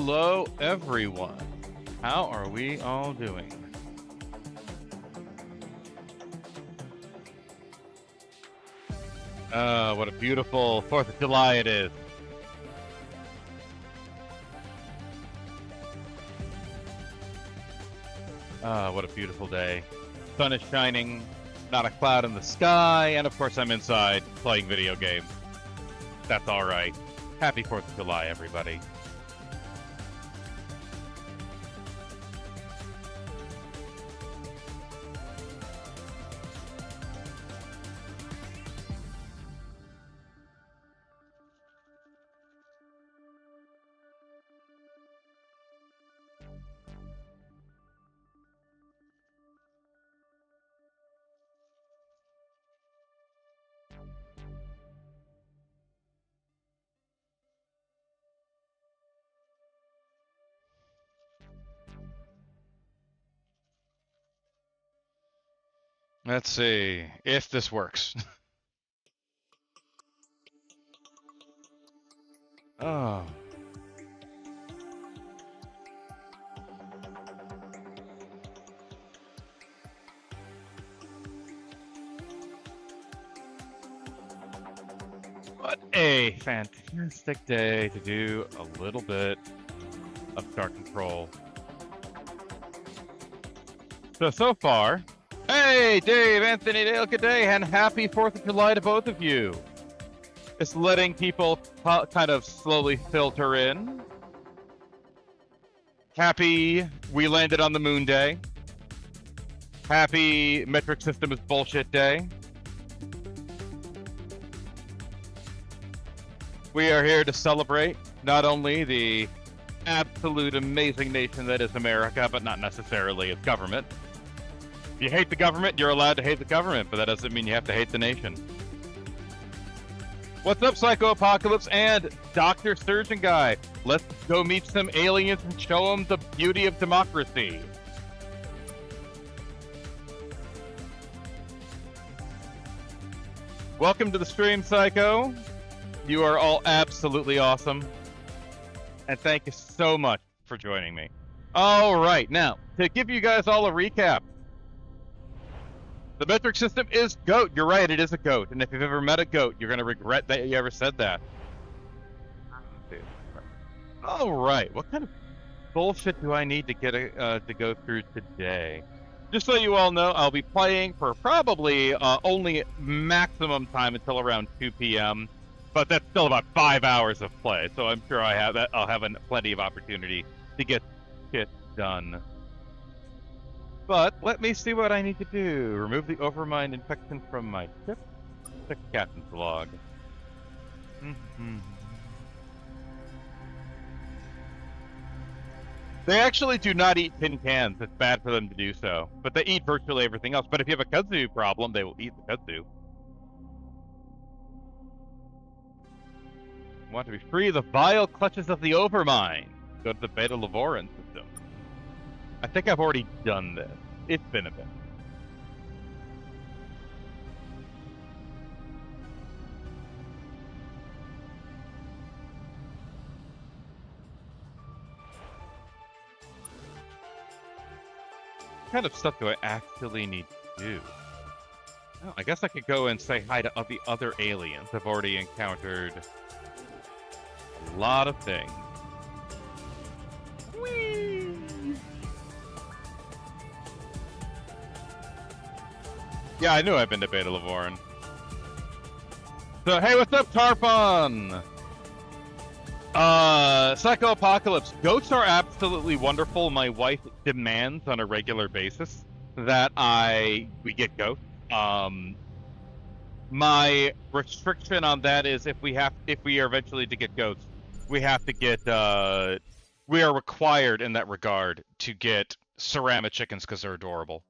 Hello, everyone. How are we all doing? What a beautiful 4th of July it is. What a beautiful day. Sun is shining, not a cloud in the sky, and of course I'm inside playing video games. That's alright. Happy 4th of July, everybody. Let's see if this works. Oh. What a fantastic day to do a little bit of Star Control. So far, hey, Dave, Anthony, Dale, good day, and happy 4th of July to both of you. Just letting people kind of slowly filter in. Happy we landed on the moon day. Happy metric system is bullshit day. We are here to celebrate not only the absolute amazing nation that is America, but not necessarily its government. If you hate the government, you're allowed to hate the government, but that doesn't mean you have to hate the nation. What's up, Psycho Apocalypse and Dr. Surgeon Guy? Let's go meet some aliens and show them the beauty of democracy. Welcome to the stream, Psycho. You are all absolutely awesome. And thank you so much for joining me. All right, now, to give you guys all a recap. The metric system is GOAT. You're right, it is a GOAT. And if you've ever met a GOAT, you're going to regret that you ever said that. All right, what kind of bullshit do I need to get to go through today? Just so you all know, I'll be playing for probably only maximum time until around 2 p.m. But that's still about 5 hours of play, so I'm sure I'll have plenty of opportunity to get shit done. But let me see what I need to do. Remove the overmind infection from my ship. Check captain's log. They actually do not eat tin cans. It's bad for them to do so. But they eat virtually everything else. But if you have a kudzu problem, they will eat the kudzu. Want to be free of the vile clutches of the overmind. Go to the Beta Lavoran system. I think I've already done this. It's been a bit. What kind of stuff do I actually need to do? Oh, I guess I could go and say hi to the other aliens. I've already encountered a lot of things. Whee! Yeah, I knew I've been to Beta Lavoran. So, hey, what's up, Tarpon? Psycho Apocalypse. Goats are absolutely wonderful. My wife demands on a regular basis that we get goats. My restriction on that is if we are eventually to get goats, we have to get, we are required in that regard to get ceramic chickens because they're adorable.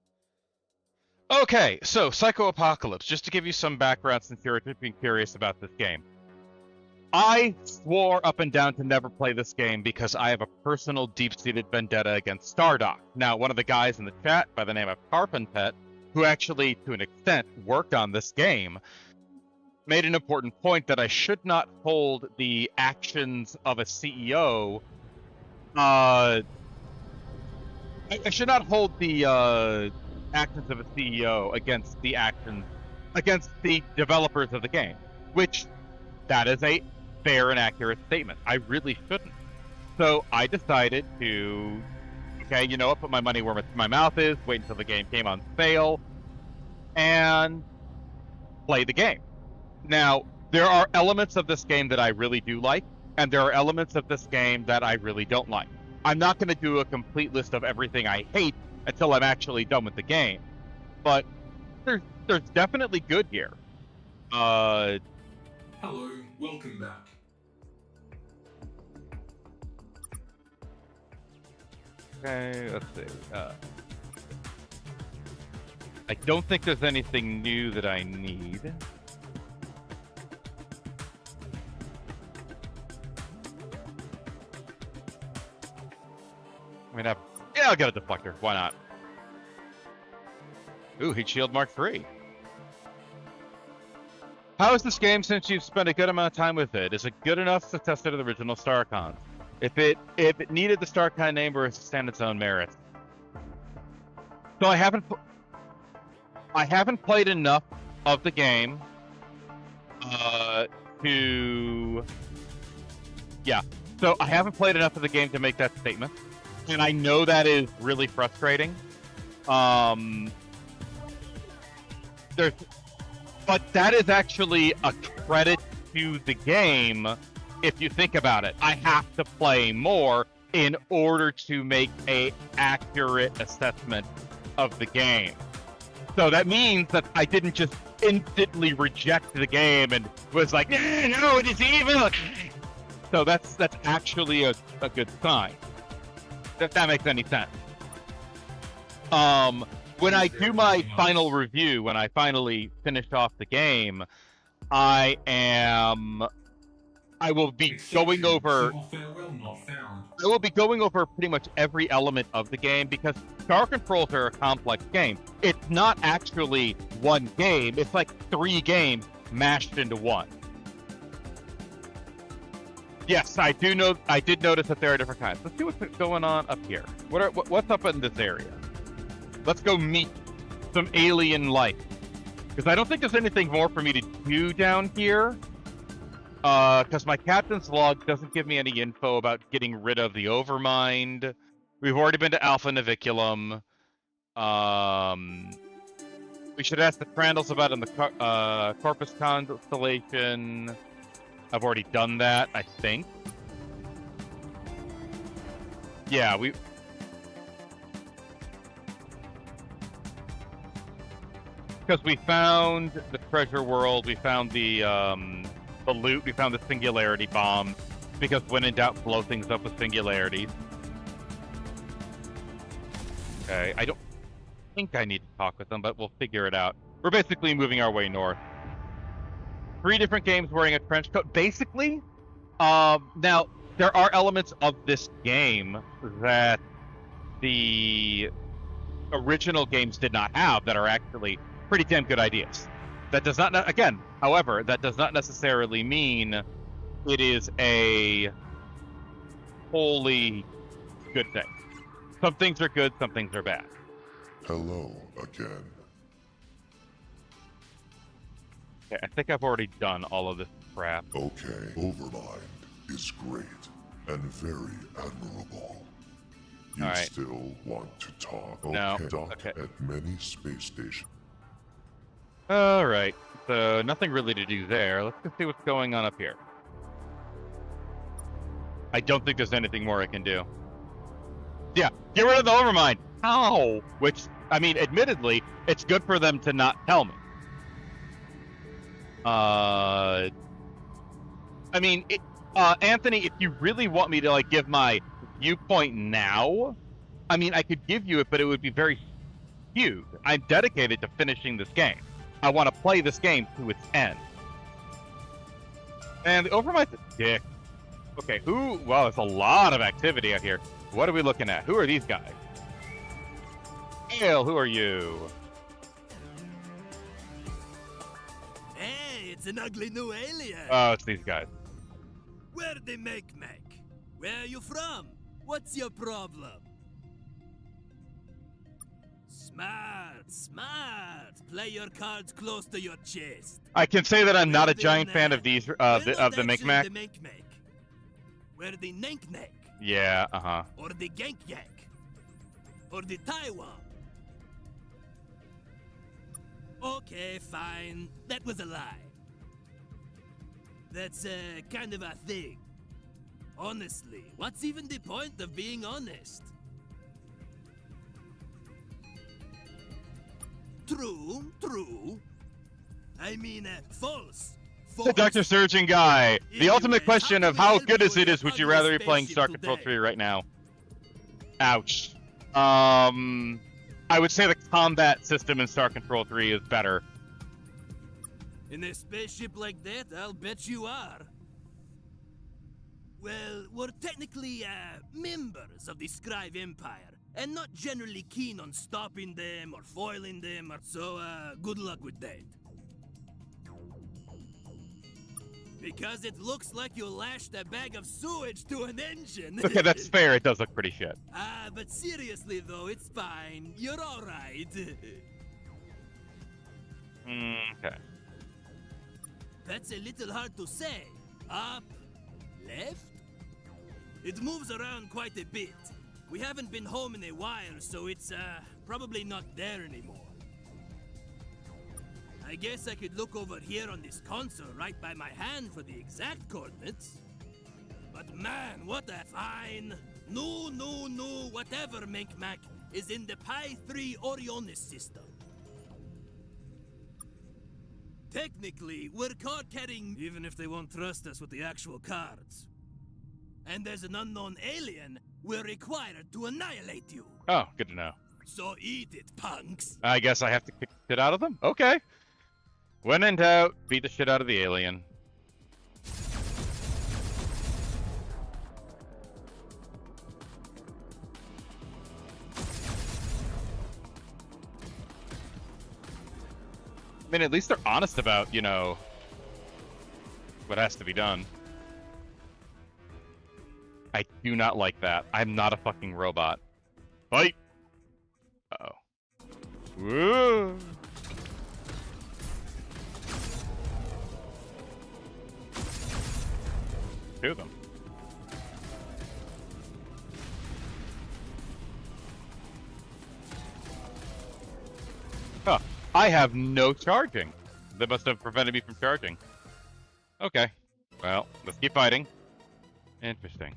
Okay, so Psycho Apocalypse, just to give you some background since you're being curious about this game. I swore up and down to never play this game because I have a personal deep-seated vendetta against Stardock. Now, one of the guys in the chat by the name of Carpentet, who actually, to an extent, worked on this game, made an important point that I should not hold the actions of a CEO I should not hold the actions of a CEO against the developers of the game, which that is a fair and accurate statement. I really shouldn't. So I decided to, okay, you know what, put my money where my mouth is, wait until the game came on sale, and play the game. Now, there are elements of this game that I really do like, and there are elements of this game that I really don't like. I'm not going to do a complete list of everything I hate until I'm actually done with the game, but there's definitely good here. Hello, welcome back. Okay, let's see. I don't think there's anything new that I need. I mean, yeah, I'll get a deflector. Why not? Ooh, heat shield Mark III. How is this game since you've spent a good amount of time with it? Is it good enough to test it at the original StarCon? If it needed the StarCon name or is it stand its own merit? So I haven't played enough of the game So I haven't played enough of the game to make that statement, and I know that is really frustrating. But that is actually a credit to the game. If you think about it, I have to play more in order to make an accurate assessment of the game. So that means that I didn't just instantly reject the game and was like, no, it is evil. So that's actually a good sign. If that makes any sense. When I do my final review, when I finally finish off the game, I will be going over pretty much every element of the game, because Star Controls are a complex game. It's not actually one game. It's like 3 games mashed into one. Yes, I did notice that there are different kinds. Let's see what's going on up here. What's up in this area? Let's go meet some alien life, because I don't think there's anything more for me to do down here. Because my captain's log doesn't give me any info about getting rid of the Overmind. We've already been to Alpha Naviculum. We should ask the Crandalls about in the Corpus Constellation. I've already done that, I think. Yeah, because we found the treasure world, we found the loot, we found the singularity bomb, because when in doubt, blow things up with singularities. Okay, I don't think I need to talk with them, but we'll figure it out. We're basically moving our way north. 3 different games wearing a trench coat. Basically, now, there are elements of this game that the original games did not have that are actually pretty damn good ideas. That does not, again, however, that does not necessarily mean it is a wholly good thing. Some things are good, some things are bad. Hello again. Okay, I think I've already done all of this crap. Okay, Overmind is great and very admirable. You all right. Still want to talk? No. Dock Okay. at many space stations. Alright, so nothing really to do there. Let's just see what's going on up here. I don't think there's anything more I can do. Yeah, get rid of the Overmind! Ow! Which, I mean, admittedly, it's good for them to not tell me. I mean, Anthony, if you really want me to, like, give my viewpoint now, I mean, I could give you it, but it would be very skewed. I'm dedicated to finishing this game. I want to play this game to its end. And the Overmind's a dick. Okay, well, there's a lot of activity out here. What are we looking at? Who are these guys? Hale, who are you? Hey, it's an ugly new alien. Oh, it's these guys. Where they make? Where are you from? What's your problem? Smart, smart. Play your cards close to your chest. I can say that I'm not a We're giant the fan of these of the Micmac. The Micmac. We're the Nanknack. Yeah, Or the Gankyak. Or the Taiwan. Okay, fine. That was a lie. That's kind of a thing. Honestly, what's even the point of being honest? True, true. I mean, false. The Dr. Surgeon guy. The Anyway, ultimate question how of can we how help good you is with it is your would you ugly rather be playing Star spaceship Control today? 3 right now? Ouch. I would say the combat system in Star Control 3 is better. In a spaceship like that, I'll bet you are. Well, we're technically, members of the Scribe Empire, and not generally keen on stopping them or foiling them, so, good luck with that. Because it looks like you lashed a bag of sewage to an engine. Okay, that's fair. It does look pretty shit. But seriously though, it's fine. You're alright. Okay. That's a little hard to say. Up, left? It moves around quite a bit. We haven't been home in a while, so it's, probably not there anymore. I guess I could look over here on this console right by my hand for the exact coordinates. But man, what a fine! No, whatever Micmac is in the Pi 3 Orionis system. Technically, we're card-carrying, even if they won't trust us with the actual cards. And as an unknown alien, we're required to annihilate you. Oh, good to know. So eat it, punks. I guess I have to kick the shit out of them? Okay. When in doubt, beat the shit out of the alien. I mean, at least they're honest about, you know, what has to be done. I do not like that. I'm not a fucking robot. Fight! Uh-oh. Whoa! Two of them. Huh. I have no charging. That must have prevented me from charging. Okay. Well, let's keep fighting. Interesting.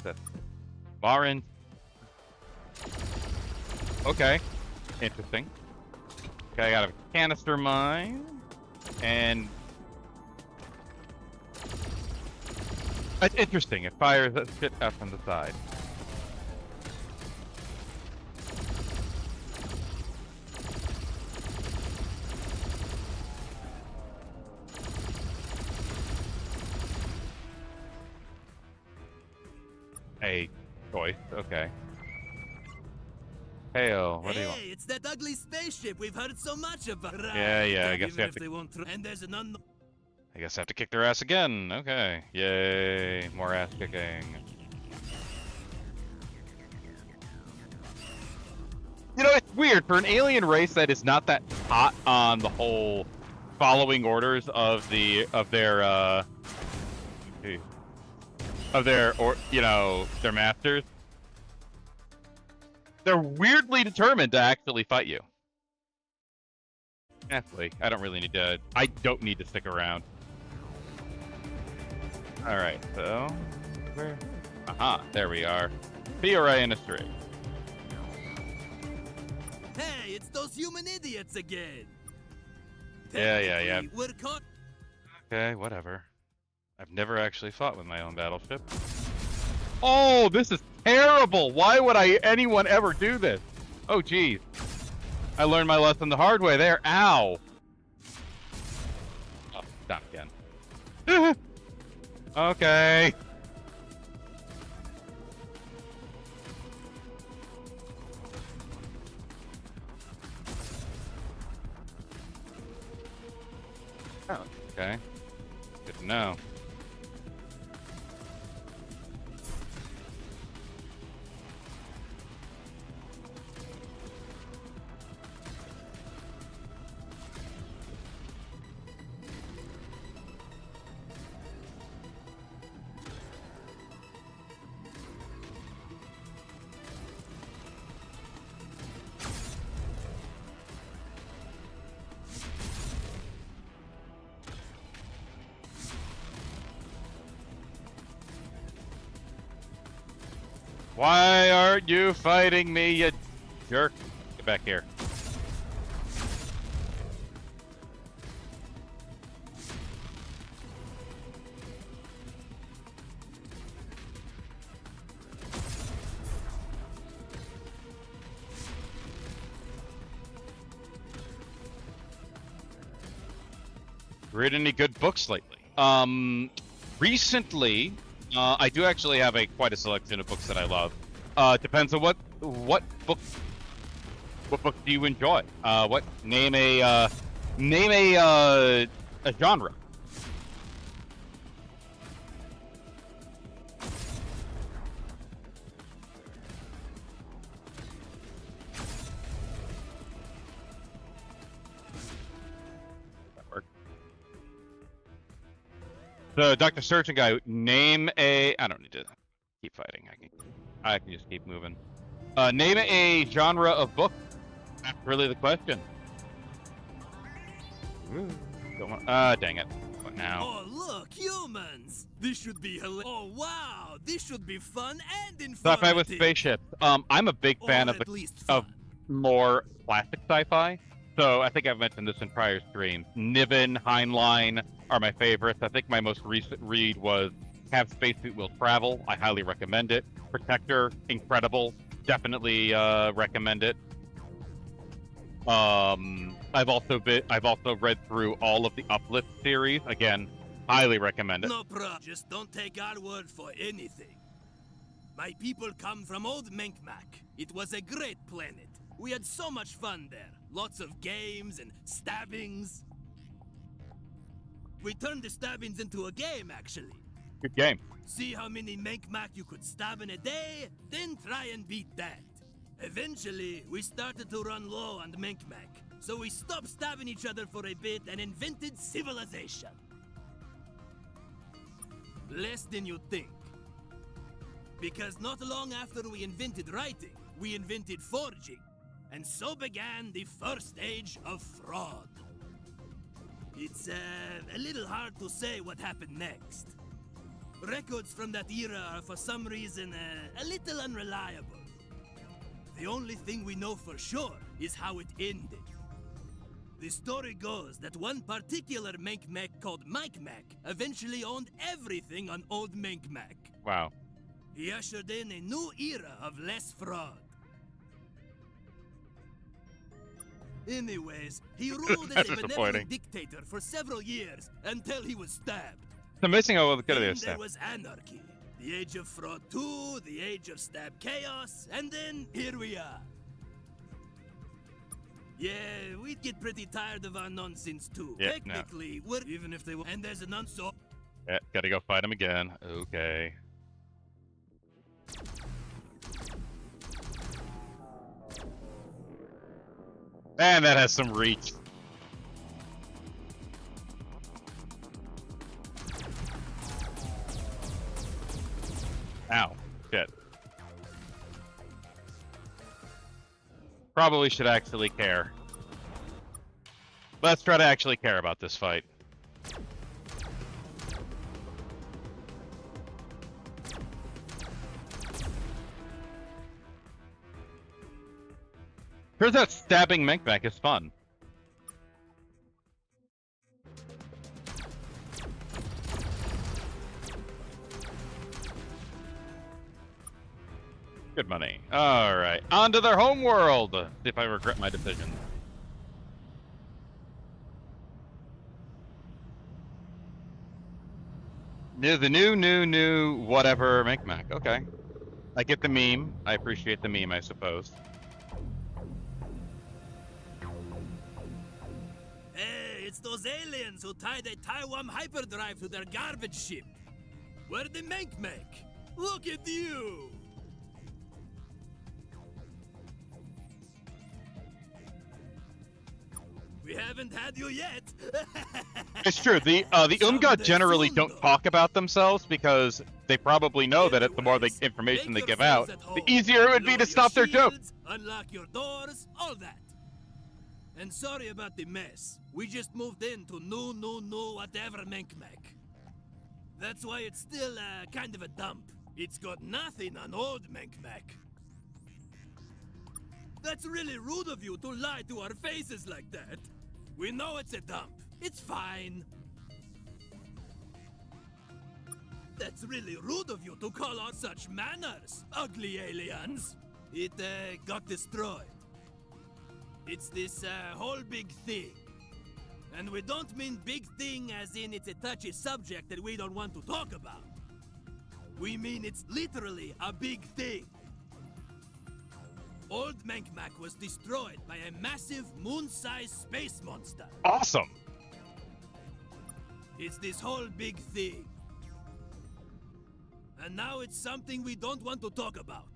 That's Barin. Okay. Interesting. Okay, I got a canister mine. And it's interesting. It fires that shit out from the side. A choice. Okay. Heyo, what do you want? Hey, it's that ugly spaceship we've heard so much about. Yeah, I guess Even we have if to. they won't and there's an unknown. I guess I have to kick their ass again. Okay. Yay, more ass kicking. You know, it's weird for an alien race that is not that hot on the whole following orders of their masters. They're weirdly determined to actually fight you. Actually, I don't need to stick around. Alright, so where? Aha, there we are. PRA in a string. Hey, it's those human idiots again. Yeah. Technically, we're caught. Okay, whatever. I've never actually fought with my own battleship. Oh, this is terrible! Why would anyone ever do this? Oh, geez. I learned my lesson the hard way there. Ow! Oh, stop again. Okay. Oh, okay. Good to know. Why aren't you fighting me, you jerk? Get back here. Read any good books lately? Recently, I do actually have quite a selection of books that I love. Depends on what book do you enjoy? Name a genre. The Dr. Surgeon guy, name a... I don't need to keep fighting. I can just keep moving. Name a genre of book. That's really the question. Dang it. What now? Oh, look, humans! This should be hilarious. Oh, wow! This should be fun and informative. Sci-fi with spaceships. I'm a big fan of more classic sci-fi. So I think I've mentioned this in prior streams. Niven, Heinlein are my favorites. I think my most recent read was Have Spacesuit Will Travel. I highly recommend it. Protector, incredible. Definitely recommend it. I've also read through all of the Uplift series. Again, highly recommend it. No problem. Just don't take our word for anything. My people come from old Menkmak. It was a great planet. We had so much fun there. Lots of games and stabbings. We turned the stabbings into a game, actually. Good game. See how many Menkmak you could stab in a day, then try and beat that. Eventually, we started to run low on Menkmak, so we stopped stabbing each other for a bit and invented civilization. Less than you think. Because not long after we invented writing, we invented forging. And so began the first age of fraud. It's a little hard to say what happened next. Records from that era are for some reason a little unreliable. The only thing we know for sure is how it ended. The story goes that one particular Menkmak called Mikemak eventually owned everything on old Menkmak. Wow. He ushered in a new era of less fraud. Anyways, he ruled as a benevolent dictator for several years until he was stabbed. It's amazing how good it Then is. there was anarchy. The Age of Fraud 2, the Age of Stab Chaos, and then here we are. Yeah, we'd get pretty tired of our nonsense too. Yeah, Technically, we're even if they were. And there's an unsolved. Yeah, gotta go fight him again. Okay. Man, that has some reach. Ow. Shit. Probably should actually care. Let's try to actually care about this fight. Turns out stabbing Menkmak is fun. Good money. Alright, on to their home world! See if I regret my decision. The new whatever Menkmak. Okay. I get the meme. I appreciate the meme, I suppose. Hey, it's those aliens who tied a Taiwan hyperdrive to their garbage ship. We're the Menkmak. Look at you! We haven't had you yet. It's true. The Umgat generally don't talk about themselves because they probably know that the more information they give out, the easier it would be to stop their joke. Unlock your doors, all that. And sorry about the mess. We just moved into new whatever Menkmak. That's why it's still kind of a dump. It's got nothing on old Menkmak. That's really rude of you to lie to our faces like that. We know it's a dump. It's fine. That's really rude of you to call out such manners, ugly aliens. It got destroyed. It's this whole big thing. And we don't mean big thing as in it's a touchy subject that we don't want to talk about. We mean it's literally a big thing. Old Menkmak was destroyed by a massive moon-sized space monster. Awesome. It's this whole big thing. And now it's something we don't want to talk about.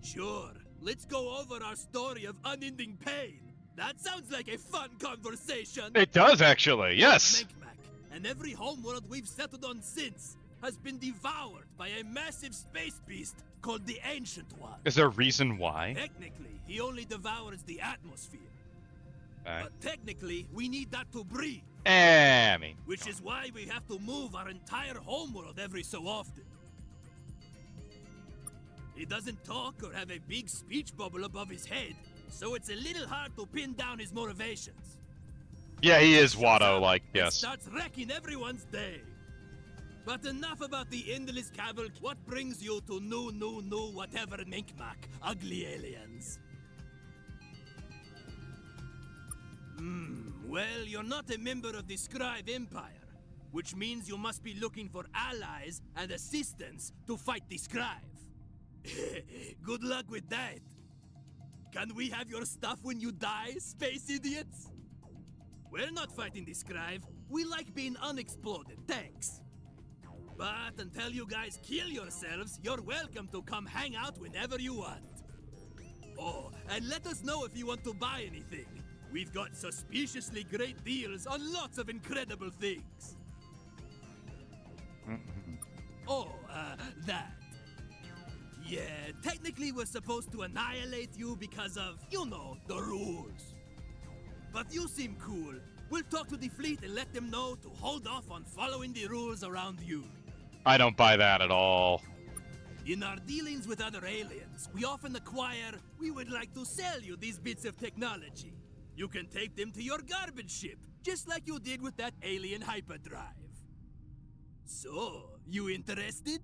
Sure, let's go over our story of unending pain. That sounds like a fun conversation. It does, actually. Yes. Menkmak, and every homeworld we've settled on since has been devoured by a massive space beast called the Ancient One. Is there a reason why? Technically, he only devours the atmosphere. Okay. But technically, we need that to breathe. I mean, Which is why we have to move our entire homeworld every so often. He doesn't talk or have a big speech bubble above his head, so it's a little hard to pin down his motivations. yeah, he is Watto, like, It yes. starts wrecking everyone's day. But enough about the endless cavil. What brings you to new, whatever Menkmak, ugly aliens? Well, you're not a member of the Scribe Empire, which means you must be looking for allies and assistance to fight the Scribe. Good luck with that. Can we have your stuff when you die, space idiots? We're not fighting the Scribe. We like being unexploded, thanks. But until you guys kill yourselves, you're welcome to come hang out whenever you want. Oh, and let us know if you want to buy anything. We've got suspiciously great deals on lots of incredible things. Oh, that. Yeah, technically we're supposed to annihilate you because of, you know, the rules. But you seem cool. We'll talk to the fleet and let them know to hold off on following the rules around you. I don't buy that at all. In our dealings with other aliens, we often acquire, we would like to sell you these bits of technology. You can take them to your garbage ship, just like you did with that alien hyperdrive. So, you interested?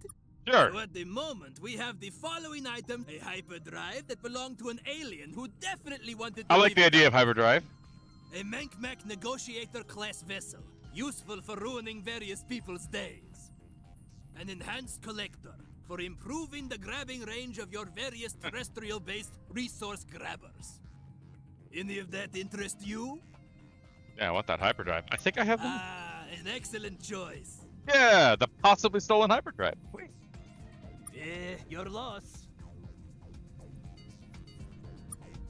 Sure. So at the moment, we have the following item, a hyperdrive that belonged to an alien who definitely wanted to I like the idea of hyperdrive. A Menkmak negotiator-class vessel, useful for ruining various people's days. An enhanced collector, for improving the grabbing range of your various terrestrial-based resource grabbers. Any of that interest you? Yeah, I want that hyperdrive. I think I have them. Ah, an excellent choice. Yeah, the possibly stolen hyperdrive. Wait. Your loss.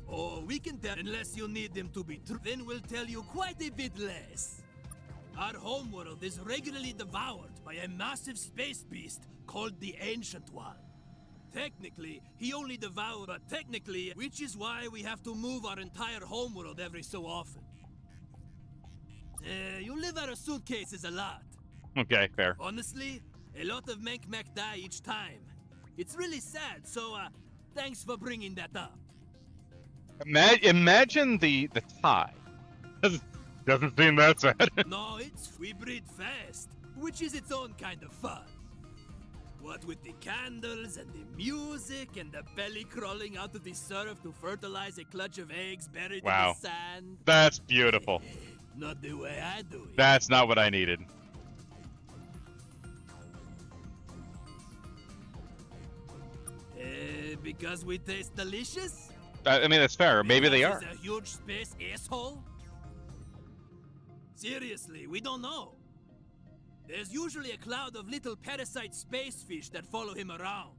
Oh, we can tell unless you need them to be true. Then we'll tell you quite a bit less. Our homeworld is regularly devoured by a massive space beast called the Ancient One. Technically, he only devours, but technically, which is why we have to move our entire homeworld every so often. You live out of suitcases a lot. Okay, fair. Honestly, a lot of Menkmak die each time. It's really sad, so thanks for bringing that up. Imagine the tie. Doesn't seem that sad. No, we breed fast, which is its own kind of fun. What with the candles and the music and the belly crawling out of the surf to fertilize a clutch of eggs buried in Wow. the sand. That's beautiful. Not the way I do it. That's not what I needed. Because we taste delicious? I mean, that's fair. Maybe they are. Because he's a huge space asshole? Seriously, we don't know. There's usually a cloud of little parasite space fish that follow him around.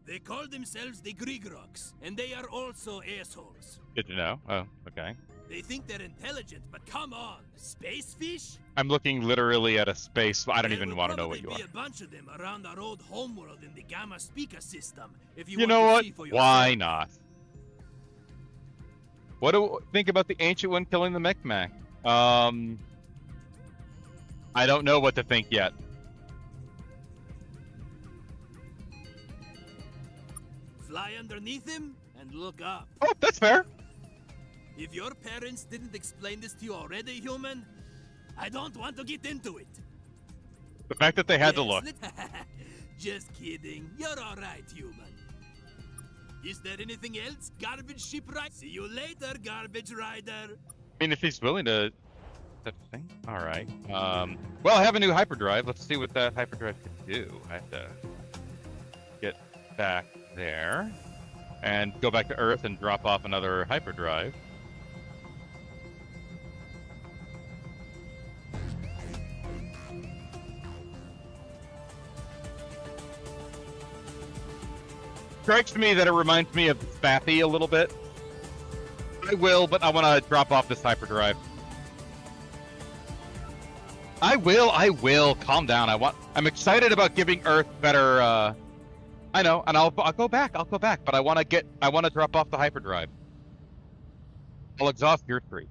They call themselves the Grigroks, and they are also assholes. Good to know. Oh, okay. They think they're intelligent, but come on, space fish? I'm looking literally at a space. I don't There even will want to know what you probably are. be a bunch of them around our old homeworld in the Gamma speaker system. If you You want know to what? see for yourself. Why not? What do you think about the Ancient One killing the Mechmac? I don't know what to think yet. fly underneath him and look up. Oh, that's fair. If your parents didn't explain this to you already, human, I don't want to get into it. The fact that they had to look. Just kidding. You're all right, human. Is there anything else, garbage shipwright? See you later, garbage rider. I mean, if he's willing to... That thing? All right. Well, I have a new hyperdrive. Let's see what that hyperdrive can do. I have to get back there and go back to Earth and drop off another hyperdrive. Strikes me that it reminds me of Spaffy a little bit. I will, but I want to drop off this hyperdrive. I will. Calm down. I'm excited about giving Earth better. I know, and I'll go back. But I want to drop off the hyperdrive. I'll exhaust your 3.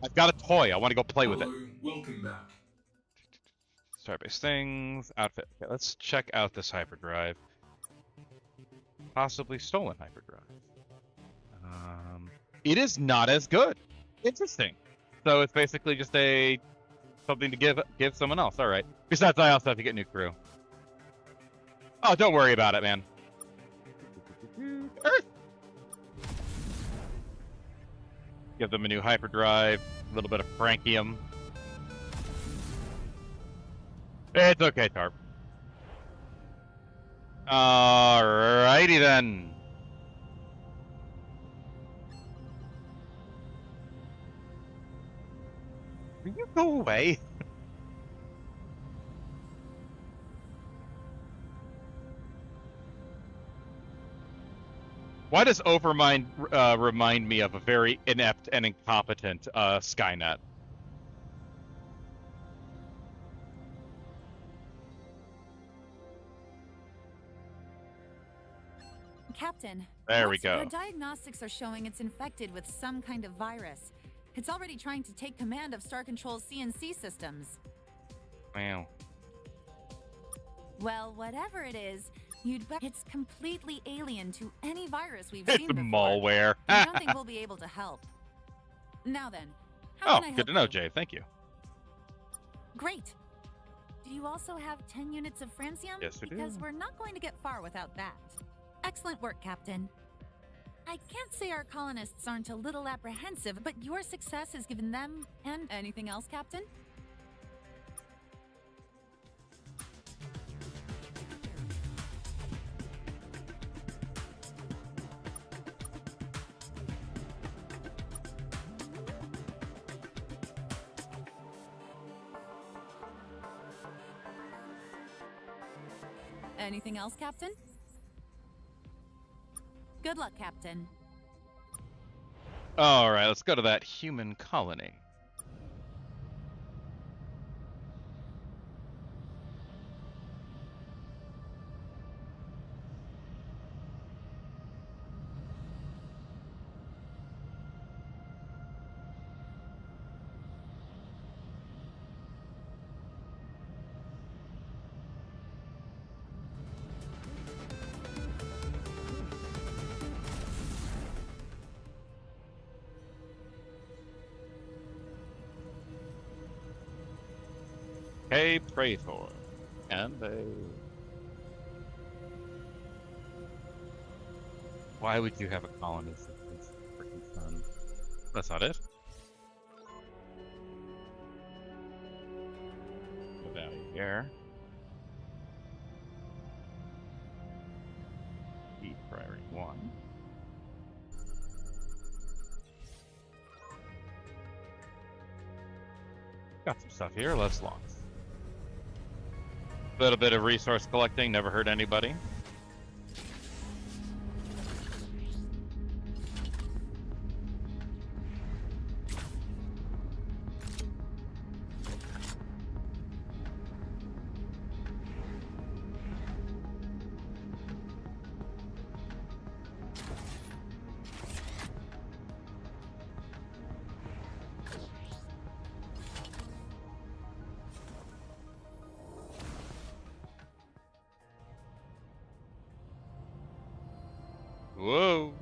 I've got a toy. I want to go play with it. Welcome back. Starbase things, outfit. Okay, let's check out this hyperdrive. Possibly stolen hyperdrive. It is not as good. Interesting. So it's basically just something to give someone else. All right. Besides, I also have to get new crew. Oh, don't worry about it, man. Earth. Give them a new hyperdrive. A little bit of Frankium. It's okay, Tarp. Alrighty then. Will you go away? Why does Overmind remind me of a very inept and incompetent Skynet? Captain, there we go. Our diagnostics are showing it's infected with some kind of virus. It's already trying to take command of Star Control's CNC systems. Wow. Well, whatever it is, it's completely alien to any virus we've seen before. Malware. I don't think we'll be able to help. Now then, how can I help good to know, you? Jay. Thank you. Great. Do you also have 10 units of francium? Yes, we do. Because we're not going to get far without that. Excellent work, Captain. I can't say our colonists aren't a little apprehensive, but your success has given them... And anything else, Captain? Anything else, Captain? Good luck, Captain. All right, let's go to that human colony. Hey, Praetor. And why would you have a colony since freaking sun? That's not it. Go down here. Eat priority 1. Got some stuff here. Let's launch. A little bit of resource collecting, never hurt anybody. Whoa.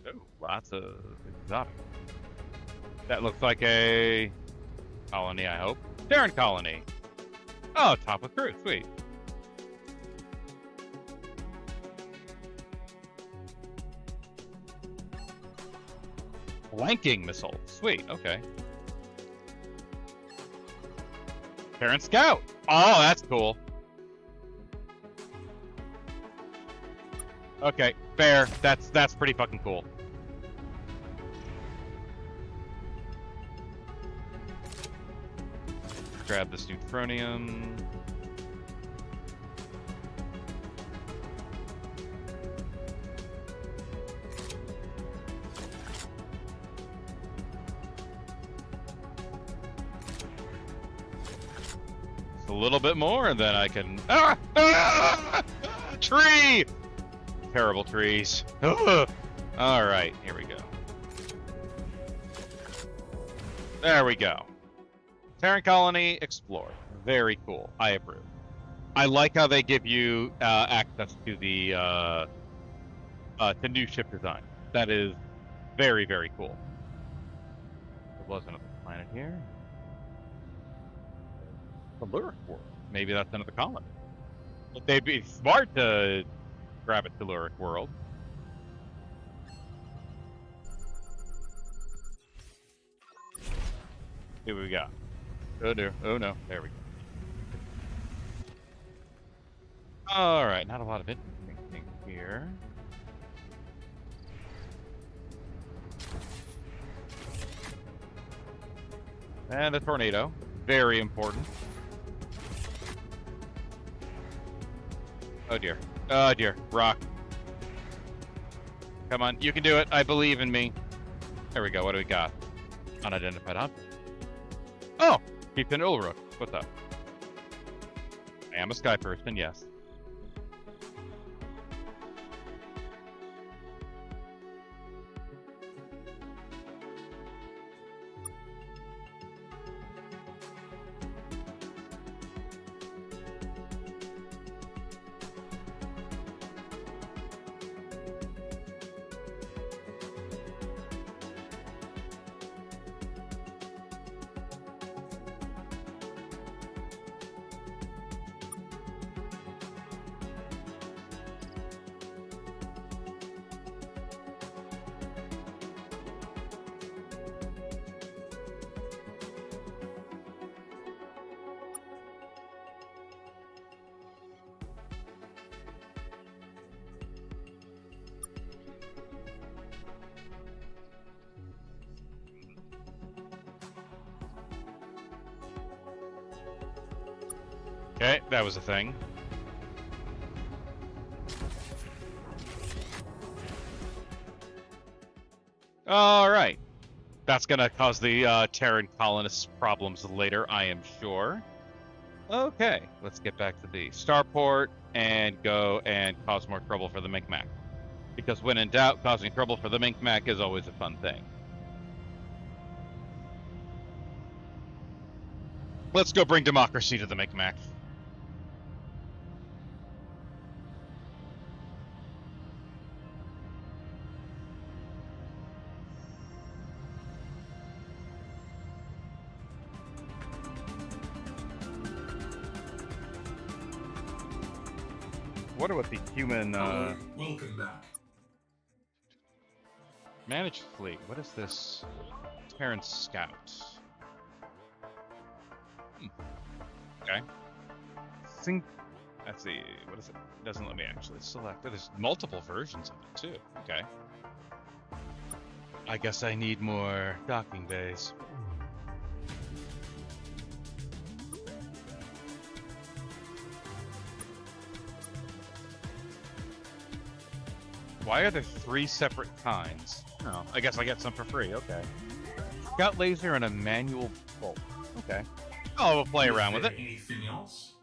Oh, lots of exotic. That looks like a colony, I hope. Terran colony. Oh, top of crew. Sweet. Flanking missile. Sweet. Okay. Terran scout. Oh, that's cool. Okay, fair. That's pretty fucking cool. Grab this neutronium. Just a little bit more, and then I can. Tree! Terrible trees. All right, here we go. There we go. Terran colony explored. Very cool. I approve. I like how they give you access to the to new ship design. That is very, very cool. There was another planet here. The Lyric World. Maybe that's another colony. But they'd be smart to grab it to Lyric World. Here we go. Oh dear. Oh no. There we go. Alright, not a lot of interesting things here. And the tornado. Very important. Oh dear. Oh dear. Rock. Come on. You can do it. I believe in me. There we go. What do we got? Unidentified object. Oh! Captain Ulrich. What's up? I am a sky person, yes. Okay, that was a thing. Alright. That's gonna cause the Terran colonists problems later, I am sure. Okay, let's get back to the starport and go and cause more trouble for the Micmac. Because when in doubt, causing trouble for the Micmac is always a fun thing. Let's go bring democracy to the Micmac. I wonder what the human Welcome back. managed fleet. What is this? Terran scout. Okay. Let's see. What is it? It doesn't let me actually select. There's multiple versions of it too. Okay. I guess I need more docking bays. Why are there 3 separate kinds? Oh, I guess I get some for free. Okay. Scout laser and a manual bolt. Okay. Oh, we'll play around with it. Anything else?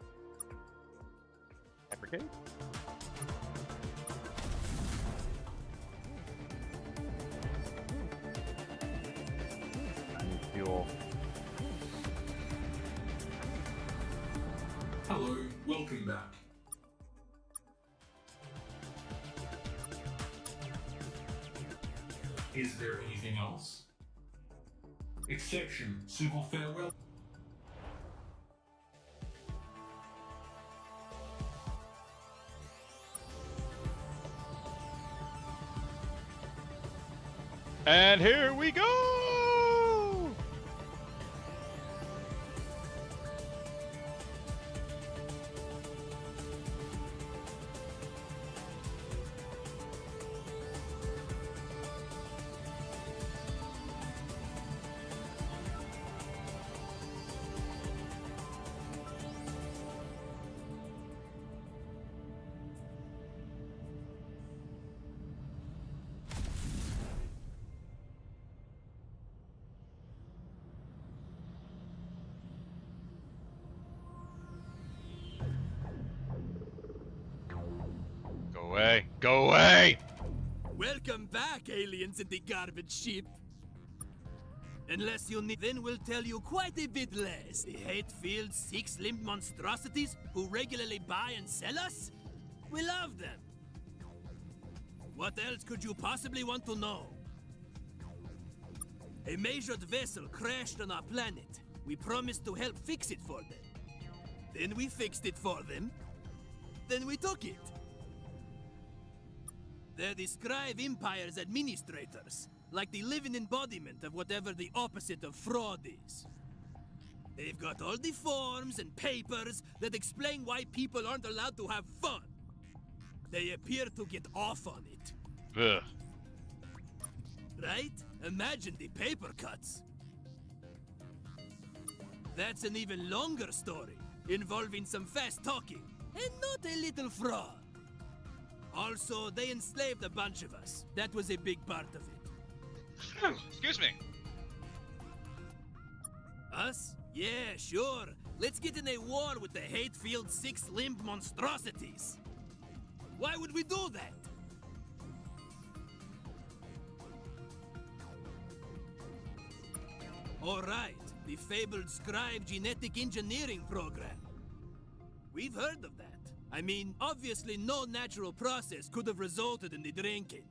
Fabricate. Welcome back. Is there anything else? Exception, civil farewell. And here we go! Go away! Go away! Welcome back, aliens in the garbage ship. Unless you need, then we'll tell you quite a bit less. The hate-filled, six-limbed monstrosities who regularly buy and sell us? We love them. What else could you possibly want to know? A measured vessel crashed on our planet. We promised to help fix it for them. Then we fixed it for them. Then we took it. They're the Scribe Empire's administrators, like the living embodiment of whatever the opposite of fraud is. They've got all the forms and papers that explain why people aren't allowed to have fun. They appear to get off on it. Ugh. Right? Imagine the paper cuts. That's an even longer story, involving some fast talking, and not a little fraud. Also, they enslaved a bunch of us. That was a big part of it. Excuse me. Us? Yeah, sure. Let's get in a war with the hate-filled six-limbed monstrosities. Why would we do that? Alright, the fabled Scribe genetic engineering program. We've heard of that. I mean, obviously no natural process could have resulted in the drinking.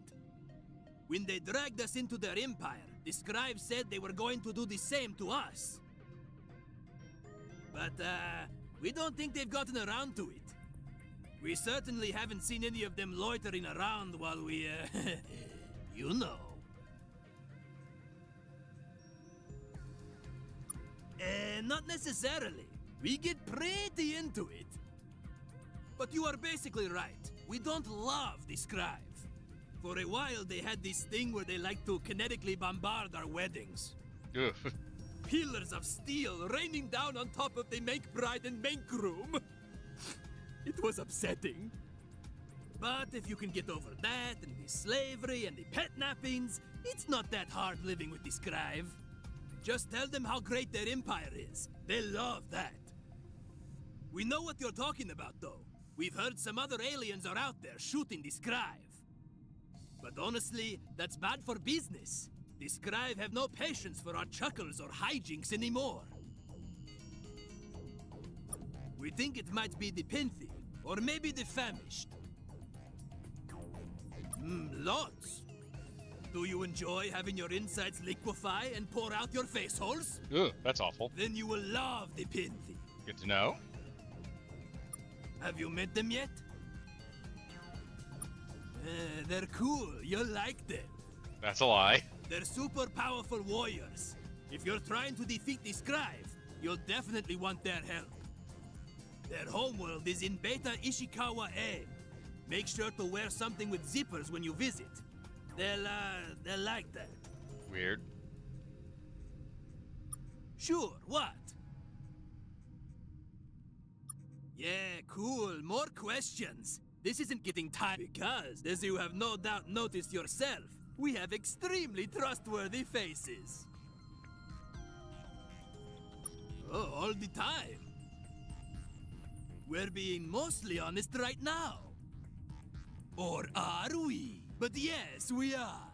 When they dragged us into their empire, the scribes said they were going to do the same to us. But, we don't think they've gotten around to it. We certainly haven't seen any of them loitering around while we, you know. Not necessarily. We get pretty into it. But you are basically right. We don't love the scribe. For a while, they had this thing where they like to kinetically bombard our weddings. Ugh. Pillars of steel raining down on top of the make bride and make groom. It was upsetting. But if you can get over that and the slavery and the pet nappings, it's not that hard living with the scribe. Just tell them how great their empire is. They love that. We know what you're talking about, though. We've heard some other aliens are out there shooting the scribe. But honestly, that's bad for business. The scribe have no patience for our chuckles or hijinks anymore. We think it might be the Penthy, or maybe the famished. Lots. Do you enjoy having your insides liquefy and pour out your face holes? Ugh, that's awful. Then you will love the Penthy. Good to know. Have you met them yet? They're cool. You'll like them. That's a lie. They're super powerful warriors. If you're trying to defeat the scribe, you'll definitely want their help. Their homeworld is in Beta Ishikawa A. Make sure to wear something with zippers when you visit. They'll like that. Weird. Sure, what? Yeah, cool. More questions. This isn't getting tired because, as you have no doubt noticed yourself, we have extremely trustworthy faces. Oh, all the time. We're being mostly honest right now. Or are we? But yes, we are.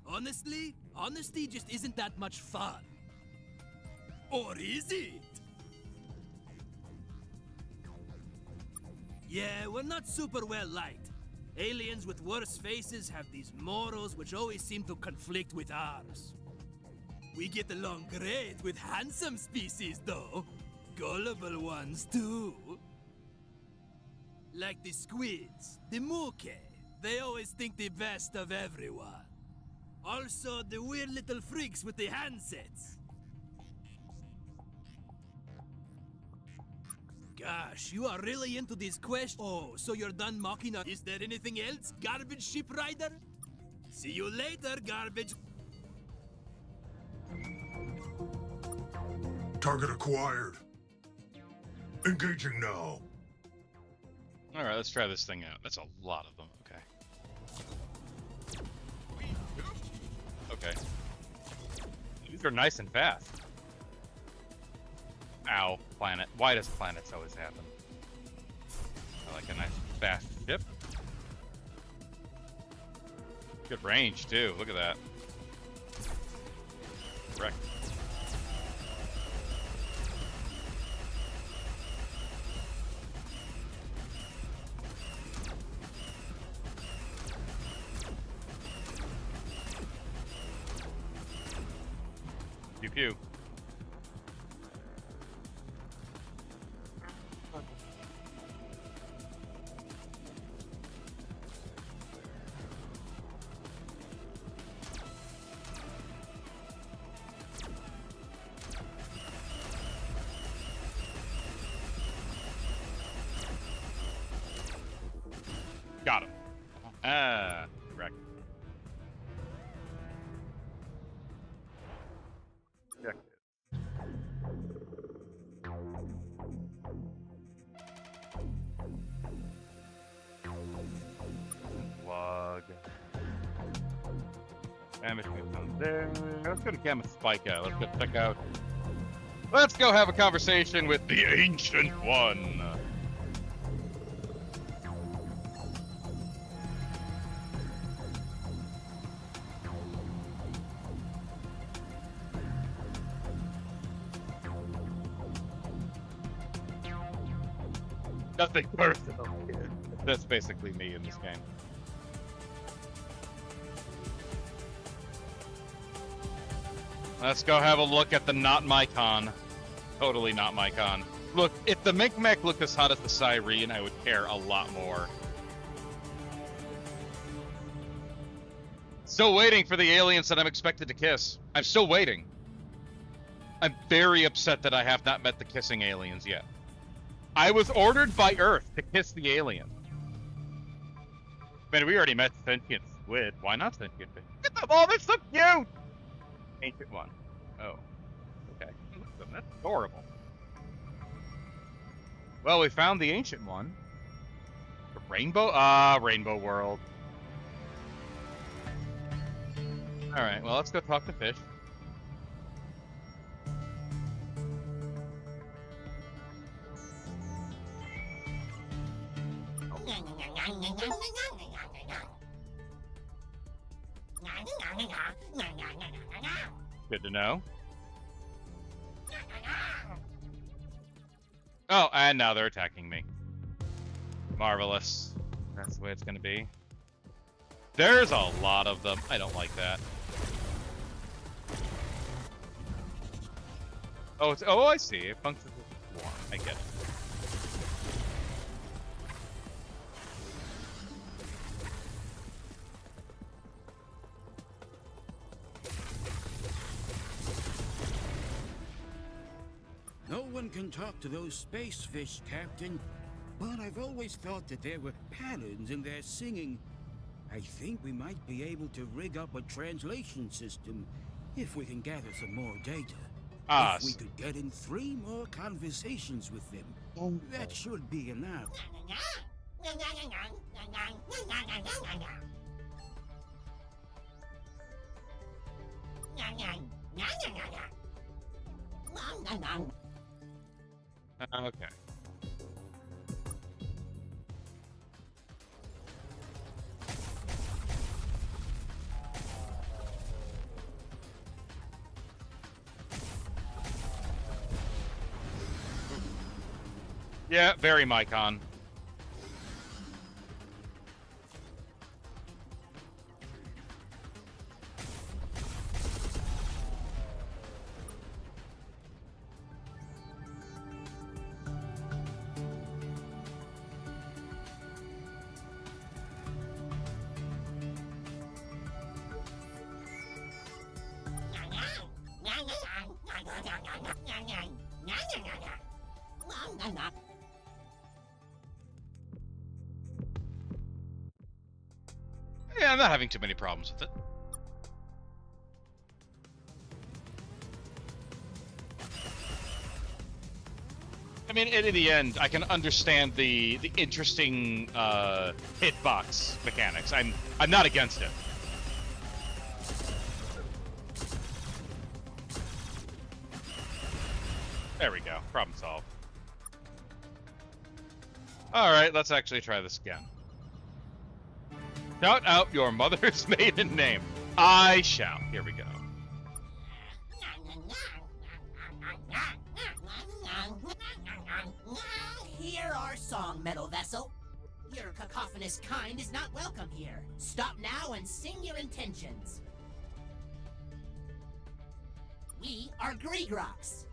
Honestly, honesty just isn't that much fun. Or is it? Yeah, we're not super well liked. Aliens with worse faces have these morals which always seem to conflict with ours. We get along great with handsome species, though. Gullible ones, too. Like the squids, the muke. They always think the best of everyone. Also, the weird little freaks with the handsets. Gosh, you are really into this quest? Oh, so you're done mocking us. Is there anything else, garbage ship rider? See you later, garbage. Target acquired. Engaging now. All right, let's try this thing out. That's a lot of them. Okay. Okay. These are nice and fast. Ow, planet. Why does planets always happen? I like a nice fast ship. Good range too. Look at that. Correct. Pew pew. Got him. Ah, correct. Check it. Plug. Damage comes there. Let's go to Gamma Spica. Let's go check out. Let's go have a conversation with the Ancient One. Nothing personal. That's basically me in this game. Let's go have a look at the not my con. Totally not my con. Look, if the Micmac looked as hot as the Cyrene, I would care a lot more. Still waiting for the aliens that I'm expected to kiss. I'm still waiting. I'm very upset that I have not met the kissing aliens yet. I was ordered by Earth to kiss the alien. Man, we already met sentient squid. Why not sentient fish? Look at them all, they're so cute! Ancient one. Oh. Okay. Look at them, that's adorable. Well, we found the ancient one. The rainbow? Ah, Rainbow World. Alright, well, let's go talk to fish. Good to know. Oh, and now they're attacking me. Marvelous. That's the way it's gonna be. There's a lot of them. I don't like that. Oh, it's I see. It functions as swarm. I get it. No one can talk to those space fish, Captain. But I've always thought that there were patterns in their singing. I think we might be able to rig up a translation system if we can gather some more data. If we could get in 3 more conversations with them, that should be enough. Okay. Yeah, very Mycon. Yeah, I'm not having too many problems with it. I mean, in the end, I can understand the interesting hitbox mechanics. I'm not against it. There we go. Problem solved. All right, let's actually try this again. Shout out your mother's maiden name. I shall. Here we go. Hear our song, Metal Vessel. Your cacophonous kind is not welcome here. Stop now and sing your intentions. We are Greegrox.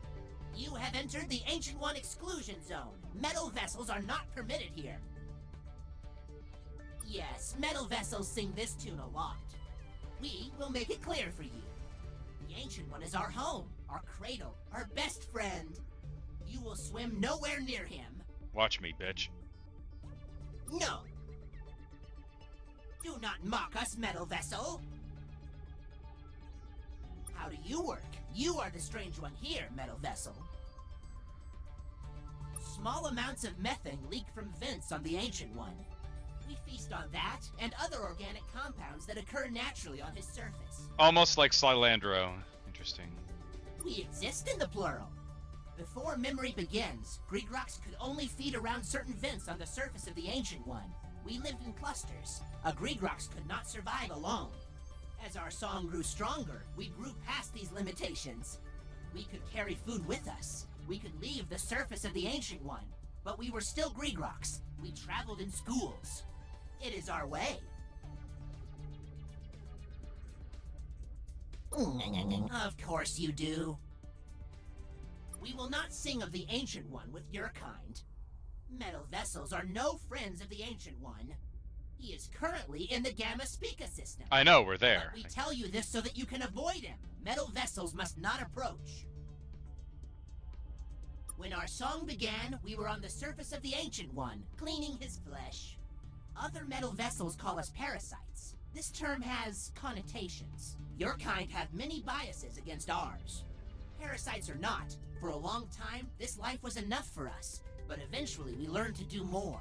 You have entered the Ancient One exclusion zone. Metal vessels are not permitted here. Yes, metal vessels sing this tune a lot. We will make it clear for you. The Ancient One is our home, our cradle, our best friend. You will swim nowhere near him. Watch me, bitch. No. Do not mock us, metal vessel. How do you work? You are the strange one here, metal vessel. Small amounts of methane leak from vents on the Ancient One. We feast on that and other organic compounds that occur naturally on his surface. Almost like Slylandro. Interesting. We exist in the plural. Before memory begins, Greegrox could only feed around certain vents on the surface of the Ancient One. We lived in clusters. A Greegrox could not survive alone. As our song grew stronger, we grew past these limitations. We could carry food with us. We could leave the surface of the Ancient One. But we were still Greegrox. We traveled in schools. It is our way. Of course you do. We will not sing of the Ancient One with your kind. Metal vessels are no friends of the Ancient One. He is currently in the Gamma Spica system. I know, we're there. But we tell you this so that you can avoid him. Metal vessels must not approach. When our song began, we were on the surface of the Ancient One, cleaning his flesh. Other metal vessels call us parasites. This term has connotations. Your kind have many biases against ours. Parasites or not, for a long time, this life was enough for us, but eventually we learned to do more.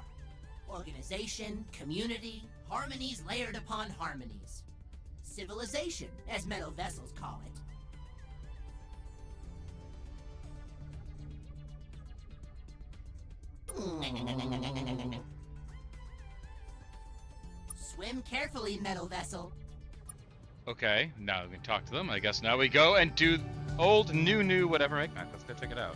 Organization, community, harmonies layered upon harmonies. Civilization, as metal vessels call it. Swim carefully, metal vessel. Okay, now we can talk to them. I guess now we go and do old, new, whatever. Let's go check it out.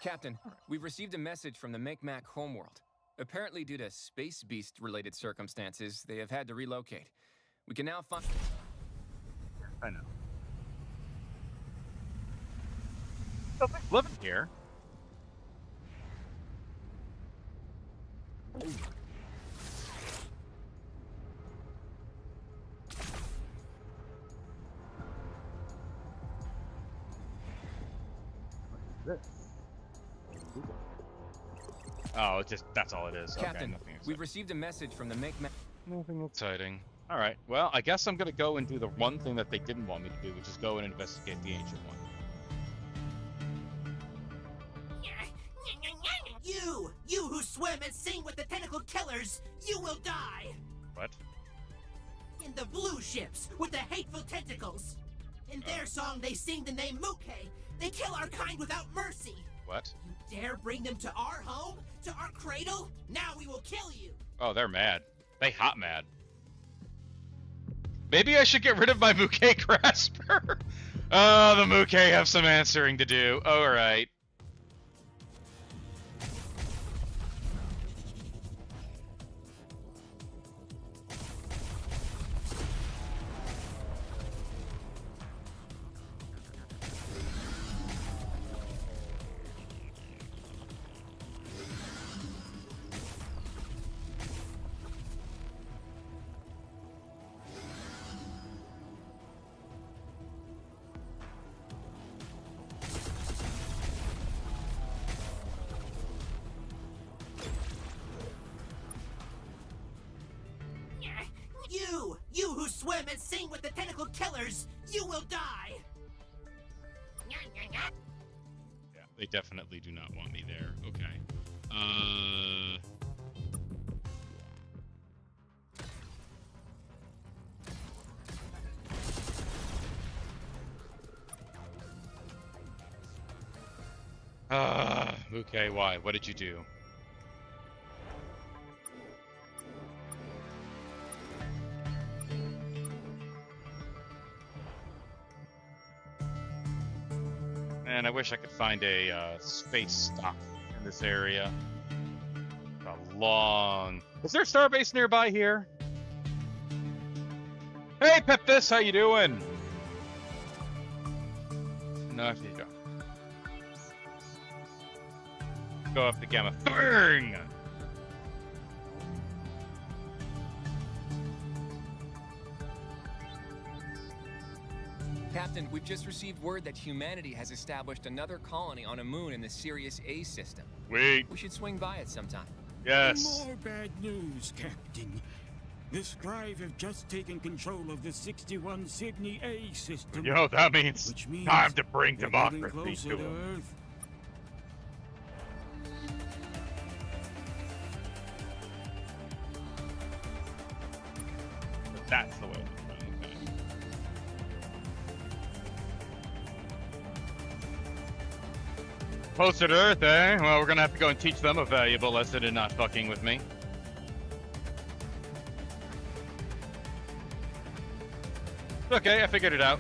Captain, we've received a message from the Micmac homeworld. Apparently, due to space beast-related circumstances, they have had to relocate. We can now find... I know. Nobody's living here. Oh, it's just that's all it is. Captain, okay, we've received a message from the Micmac... Nothing exciting. Alright, well, I guess I'm gonna go and do the one thing that they didn't want me to do, which is go and investigate the Ancient One. You who swim and sing with the tentacled killers, you will die! What? In the blue ships, with the hateful tentacles. In their song they sing the name Muke. They kill our kind without mercy. What? You dare bring them to our home? To our cradle? Now we will kill you! Oh, they're mad. They hot mad. Maybe I should get rid of my Muke Grasper? Oh, the Muke have some answering to do. Alright. swim and sing with the tentacled killers, you will die! Yeah, they definitely do not want me there. Okay. Okay, why? What did you do? Man, I wish I could find a space stop in this area. A long... Is there a starbase nearby here? Hey, Peptis, how you doing? No, after you go. Go up the gamma. Bang! Captain, we've just received word that humanity has established another colony on a moon in the Sirius A system. Wait. We should swing by it sometime. Yes. More bad news, Captain. The Scribe have just taken control of the 61 Sydney A system. Yo, that means which means time to bring they're getting democracy closer to him. Earth. That's the way. Okay. Closer to Earth, eh? Well, we're gonna have to go and teach them a valuable lesson in not fucking with me. Okay, I figured it out.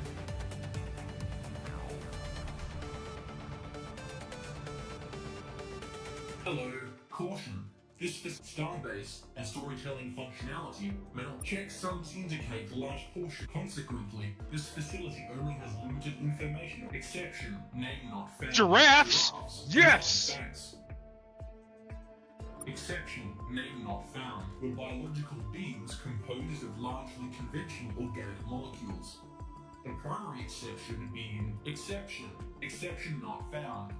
Hello, caution. This starbase and storytelling functionality may not checksums indicate a large portion. Consequently, this facility only has limited information. Exception, name not found. Giraffes? Yes! Facts. Exception, name not found, were biological beings composed of largely conventional organic molecules. The primary exception being exception not found.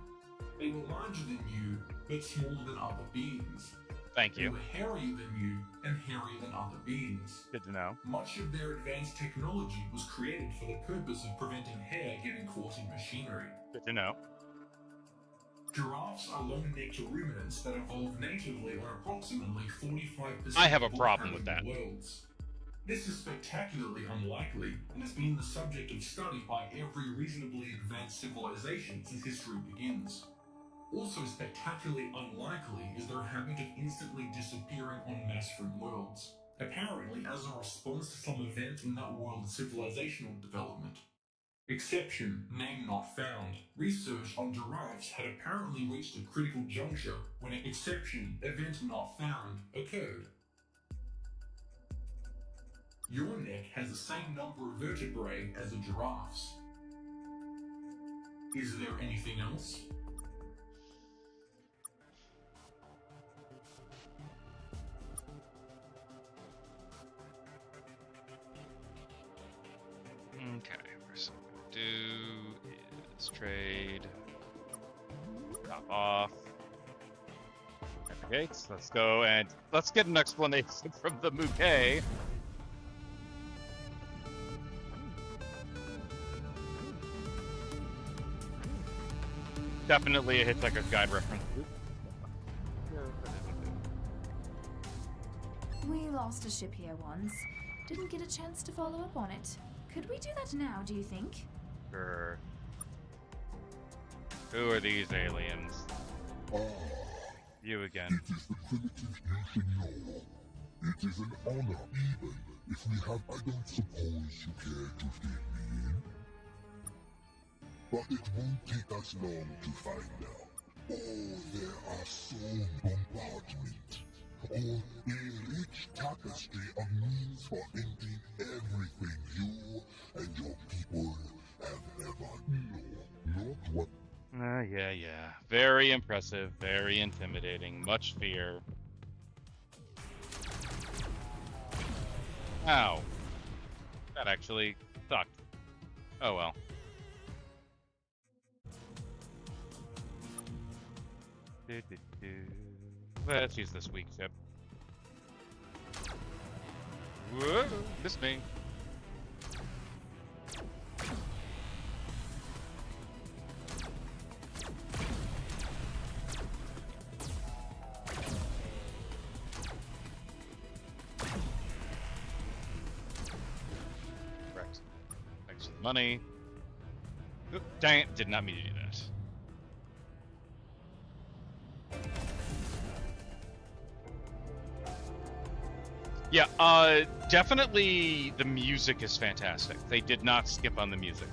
They were larger than you, but smaller than other beings. Thank They you. were hairier than you and hairier than other beings. Good to know. Much of their advanced technology was created for the purpose of preventing hair getting caught in machinery. Good to know. Giraffes are long-necked ruminants that evolved natively on approximately 45% I have a of all problem with that. worlds. This is spectacularly unlikely and has been the subject of study by every reasonably advanced civilization since history begins. Also spectacularly unlikely is their habit of instantly disappearing en masse from worlds, apparently as a response to some event in that world's civilizational development. Exception, name not found. Research on giraffes had apparently reached a critical juncture when an exception, event not found, occurred. Your neck has the same number of vertebrae as a giraffe's. Is there anything else? Okay, first what I'm gonna do is trade. Drop off. Okay, so let's go and let's get an explanation from the Muke. Definitely a Hitchhiker's Guide reference. We lost a ship here once. Didn't get a chance to follow up on it. Could we do that now, do you think? Sure. Who are these aliens? You again. It is the primitive you should know. It is an honor, even if we have. I don't suppose you care to fit me in. But it won't take us long to find out. Oh, there are so bombardment. Oh, a rich tapestry of means for ending everything you and your people have ever known. Not what. Yeah. Very impressive, very intimidating, much fear. Ow. That actually sucked. Oh well. Let's use this weak tip. Whoa, missed me. money. Oop, dang it, did not mean to do that. Yeah, definitely the music is fantastic. They did not skip on the music.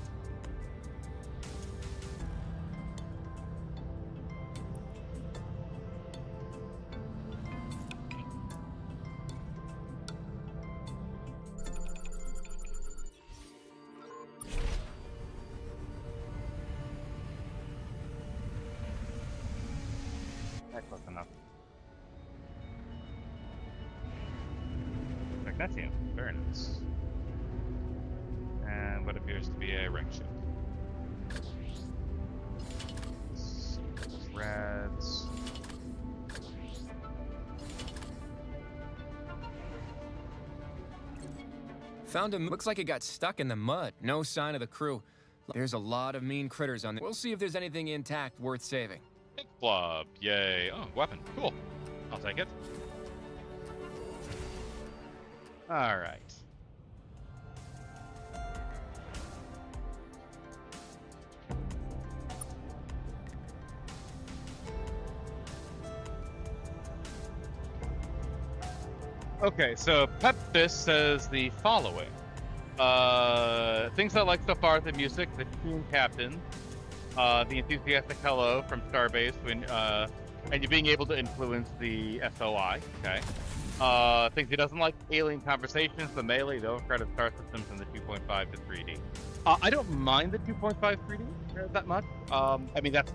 That's close enough. Magnesium, very nice. And what appears to be a ring ship. Reds. Found him. Looks like it got stuck in the mud. No sign of the crew. There's a lot of mean critters on there. We'll see if there's anything intact worth saving. Big blob, yay. Oh, weapon, cool. I'll take it. Alright. Okay, so Pepis says the following. Things I like so far: the music, the tune captain, the enthusiastic hello from Starbase, and you being able to influence the SOI. Okay. Things he doesn't like: alien conversations, the melee, the overcrowded star systems, and the 2.5 to 3D. I don't mind the 2.5 3D that much. I mean, that's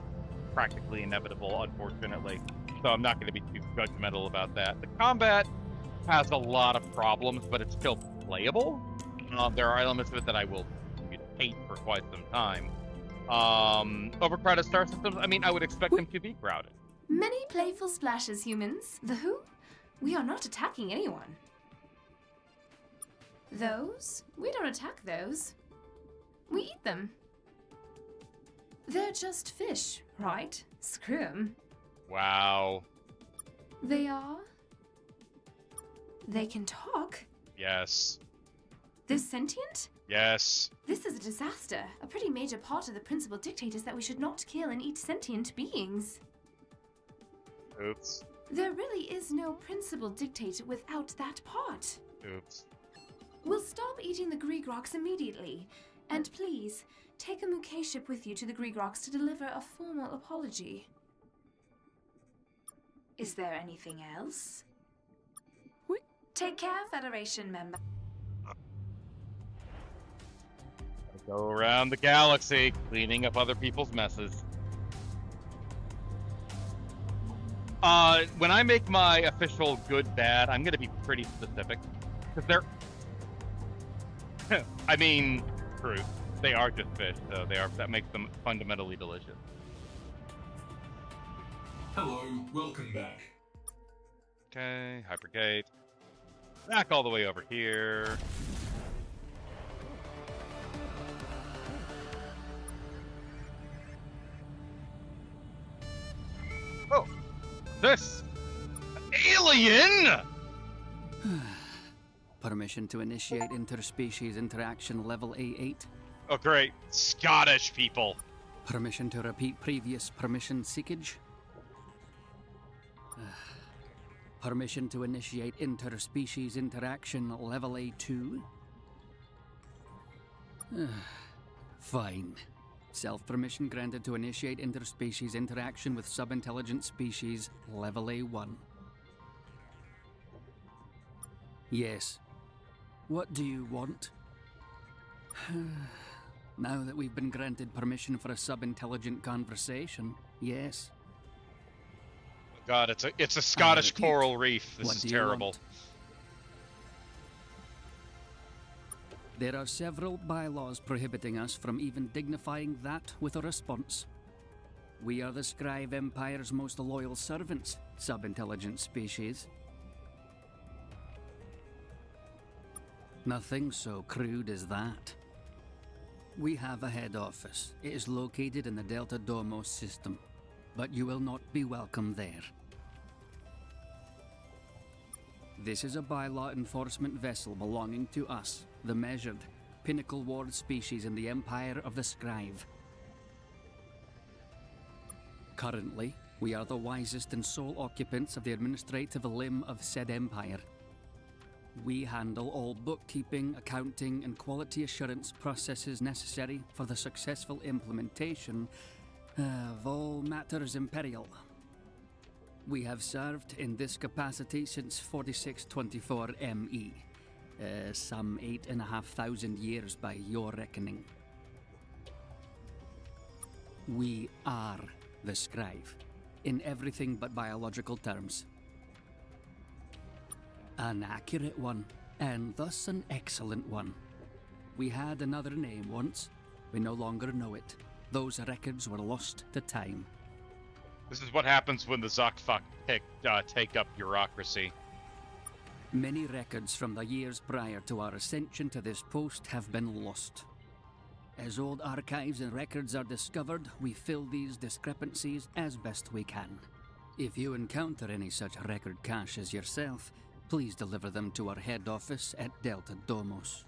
practically inevitable, unfortunately. So I'm not going to be too judgmental about that. The combat has a lot of problems, but it's still playable. There are elements of it that I will hate for quite some time. Overcrowded star systems, I mean, I would expect them to be crowded. Many playful splashes, humans. The who? We are not attacking anyone. Those? We don't attack those. We eat them. They're just fish, right? Screw 'em. Wow. They are? They can talk? Yes. They're sentient? Yes. This is a disaster. A pretty major part of the principal dictate is that we should not kill and eat sentient beings. Oops. There really is no principal dictate without that part. Oops. We'll stop eating the Greegrox immediately. And please, take a Mouquet ship with you to the Greegrox to deliver a formal apology. Is there anything else? Take care, Federation member. Go around the galaxy, cleaning up other people's messes. When I make my official good bad, I'm gonna be pretty specific. Because they're... I mean, truth. They are just fish, so that makes them fundamentally delicious. Hello, welcome back. Okay, hypergate. Back all the way over here. Oh, this alien! Permission to initiate interspecies interaction level A8. Oh, great. Scottish people. Permission to repeat previous permission seekage. Permission to initiate interspecies interaction level A2. Fine. Self-permission granted to initiate interspecies interaction with sub-intelligent species level A1. Yes. What do you want? Now that we've been granted permission for a sub-intelligent conversation, yes. God, it's a Scottish repeat, coral reef. This what is do you terrible. want? There are several bylaws prohibiting us from even dignifying that with a response. We are the Scribe Empire's most loyal servants, sub-intelligent species. Nothing so crude as that. We have a head office. It is located in the Delta Domos system, but you will not be welcome there. This is a bylaw enforcement vessel belonging to us, the Measured. pinnacle ward species in the Empire of the Scribe. Currently, we are the wisest and sole occupants of the administrative limb of said empire. We handle all bookkeeping, accounting, and quality assurance processes necessary for the successful implementation of all matters imperial. We have served in this capacity since 4624 ME, some 8,500 years by your reckoning. We are the Scribe, in everything but biological terms. An accurate one, and thus an excellent one. We had another name once. We no longer know it. Those records were lost to time. This is what happens when the Zokfuck take up bureaucracy. Many records from the years prior to our ascension to this post have been lost. As old archives and records are discovered, we fill these discrepancies as best we can. If you encounter any such record caches yourself, please deliver them to our head office at Delta Domos.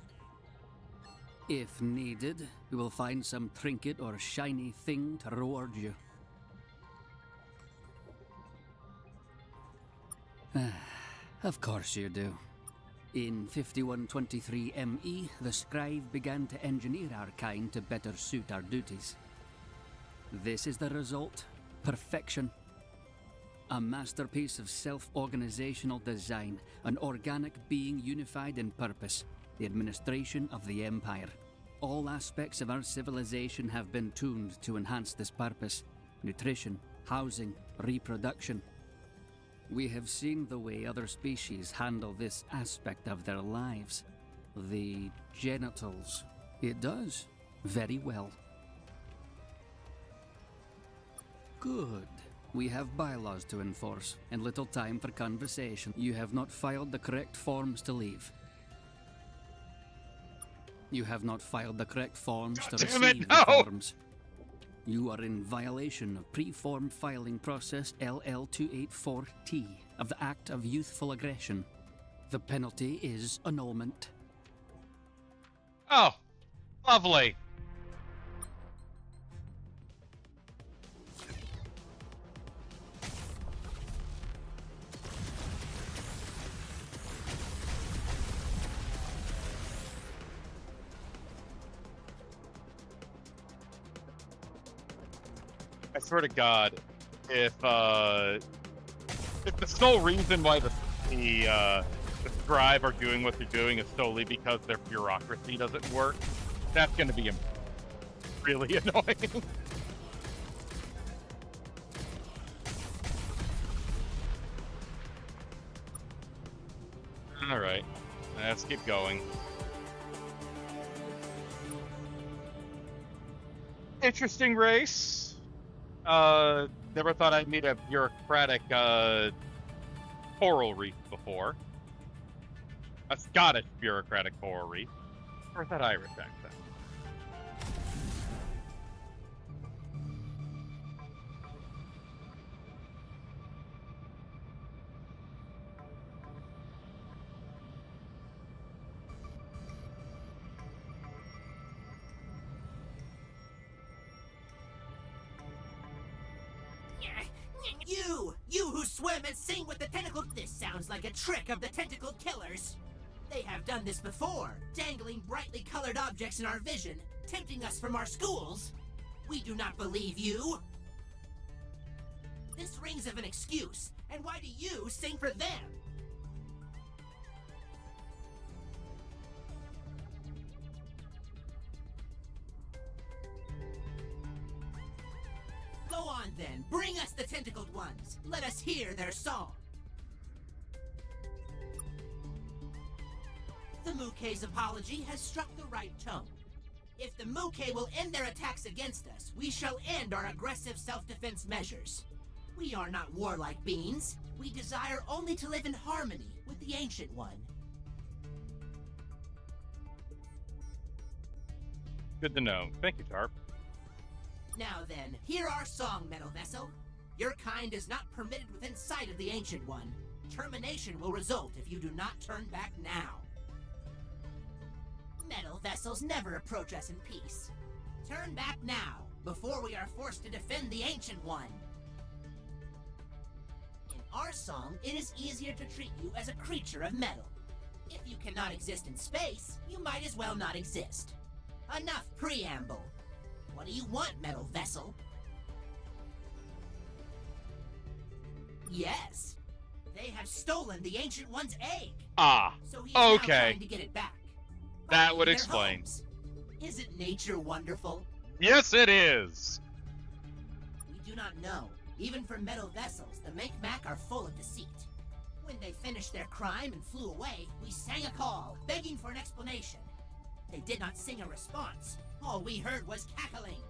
If needed, we will find some trinket or shiny thing to reward you. Of course you do. In 5123 ME, the Scribe began to engineer our kind to better suit our duties. This is the result: perfection. A masterpiece of self-organizational design, an organic being unified in purpose, the administration of the Empire. All aspects of our civilization have been tuned to enhance this purpose: nutrition, housing, reproduction. We have seen the way other species handle this aspect of their lives. The genitals. It does very well. Good. We have bylaws to enforce, and little time for conversation. You have not filed the correct forms to leave. You have not filed the correct forms to receive the forms. You are in violation of Preform Filing Process LL284T of the Act of Youthful Aggression. The penalty is annulment. Oh, lovely. I swear to God, if the sole reason why the Scribe are doing what they're doing is solely because their bureaucracy doesn't work, that's going to be really annoying. All right, let's keep going. Interesting race. Never thought I'd meet a bureaucratic coral reef before. A Scottish bureaucratic coral reef. Or that Irish accent. You who swim and sing with the tentacle. This sounds like a trick of the tentacle killers. They have done this before, dangling brightly colored objects in our vision, tempting us from our schools. We do not believe you. This rings of an excuse, and why do you sing for them? Go on then, bring us the tentacled ones. Let us hear their song. The Mukei's apology has struck the right tone. If the Mukei will end their attacks against us, we shall end our aggressive self-defense measures. We are not warlike beings. We desire only to live in harmony with the Ancient One. Good to know. Thank you, Tarp. Now then, hear our song, Metal Vessel. Your kind is not permitted within sight of the Ancient One. Termination will result if you do not turn back now. Metal vessels never approach us in peace. Turn back now, before we are forced to defend the Ancient One. In our song, it is easier to treat you as a creature of metal. If you cannot exist in space, you might as well not exist. Enough preamble. What do you want, metal vessel? Yes. They have stolen the Ancient One's egg. Ah, So he is now okay. trying to get it back. That By would their explain. homes. Isn't nature wonderful? Yes, it is. We do not know. Even for metal vessels, the Make-Mac are full of deceit. When they finished their crime and flew away, we sang a call, begging for an explanation. They did not sing a response. All we heard was cackling.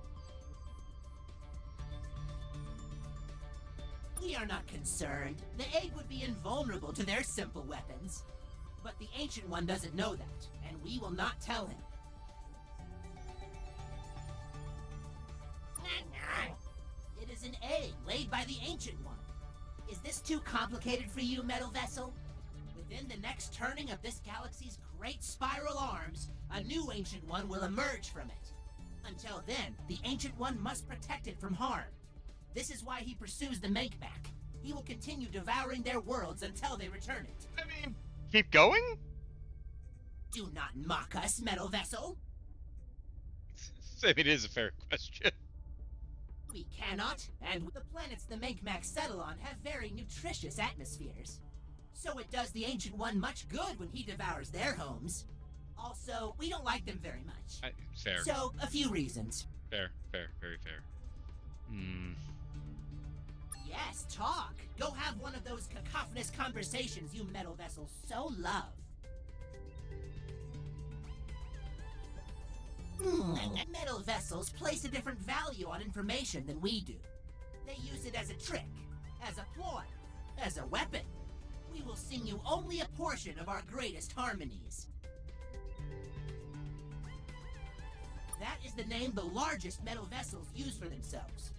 We are not concerned. The egg would be invulnerable to their simple weapons. But the Ancient One doesn't know that, and we will not tell him. It is an egg laid by the Ancient One. Is this too complicated for you, Metal Vessel? Within the next turning of this galaxy's great spiral arms, a new Ancient One will emerge from it. Until then, the Ancient One must protect it from harm. This is why he pursues the Make-Back. He will continue devouring their worlds until they return it. I mean, keep going? Do not mock us, Metal Vessel. I mean, it is a fair question. We cannot, and the planets the Make-Mac settle on have very nutritious atmospheres. So it does the Ancient One much good when he devours their homes. Also, we don't like them very much. Fair. So, a few reasons. Fair, very fair. Yes, talk. Go have one of those cacophonous conversations you metal vessels so love. Metal vessels place a different value on information than we do. They use it as a trick, as a ploy, as a weapon. We will sing you only a portion of our greatest harmonies. That is the name the largest metal vessels use for themselves.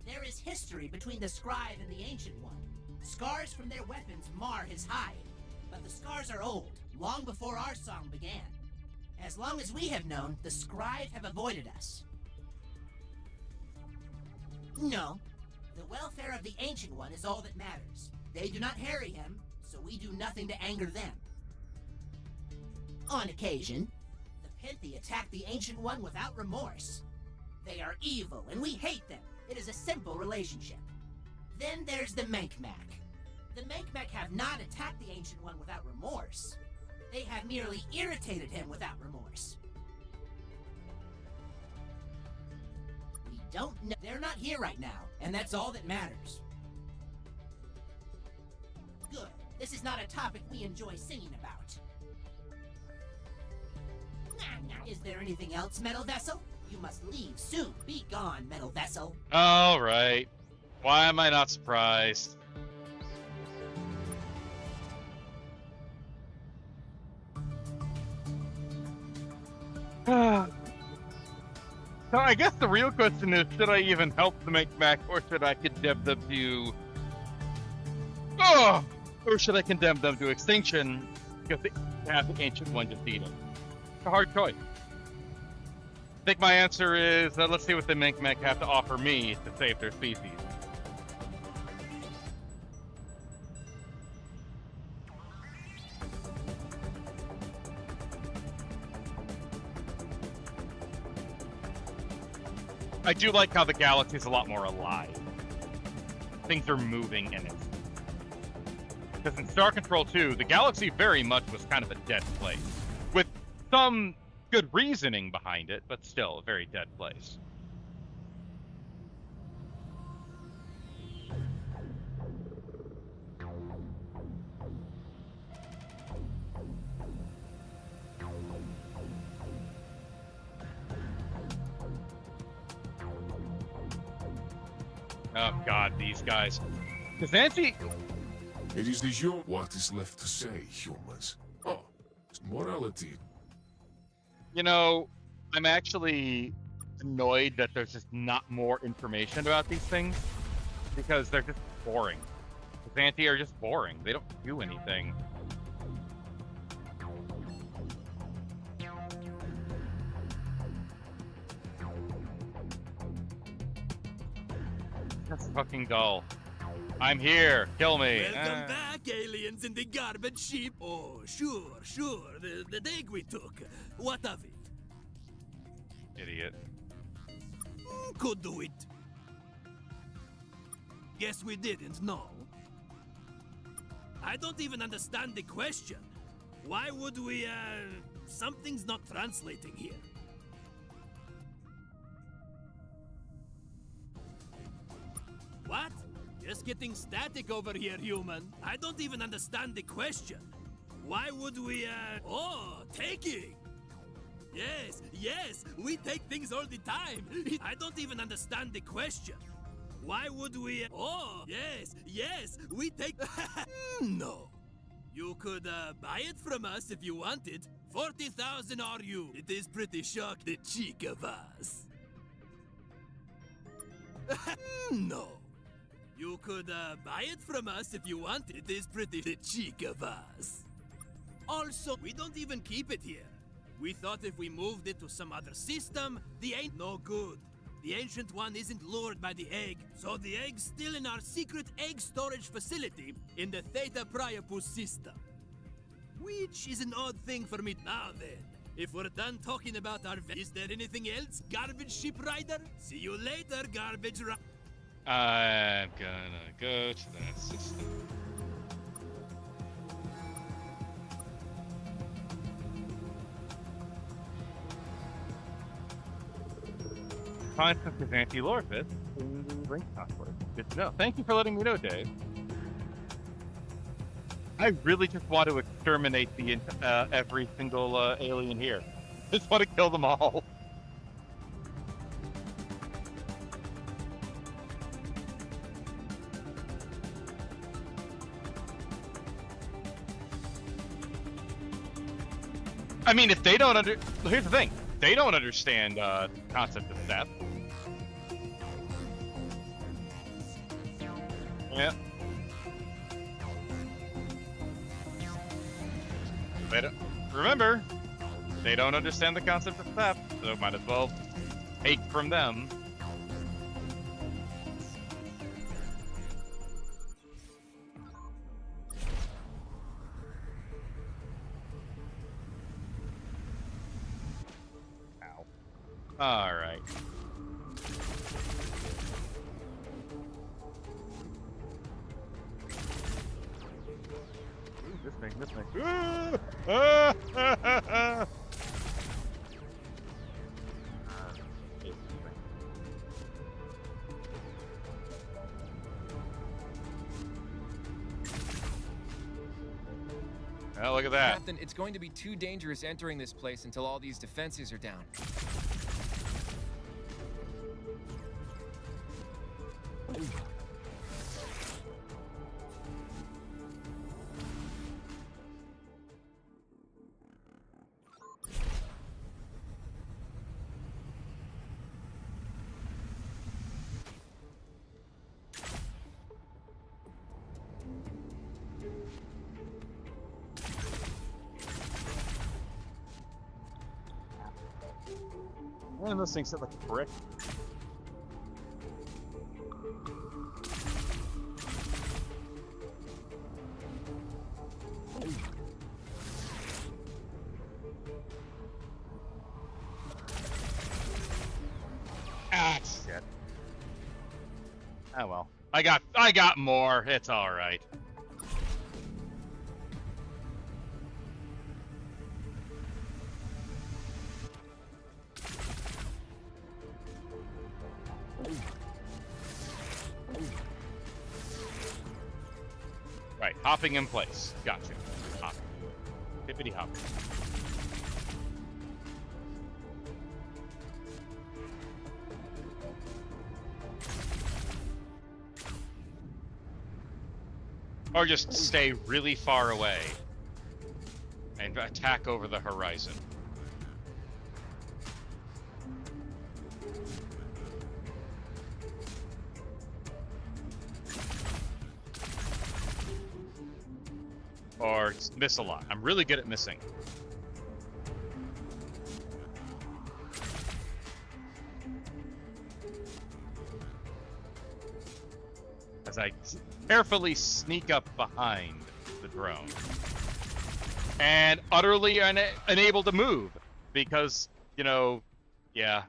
There is history between the scribe and the Ancient One. Scars from their weapons mar his hide, but the scars are old, long before our song began. As long as we have known, the scribe have avoided us. No, the welfare of the Ancient One is all that matters. They do not harry him, so we do nothing to anger them. On occasion, the Penthi attack the Ancient One without remorse. They are evil, and we hate them. It is a simple relationship. Then there's the Make-Mac. The Make-Mac have not attacked the Ancient One without remorse. They have merely irritated him without remorse. We don't know. They're not here right now, and that's all that matters. Good. This is not a topic we enjoy singing about. Is there anything else, Metal Vessel? You must leave soon. Be gone, Metal Vessel. All right. Why am I not surprised? So I guess the real question is, should I even help the Make-Mac, or should I condemn them to... or should I condemn them to extinction because they have the Ancient One defeated? It's a hard choice. I think my answer is, let's see what the Make-Mac have to offer me to save their species. I do like how the galaxy is a lot more alive. Things are moving in it. Because in Star Control 2, the galaxy very much was kind of a dead place. With some good reasoning behind it, but still a very dead place. Oh god, these guys. Because Nancy... It is the what is left to say, humans. Oh, it's morality. You know, I'm actually annoyed that there's just not more information about these things, because they're just boring. The Xanthi are just boring. They don't do anything. That's fucking dull. I'm here. Kill me. Welcome back, aliens in the garbage ship. Oh, sure. The dig we took. What of it? Idiot. Could do it. Guess we didn't, no. I don't even understand the question. Why would we, something's not translating here. What? Just getting static over here, human. I don't even understand the question. Why would we, oh, taking! Yes, we take things all the time. I don't even understand the question. Why would we, oh, yes, we take, no. You could, buy it from us if you wanted. 40,000 RU. It is pretty shocked the cheek of us. No. You could, buy it from us if you want. It is pretty the cheek of us. Also, we don't even keep it here. We thought if we moved it to some other system, the ain't no good. The Ancient One isn't lured by the egg, so the egg's still in our secret egg storage facility in the Theta Priapus system. Which is an odd thing for me now then. If we're done talking about our... Is there anything else, garbage ship rider? See you later, garbage rider. I'm gonna go to that system. Concept is anti-Lorfus in the ring conflict. Good to know. Thank you for letting me know, Dave. I really just want to exterminate the every single alien here. Just want to kill them all. I mean, if they don't here's the thing. They don't understand the concept of theft. Yeah. Remember, they don't understand the concept of theft, so might as well take from them. Ow. All right. This thing. Oh, look at that. Captain, it's going to be too dangerous entering this place until all these defenses are down. Man, those things hit like a brick. Ah, shit. Oh well. I got more. It's all right. Right, hopping in place. Gotcha. Hop. Hippity hop. Or just stay really far away and attack over the horizon. Or miss a lot. I'm really good at missing. as I carefully sneak up behind the drone. And utterly unable to move because, you know, yeah.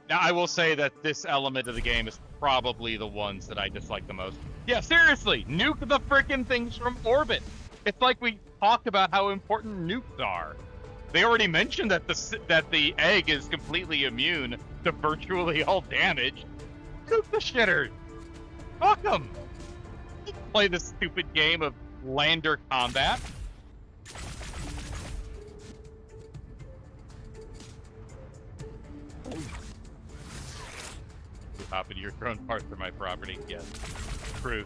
Now, I will say that this element of the game is probably the ones that I dislike the most. Yeah, seriously, nuke the frickin' things from orbit. It's like we talked about how important nukes are. They already mentioned that the egg is completely immune to virtually all damage. Nuke the shitters. Fuck them. Play this stupid game of lander combat. Top of your drone parts are my property. Yes. True.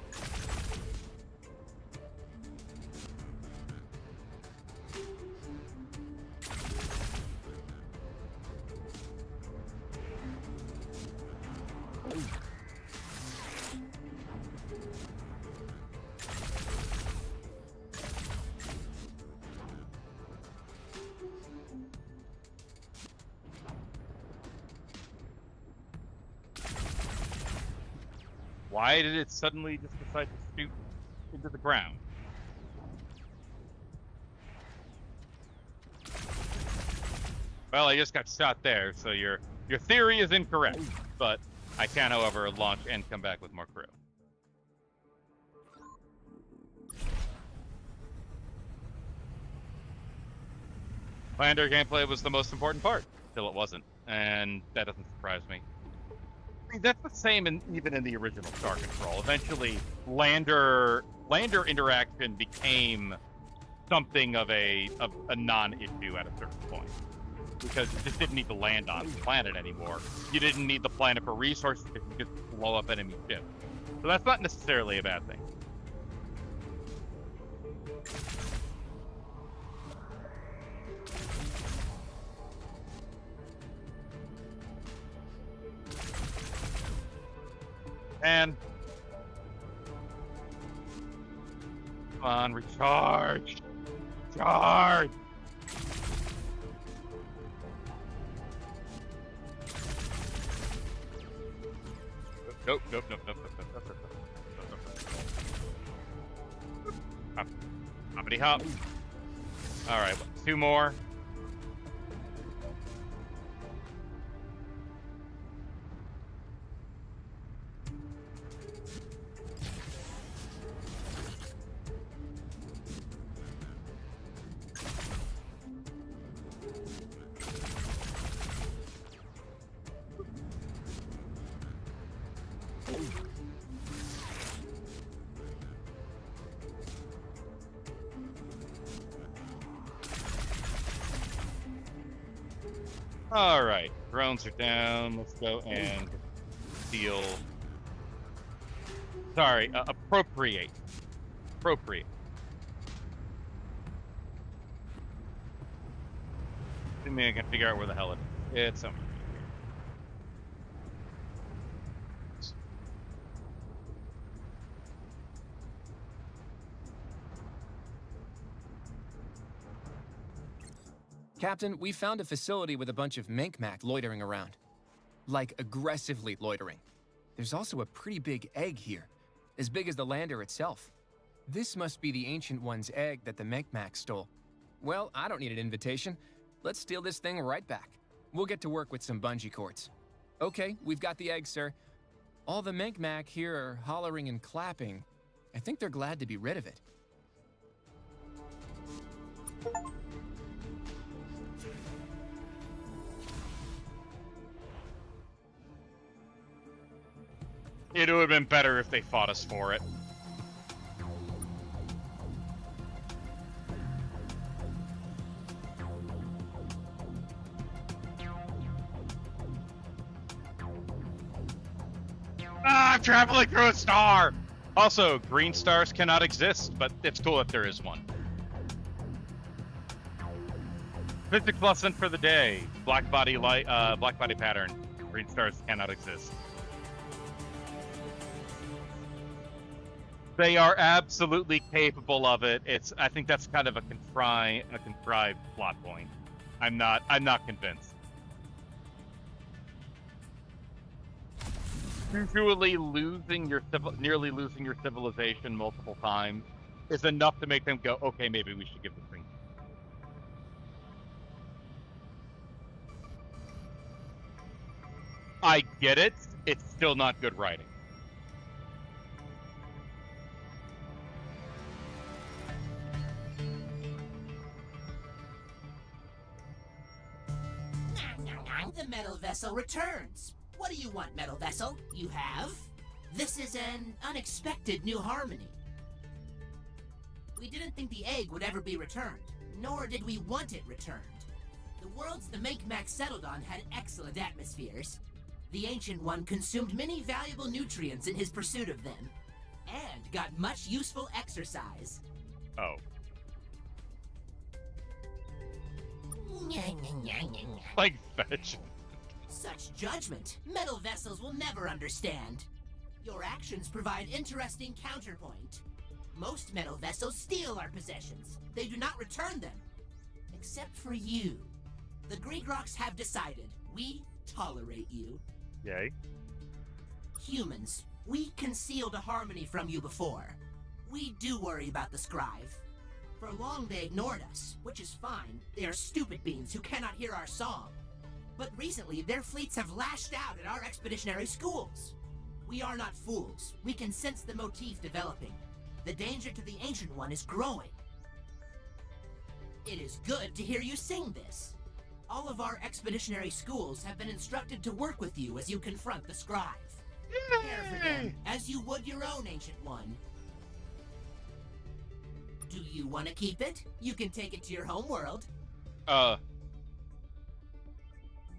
Why did it suddenly just decide to shoot into the ground? Well, I just got shot there, so your theory is incorrect. But I can, however, launch and come back with more crew. Lander gameplay was the most important part, till it wasn't, and that doesn't surprise me. That's the same even in the original Star Control. Eventually, lander interaction became something of a non-issue at a certain point, because you just didn't need to land on the planet anymore. You didn't need the planet for resources; you could just blow up enemy ships. So that's not necessarily a bad thing. And come on, recharge! Charge! Nope. Hoppity hop. Alright, 2 more. Alright, drones are down. Let's go and steal. Sorry, appropriate. Appropriate. I mean, I can figure out where the hell it is. It's somewhere. Captain, we found a facility with a bunch of Mink-Mac loitering around. Like, aggressively loitering. There's also a pretty big egg here, as big as the lander itself. This must be the Ancient One's egg that the Mink-Mac stole. Well, I don't need an invitation. Let's steal this thing right back. We'll get to work with some bungee cords. Okay, we've got the egg, sir. All the Mink-Mac here are hollering and clapping. I think they're glad to be rid of it. It would have been better if they fought us for it. Ah, I'm traveling through a star! Also, green stars cannot exist, but it's cool if there is one. Physics lesson for the day. Black body pattern. Green stars cannot exist. They are absolutely capable of it. I think that's kind of a contrived plot point. I'm not convinced. usually nearly losing your civilization multiple times is enough to make them go, okay, maybe we should give this thing. I get it. It's still not good writing. The metal vessel returns. What do you want, metal vessel? You have? This is an unexpected new harmony. We didn't think the egg would ever be returned, nor did we want it returned. The worlds the Make-Mac settled on had excellent atmospheres. The Ancient One consumed many valuable nutrients in his pursuit of them, and got much useful exercise. Oh. Like fetch. Such judgment, metal vessels will never understand. Your actions provide interesting counterpoint. Most metal vessels steal our possessions. They do not return them. Except for you. The Gregroks have decided. We tolerate you. Yay. Humans, we concealed a harmony from you before. We do worry about the Scribe. For long they ignored us, which is fine. They are stupid beings who cannot hear our song. But recently, their fleets have lashed out at our expeditionary schools. We are not fools. We can sense the motif developing. The danger to the Ancient One is growing. It is good to hear you sing this. All of our expeditionary schools have been instructed to work with you as you confront the Scribe. Care for them as you would your own Ancient One. Do you want to keep it? You can take it to your home world.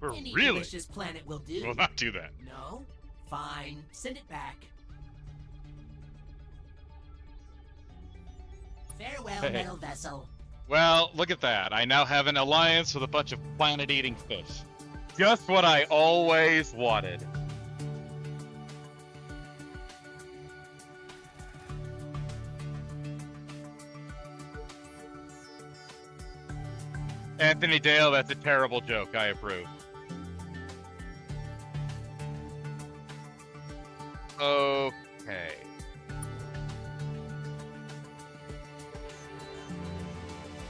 Any Really? delicious planet will do. We'll not do that. No? Fine. Send it back. Farewell, Hey. metal vessel. Well, look at that. I now have an alliance with a bunch of planet-eating fish. Just what I always wanted. Anthony Dale, that's a terrible joke. I approve. Okay.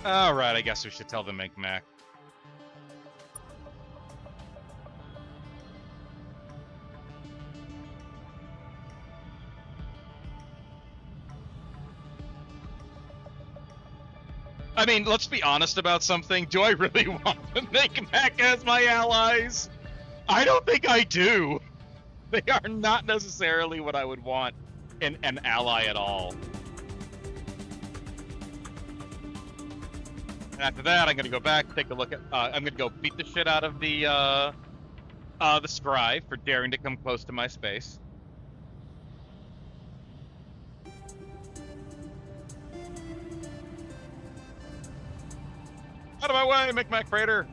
Alright, I guess we should tell the Micmac. I mean, let's be honest about something. Do I really want the Micmac as my allies? I don't think I do. They are not necessarily what I would want in an ally at all. And after that, I'm gonna go back, take a look at. I'm gonna go beat the shit out of the Scribe for daring to come close to my space. Out of my way, Micmac Freighter!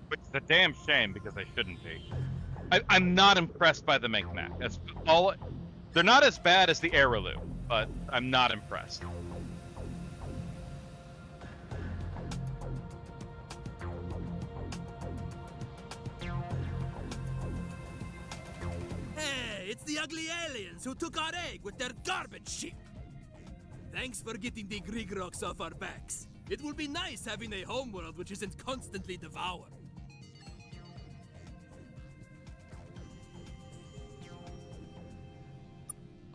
Which is a damn shame because I shouldn't be. I'm not impressed by the Micmac. That's all. They're not as bad as the Araloo, but I'm not impressed. Hey, it's the ugly aliens who took our egg with their garbage ship. Thanks for getting the Gregroks off our backs. It will be nice having a homeworld which isn't constantly devoured.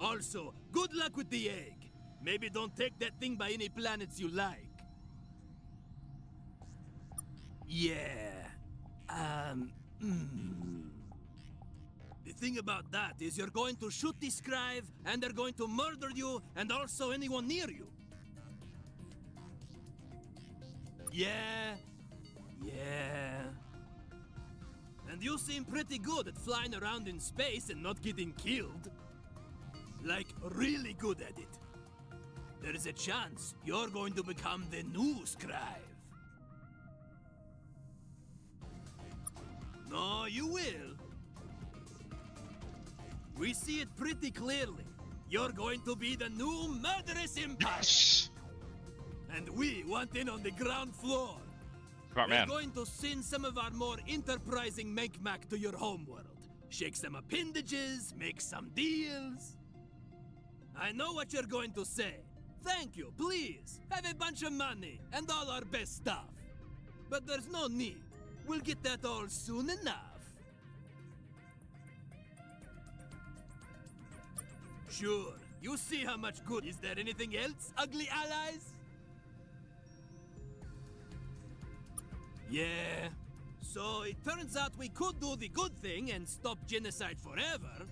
Also, good luck with the egg. Maybe don't take that thing by any planets you like. Yeah. The thing about that is you're going to shoot the Scribe, and they're going to murder you, and also anyone near you. Yeah. And you seem pretty good at flying around in space and not getting killed. Like, really good at it. There is a chance you're going to become the new Scribe. No, you will. We see it pretty clearly. You're going to be the new murderous empire. Yes. And we want in on the ground floor. Smart We're man. going to send some of our more enterprising Menkmak to your homeworld. Shake some appendages, make some deals. I know what you're going to say. Thank you, please. Have a bunch of money and all our best stuff. But there's no need. We'll get that all soon enough. Sure, you see how much good. Is there anything else, ugly allies? Yeah. So it turns out we could do the good thing and stop genocide forever.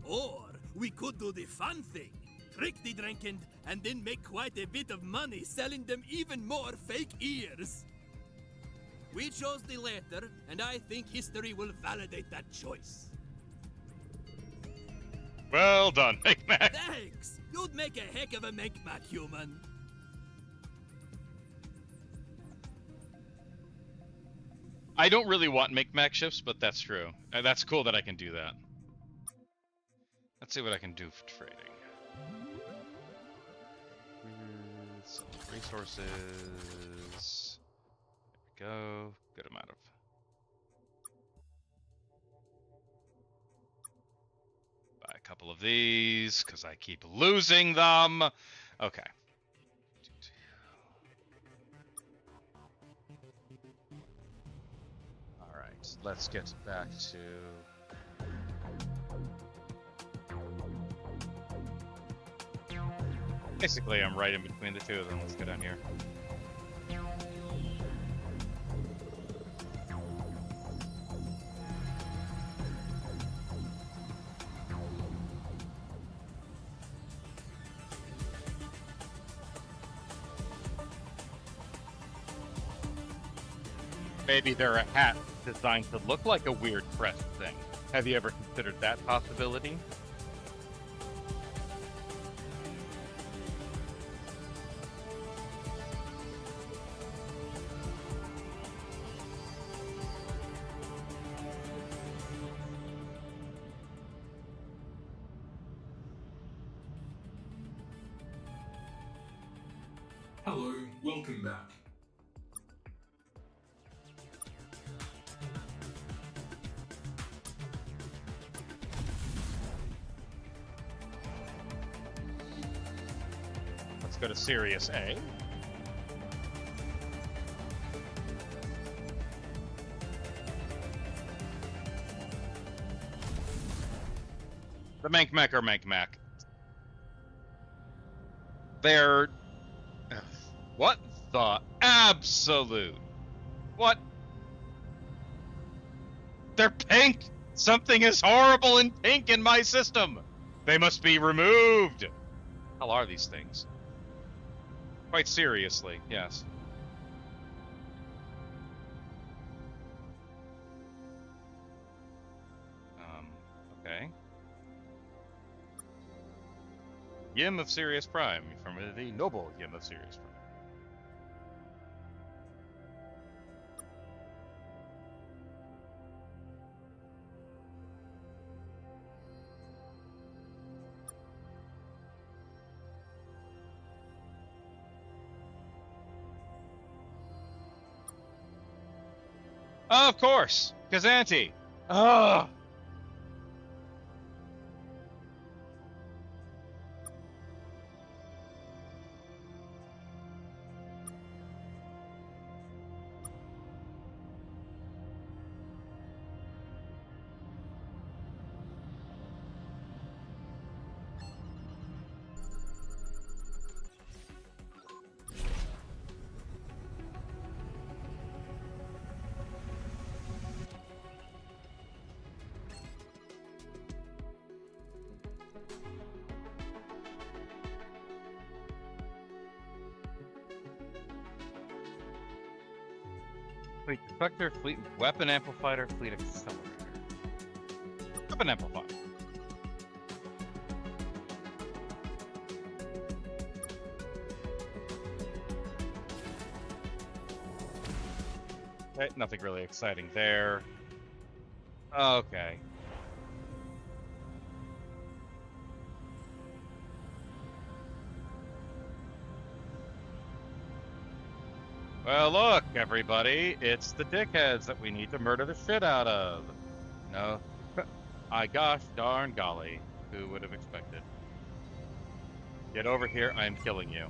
Or we could do the fun thing. Trick the Drenkind and then make quite a bit of money selling them even more fake ears. We chose the latter, and I think history will validate that choice. Well done, Menkmak. Thanks! You'd make a heck of a Menkmak human. I don't really want Menkmak ships, but that's true. That's cool that I can do that. Let's see what I can do for trading. Some resources. There we go. Good amount of. Buy a couple of these, because I keep losing them. Okay. Alright, let's get back to... Basically, I'm right in between the two of them. Let's go down here. Maybe they're a hat designed to look like a weird crest thing. Have you ever considered that possibility? Hello, welcome back. Let's go to Sirius A. The Menkmak are Menkmak. They're... What the absolute? What? They're pink! Something is horrible and pink in my system! They must be removed! How are these things? Quite seriously, yes. Okay. Yim of Sirius Prime, from the noble Yim of Sirius Prime. Of course! Kazanti! Ugh! Fleet Deflector, Fleet Weapon Amplifier, Fleet Accelerator. Weapon Amplifier. Okay, nothing really exciting there. Okay. Well, look, everybody, it's the dickheads that we need to murder the shit out of. No, I gosh darn golly, who would have expected? Get over here, I am killing you.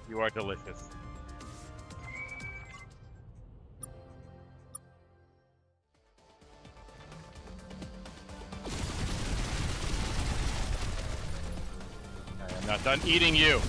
You are delicious. I am not done eating you.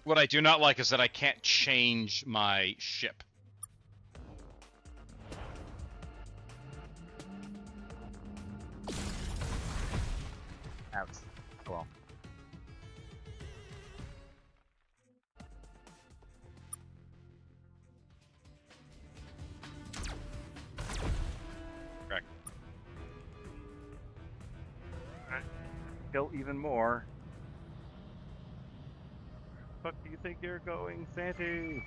What I do not like is that I can't change my ship. Ouch. Well. Correct. Kill even more. Fuck do you think you're going, Santy?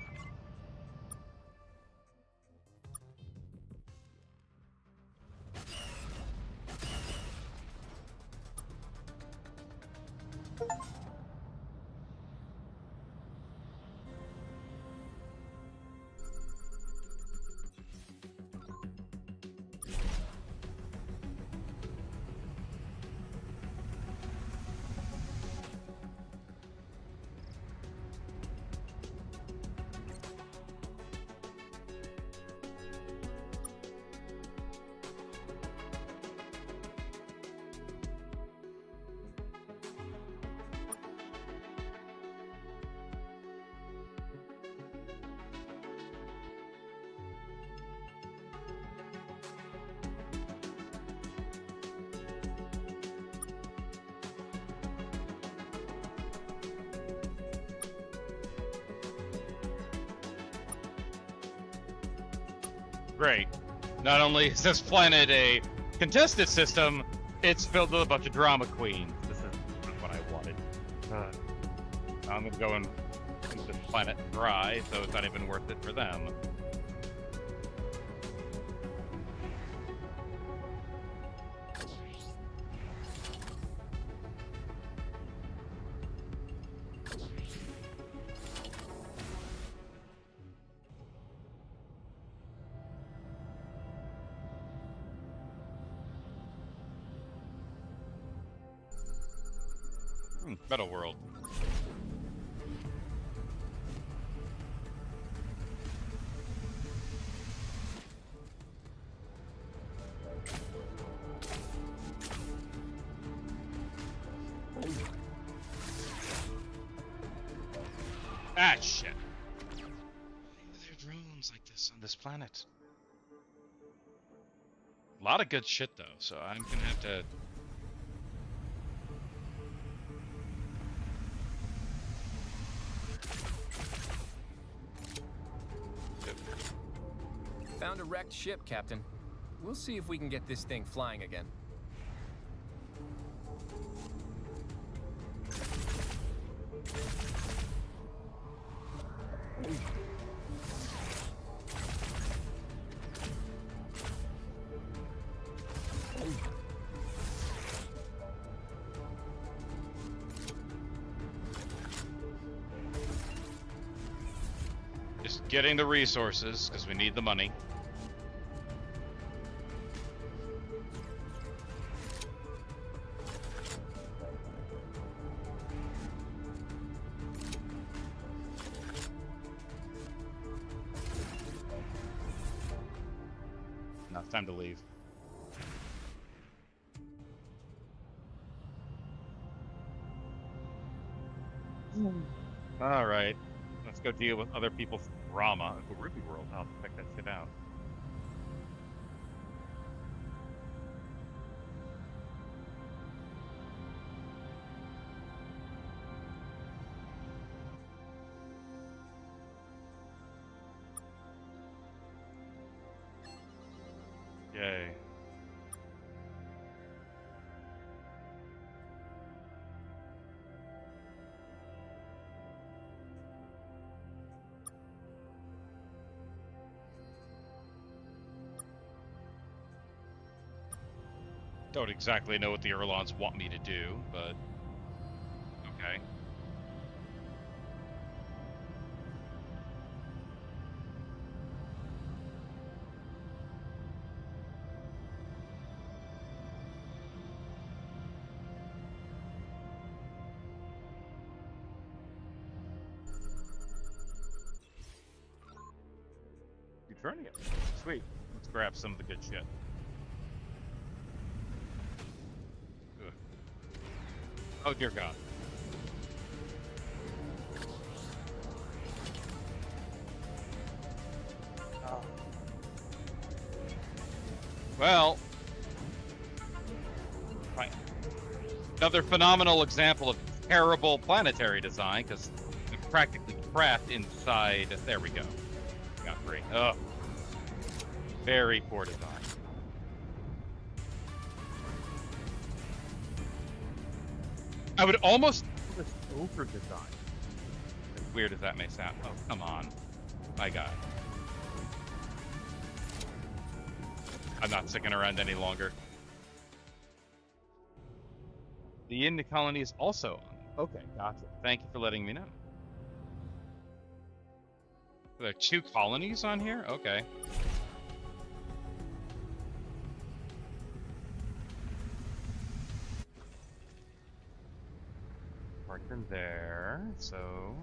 Great. Not only is this planet a contested system, it's filled with a bunch of drama queens. This is what I wanted. I'm gonna go and keep this planet dry, so it's not even worth it for them. Metal World. Ah, shit. Why are there drones like this on this planet? A lot of good shit, though, so I'm gonna have to... Found a wrecked ship, Captain. We'll see if we can get this thing flying again. Just getting the resources, because we need the money. Now it's time to leave. All right, let's go deal with other people's drama. Ruby World, I'll check that shit out. Okay. Don't exactly know what the Erlons want me to do, but okay. Eutronia. Sweet. Let's grab some of the good shit. Ugh. Oh dear God. Well, right. Another phenomenal example of terrible planetary design, because it's practically trapped inside. There we go. Got free. Ugh. Very poor design. I would almost call this over design. As weird as that may sound. Oh, come on. My God. I'm not sticking around any longer. The Indy colony is also on. Okay, gotcha. Thank you for letting me know. There are 2 colonies on here? Okay. Parked in there, so...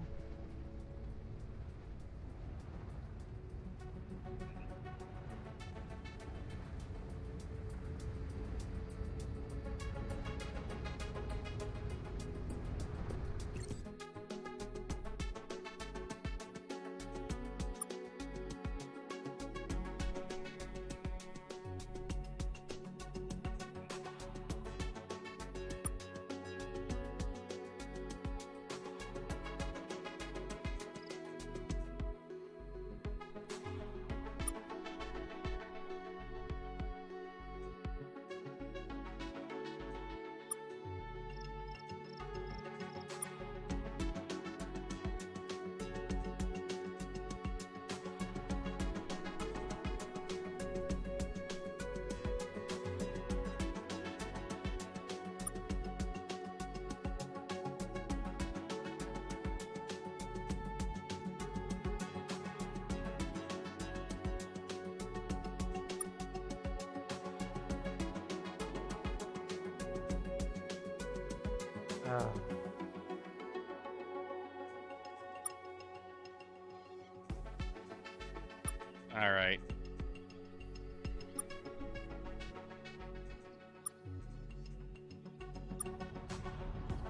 All right.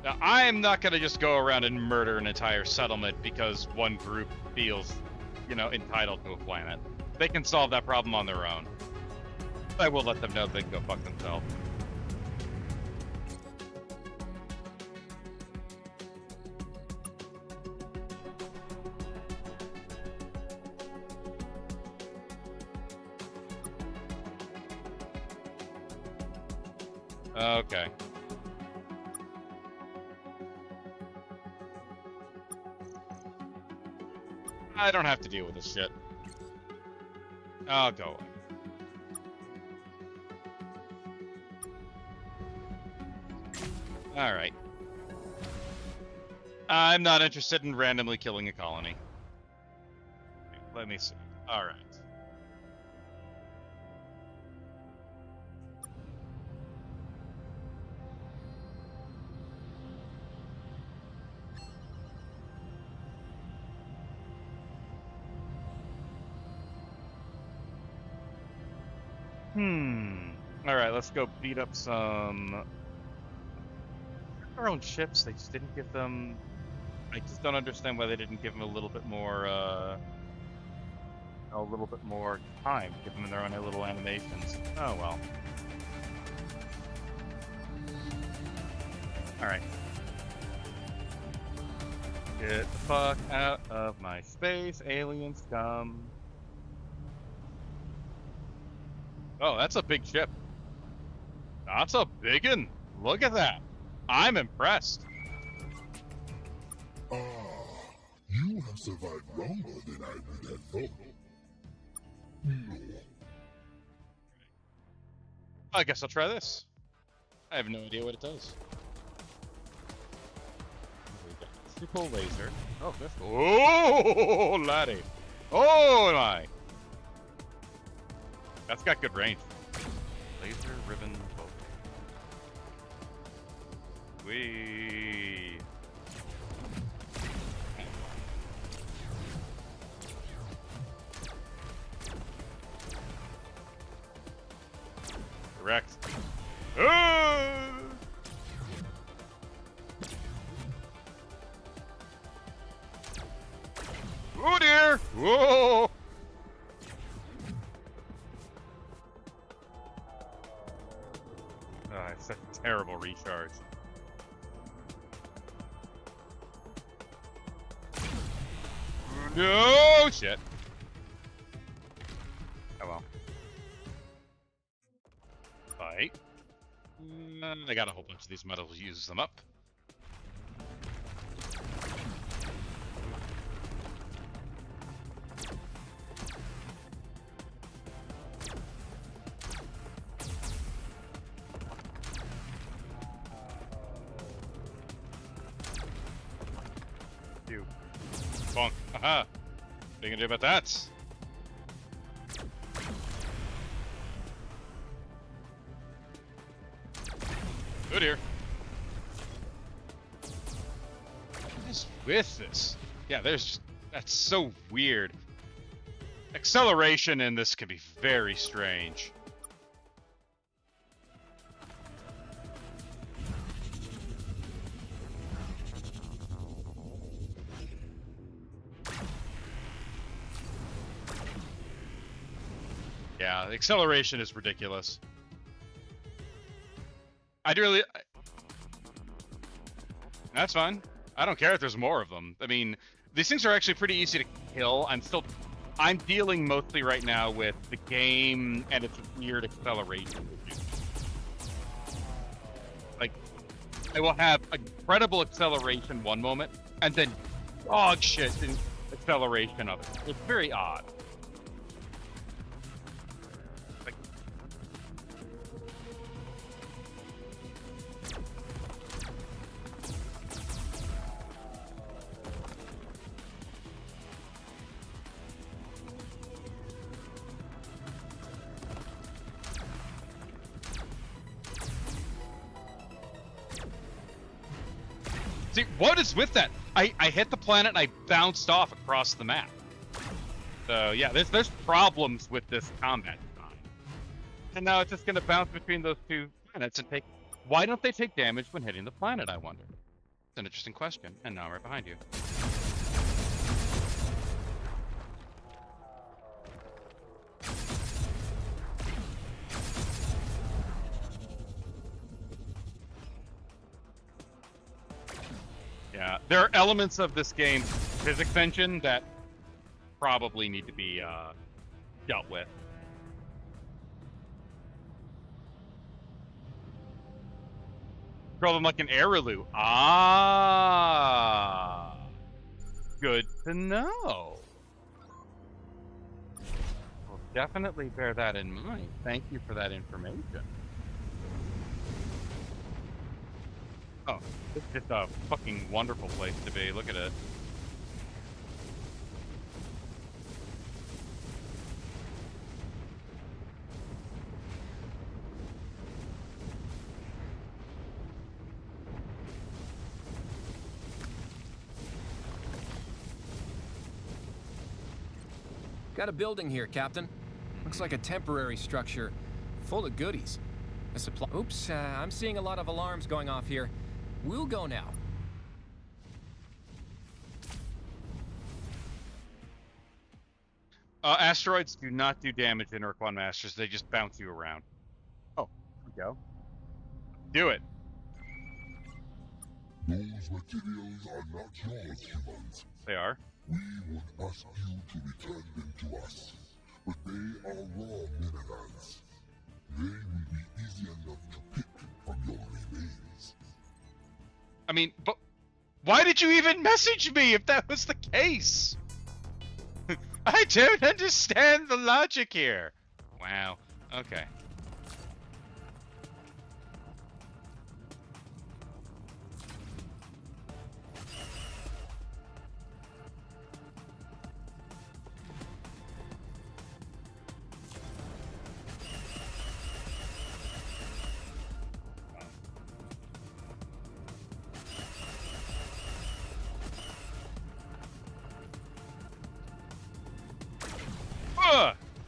Now, I'm not going to just go around and murder an entire settlement because one group feels, you know, entitled to a planet. They can solve that problem on their own. I will let them know they can go fuck themselves. Okay. I don't have to deal with this shit. I'll go away. Alright. I'm not interested in randomly killing a colony. Let me see. Alright. Alright, let's go beat up some... Our own ships, they just didn't give them... I just don't understand why they didn't give them a little bit more, time. Give them their own little animations. Oh, well. Alright. Get the fuck out of my space, alien scum. Oh, that's a big ship. That's a big one. Look at that. I'm impressed. Ah, you have survived longer than I would have thought. No. I guess I'll try this. I have no idea what it does. Super laser. Oh, this. Oh, laddie. Oh my. That's got good range. Laser ribbon bolt. Wee. Correct. Ah! Oh dear! Whoa! It's such a terrible recharge. No shit. Oh well. Fight. I got a whole bunch of these metals. Use them up. You. Bonk. Haha. What are you gonna do about that? Oh dear. What is with this? Yeah, that's so weird. Acceleration in this can be very strange. Yeah, the acceleration is ridiculous. That's fine. I don't care if there's more of them. I mean, these things are actually pretty easy to kill. I'm dealing mostly right now with the game and its weird acceleration. Like, I will have incredible acceleration one moment, and then dog shit in acceleration other. It's very odd. See, what is with that? I hit the planet and I bounced off across the map. So yeah, there's problems with this combat design. And now it's just gonna bounce between those two planets and take. Why don't they take damage when hitting the planet, I wonder? It's an interesting question. And now I'm right behind you. Yeah, there are elements of this game's physics engine that probably need to be dealt with. Control them like an Airaloo. Ah, good to know. We'll definitely bear that in mind. Thank you for that information. Oh, it's just a fucking wonderful place to be. Look at it. Got a building here, Captain. Looks like a temporary structure full of goodies. A supply. Oops, I'm seeing a lot of alarms going off here. We'll go now. Asteroids do not do damage in Urquan Masters. They just bounce you around. Oh, here we go. Do it. Those materials are not yours, humans. They are. We would ask you to return them to us, but they are raw minerals. they will be easy enough to pick from your remains. I mean, but why did you even message me if that was the case? I don't understand the logic here. Wow. Okay.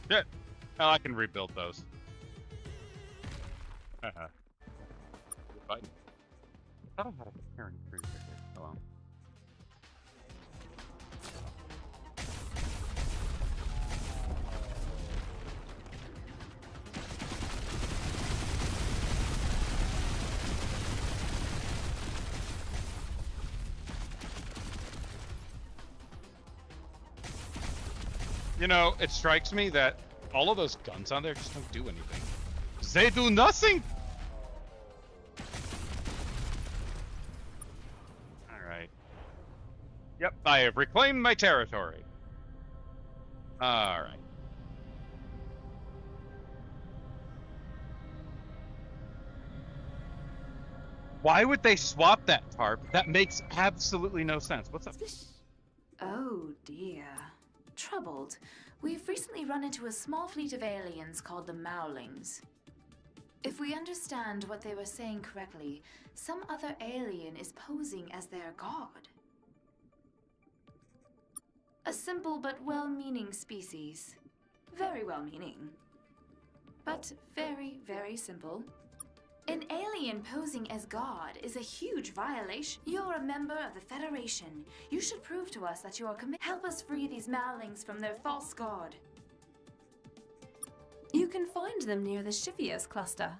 Shit. Oh, I can rebuild those. I thought I had a carrying cruiser here. Hello. You know, it strikes me that all of those guns on there just don't do anything. They do nothing! Alright. Yep, I have reclaimed my territory. Alright. Why would they swap that tarp? That makes absolutely no sense. What's up? Oh dear. Troubled. We've recently run into a small fleet of aliens called the Mowlings. If we understand what they were saying correctly, some other alien is posing as their god. A simple but well-meaning species. Very well-meaning. But very, very simple. An alien posing as God is a huge violation. You're a member of the Federation. You should prove to us that you are committed. Help us free these Mowlings from their false god. You can find them near the Shivias cluster.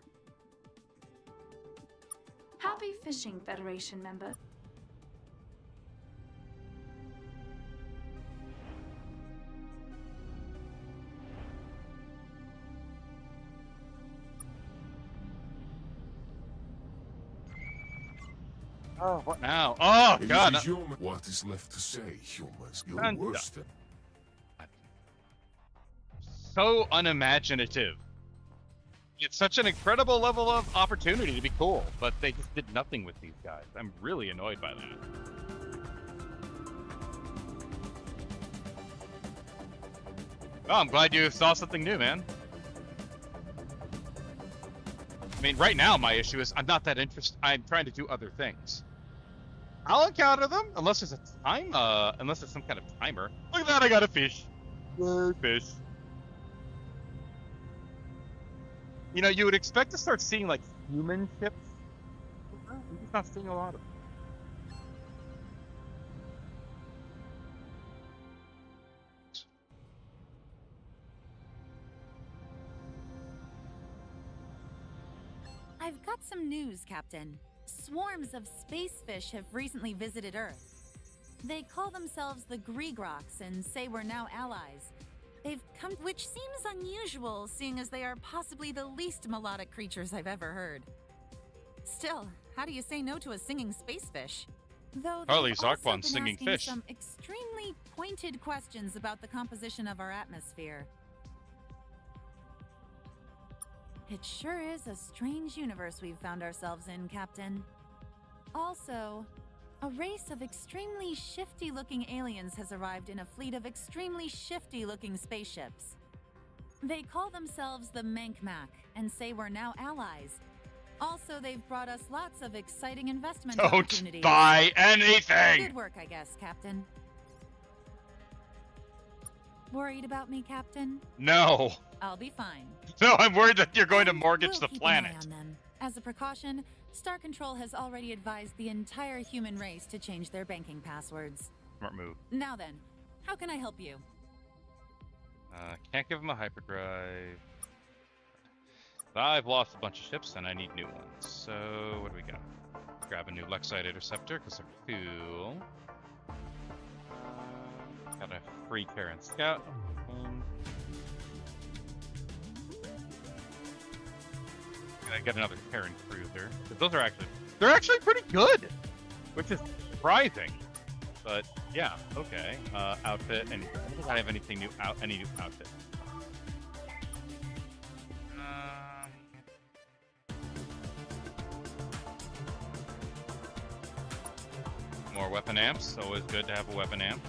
Happy fishing, Federation member. Oh, what now? Oh, God! What is left to say, humans? You're And worse than... So unimaginative. It's such an incredible level of opportunity to be cool, but they just did nothing with these guys. I'm really annoyed by that. Oh, I'm glad you saw something new, man. I mean, right now my issue is I'm not that interested. I'm trying to do other things. I'll encounter them unless there's a time, unless there's some kind of timer. Look at that, I got a fish. Yay, fish. You know, you would expect to start seeing like human ships. I'm just not seeing a lot of them. I've got some news, Captain. Swarms of space fish have recently visited Earth. They call themselves the Gregrox and say we're now allies. They've come, which seems unusual, seeing as they are possibly the least melodic creatures I've ever heard. Still, how do you say no to a singing space fish? Though Harley they've also Zarquan been singing asking fish. some extremely pointed questions about the composition of our atmosphere. It sure is a strange universe we've found ourselves in, Captain. Also, a race of extremely shifty-looking aliens has arrived in a fleet of extremely shifty-looking spaceships. They call themselves the Mankmak and say we're now allies. Also, they've brought us lots of exciting investment opportunities. Don't buy anything! Good work, I guess, Captain. Worried about me, Captain? No. I'll be fine. No, I'm worried that you're going to And mortgage we'll the keep planet. An eye on them. As a precaution, Star Control has already advised the entire human race to change their banking passwords. Smart move. Now then, how can I help you? Can't give them a hyperdrive. I've lost a bunch of ships and I need new ones. So, what do we got? Grab a new Lexite Interceptor because they're cool. Got a free Terran Scout. I get another Terran cruiser. 'Cause they're actually pretty good, which is surprising. But yeah, okay. Outfit, and I don't think I have anything new out. Any new outfit. More weapon amps. Always good to have a weapon amp.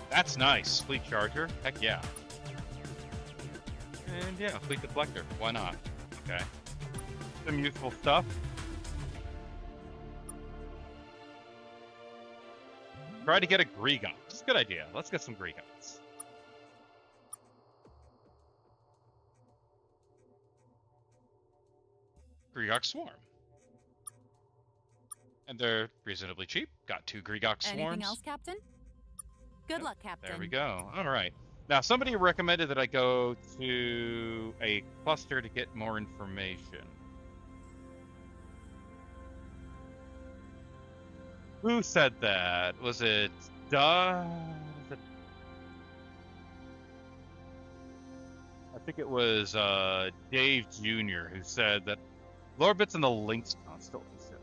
That's nice. Fleet charger. Heck yeah. And yeah, fleet deflector. Why not? Okay. Some useful stuff. Try to get a Gregon. It's a good idea. Let's get some Gregons. Gregox Swarm. And they're reasonably cheap. Got 2 Gregox Swarms. Anything else, Captain? Good luck, Captain. There we go. All right. Now, somebody recommended that I go to a cluster to get more information. Who said that? Was it I think it was Dave Jr. who said that Lorbit's in the Lynx constellation.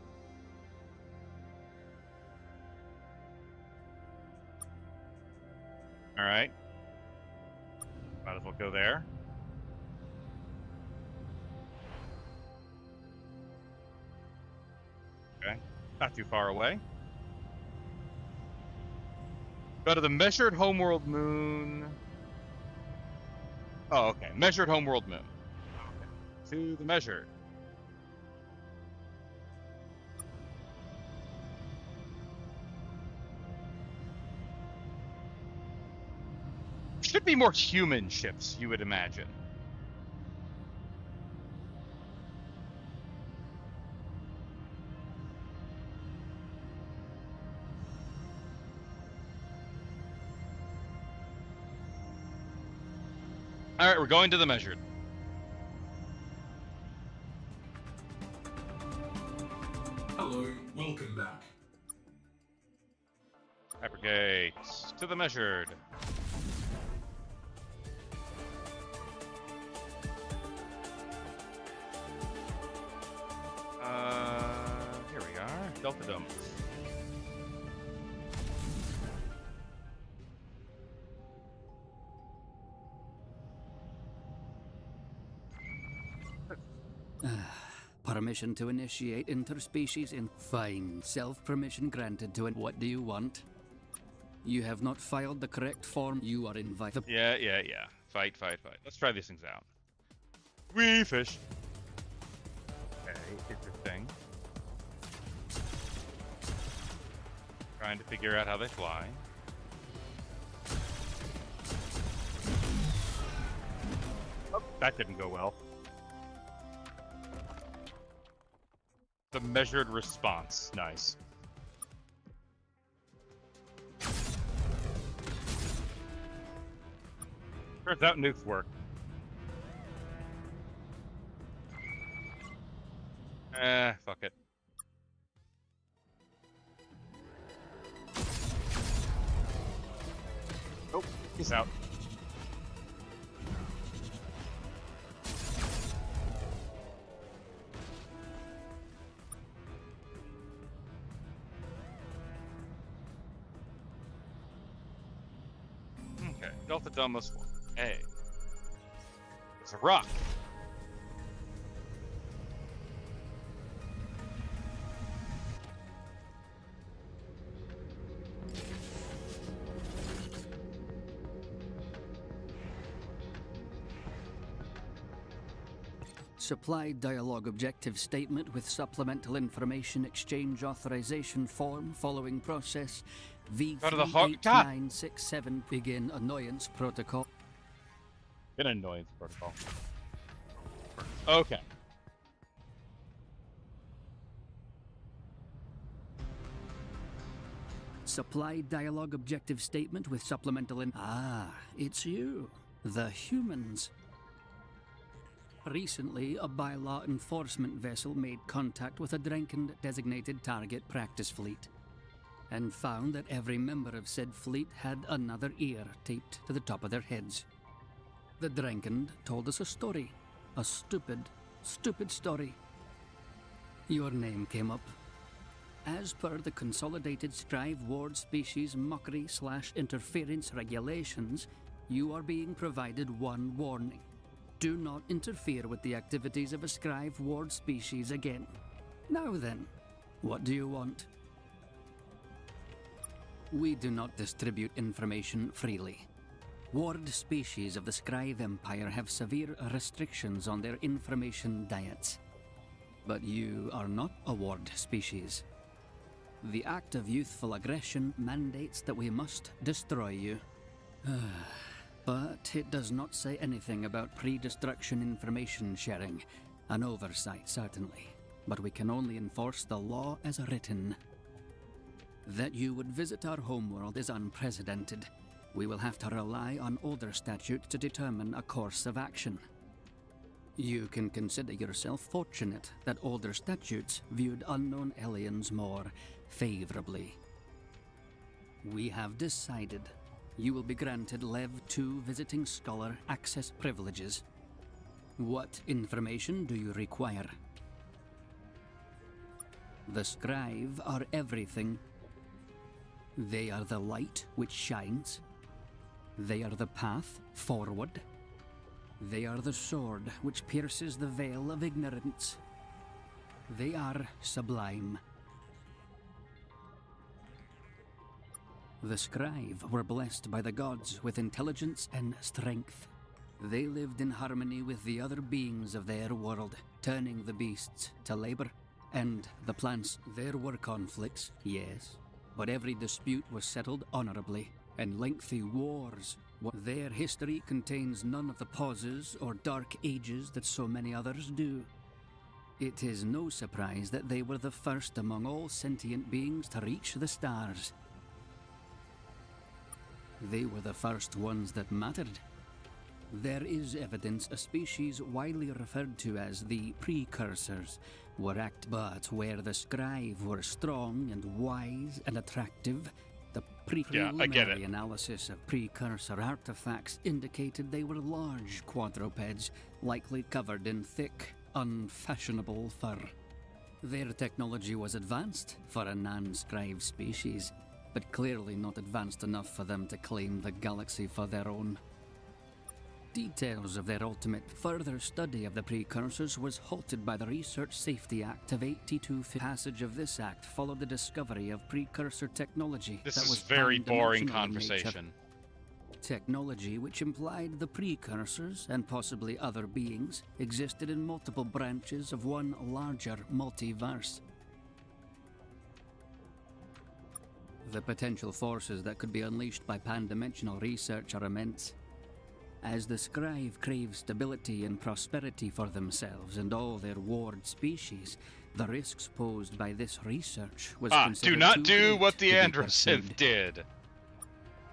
All right. Might as well go there. Okay. Not too far away. Go to the measured homeworld moon. Oh, okay. Measured homeworld moon. Okay. To the measured. Should be more human ships, you would imagine. All right, we're going to the measured. Hello, welcome back. Hypergate to the measured. Here we are. Delta Dome. Permission to initiate interspecies in fine. Self-permission granted to it. What do you want? You have not filed the correct form. You are invited. Yeah. Fight. Let's try these things out. Wee fish. Okay, interesting. Trying to figure out how they fly. Oh, that didn't go well. The measured response. Nice. Turns out nukes work. Fuck it. Oh, he's out. Okay, Delta Domus 1A. It's a rock. Supply dialogue objective statement with supplemental information exchange authorization form following process V38967 begin annoyance protocol. An annoyance protocol. Okay. Supply dialogue objective statement with supplemental it's you, the humans. Recently, a bylaw enforcement vessel made contact with a Drenken designated target practice fleet. and found that every member of said fleet had another ear taped to the top of their heads. The Drankend told us a story. A stupid, stupid story. Your name came up. As per the Consolidated Scrive Ward Species Mockery/Interference Regulations, you are being provided one warning. Do not interfere with the activities of a Scrive Ward species again. Now then, what do you want? We do not distribute information freely. Ward species of the Scrive Empire have severe restrictions on their information diets. But you are not a Ward species. The act of youthful aggression mandates that we must destroy you. But it does not say anything about pre-destruction information sharing. An oversight, certainly. But we can only enforce the law as written. That you would visit our homeworld is unprecedented. We will have to rely on older statutes to determine a course of action. You can consider yourself fortunate that older statutes viewed unknown aliens more favorably. We have decided you will be granted Lev 2 Visiting Scholar access privileges. What information do you require? The Scrive are everything. They are the light which shines. They are the path forward. They are the sword which pierces the veil of ignorance. They are sublime. The Scrive were blessed by the gods with intelligence and strength. They lived in harmony with the other beings of their world, turning the beasts to labor, and the plants. There were conflicts, yes, but every dispute was settled honorably, and lengthy wars. Their history contains none of the pauses or dark ages that so many others do. It is no surprise that they were the first among all sentient beings to reach the stars. They were the first ones that mattered. There is evidence a species widely referred to as the Precursors were but where the Scrive were strong and wise and attractive, the preliminary analysis of precursor artifacts indicated they were large quadrupeds, likely covered in thick, unfashionable fur. Their technology was advanced for a non-Scrive species, but clearly not advanced enough for them to claim the galaxy for their own. Details of their ultimate further study of the precursors was halted by the Research Safety Act of 82. Passage of this act followed the discovery of precursor technology This that is was very boring pan-dimensional in nature. conversation. Technology which implied the precursors, and possibly other beings, existed in multiple branches of one larger multiverse. The potential forces that could be unleashed by pan-dimensional research are immense. As the Scrive crave stability and prosperity for themselves and all their ward species, the risks posed by this research was considered do not too do great what the to be Androsynth pursued. did.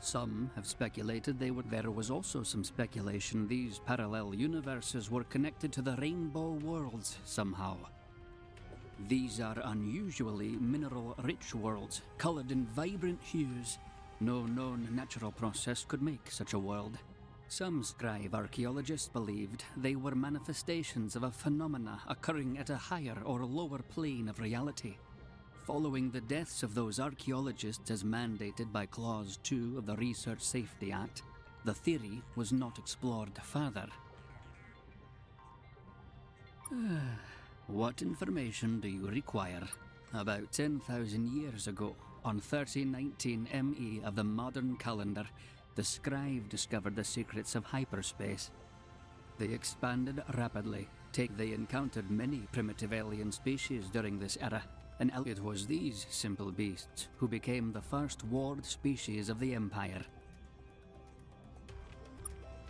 Some have speculated there was also some speculation these parallel universes were connected to the Rainbow Worlds somehow. These are unusually mineral-rich worlds, colored in vibrant hues. No known natural process could make such a world. Some Scrive archaeologists believed they were manifestations of a phenomena occurring at a higher or lower plane of reality. Following the deaths of those archaeologists as mandated by Clause 2 of the Research Safety Act, the theory was not explored further. What information do you require? About 10,000 years ago, on 3019 ME of the modern calendar, the Scrive discovered the secrets of hyperspace. They expanded rapidly. They encountered many primitive alien species during this era, and it was these simple beasts who became the first ward species of the Empire.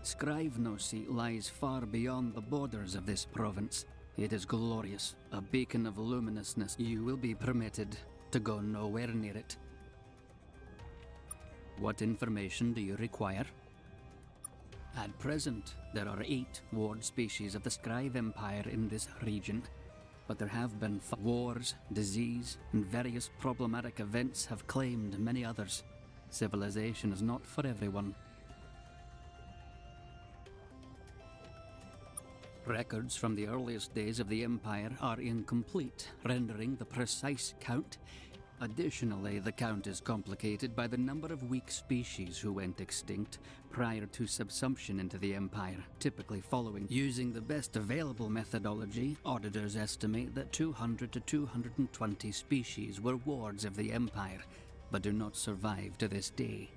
Scrivenosi lies far beyond the borders of this province. It is glorious, a beacon of luminousness. You will be permitted to go nowhere near it. What information do you require? At present, there are 8 ward species of the Scrive Empire in this region. But there have been wars, disease, and various problematic events have claimed many others. Civilization is not for everyone. Records from the earliest days of the Empire are incomplete, rendering the precise count. Additionally, the count is complicated by the number of weak species who went extinct prior to subsumption into the Empire, typically following. Using the best available methodology, auditors estimate that 200 to 220 species were wards of the Empire, but do not survive to this day.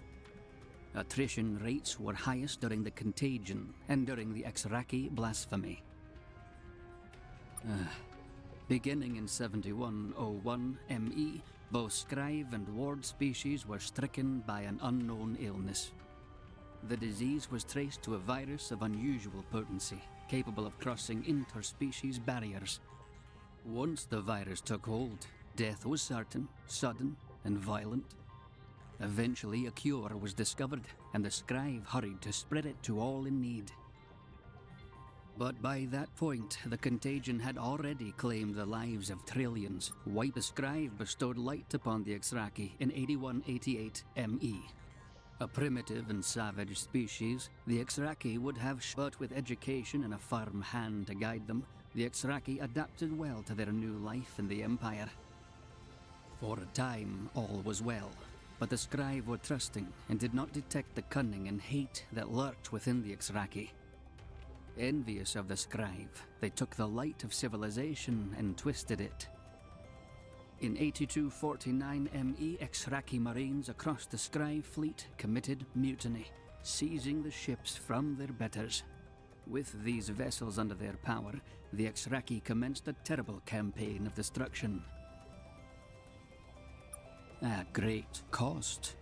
Attrition rates were highest during the Contagion and during the Exraki blasphemy. Beginning in 7101 ME, both scribe and ward species were stricken by an unknown illness. The disease was traced to a virus of unusual potency, capable of crossing interspecies barriers. Once the virus took hold, death was certain, sudden, and violent. Eventually, a cure was discovered, and the scribe hurried to spread it to all in need. But by that point, the contagion had already claimed the lives of trillions. The scribe bestowed light upon the Exraki in 8188 ME. A primitive and savage species, the Exraki would have but with education and a firm hand to guide them, the Exraki adapted well to their new life in the Empire. For a time, all was well. But the scribe were trusting and did not detect the cunning and hate that lurked within the Exraki. Envious of the scribe, they took the light of civilization and twisted it. In 8249 ME, Exraki Marines across the scribe fleet committed mutiny, seizing the ships from their betters. With these vessels under their power, the Exraki commenced a terrible campaign of destruction. At great cost.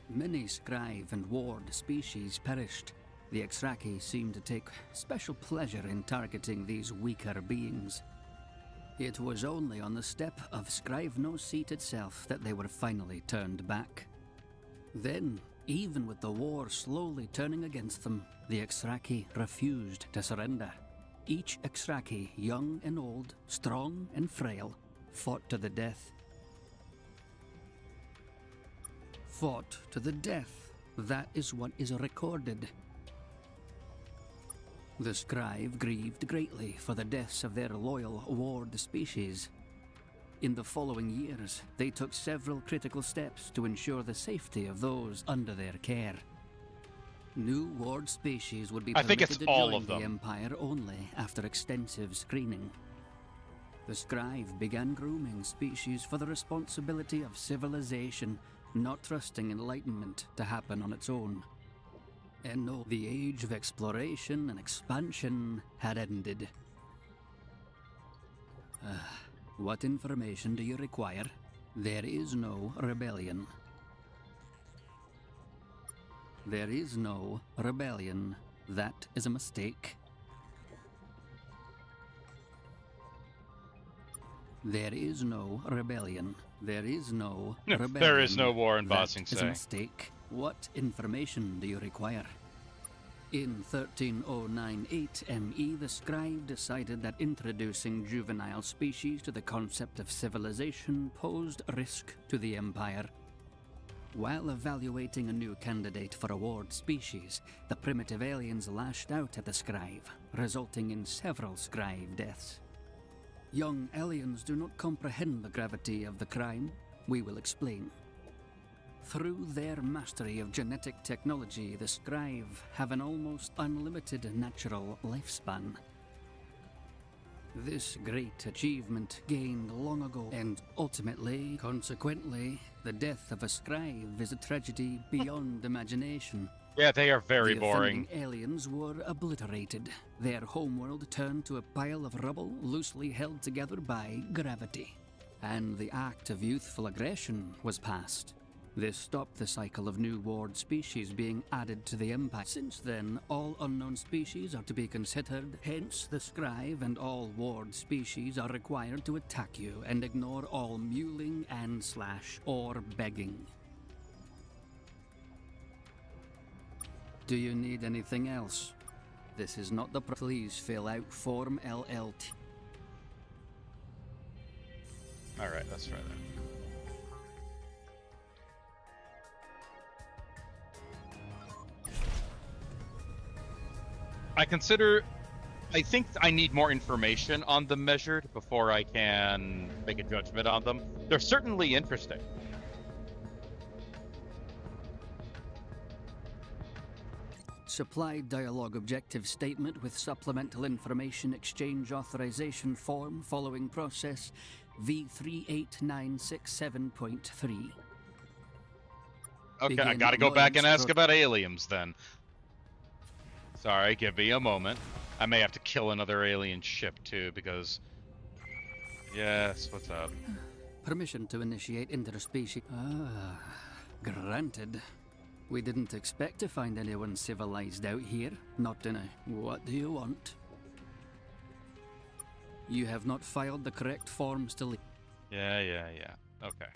Many scribe and ward species perished. The Exraki seemed to take special pleasure in targeting these weaker beings. It was only on the step of Scrivener's seat itself that they were finally turned back. Then, even with the war slowly turning against them, the Exraki refused to surrender. Each Exraki, young and old, strong and frail, fought to the death. Fought to the death. That is what is recorded. The scribe grieved greatly for the deaths of their loyal ward species. In the following years, they took several critical steps to ensure the safety of those under their care. New ward species would be permitted to join the Empire only after extensive screening. The scribe began grooming species for the responsibility of civilization, not trusting enlightenment to happen on its own. And no, the age of exploration and expansion had ended. What information do you require? There is no rebellion. There is no rebellion. That is a mistake. There is no rebellion. There is no rebellion. There is no war in Bossing That is a mistake. What information do you require? In 13098 ME, the scribe decided that introducing juvenile species to the concept of civilization posed risk to the Empire. While evaluating a new candidate for a ward species, the primitive aliens lashed out at the scribe, resulting in several scribe deaths. Young aliens do not comprehend the gravity of the crime. We will explain. Through their mastery of genetic technology, the scribe have an almost unlimited natural lifespan. This great achievement gained long ago, and ultimately, consequently, the death of a scribe is a tragedy beyond imagination. Yeah, they are very boring. The offending aliens were obliterated. Their homeworld turned to a pile of rubble loosely held together by gravity. And the act of youthful aggression was passed. This stopped the cycle of new ward species being added to the Empire. Since then, all unknown species are to be considered, hence the scribe and all ward species are required to attack you and ignore all mewling and / or begging. Do you need anything else? This is not the please fill out Form LLT. Alright, let's try that. I think I need more information on the measured before I can make a judgment on them. They're certainly interesting. Supply dialogue objective statement with supplemental information exchange authorization form following process V38967.3. Okay, I gotta go back and ask about aliens then. Sorry, give me a moment. I may have to kill another alien ship too, because... Yes, what's up? Permission to initiate interspecies. Ah, granted. We didn't expect to find anyone civilized out here. Not in a what do you want? You have not filed the correct forms to leave. Yeah. Okay.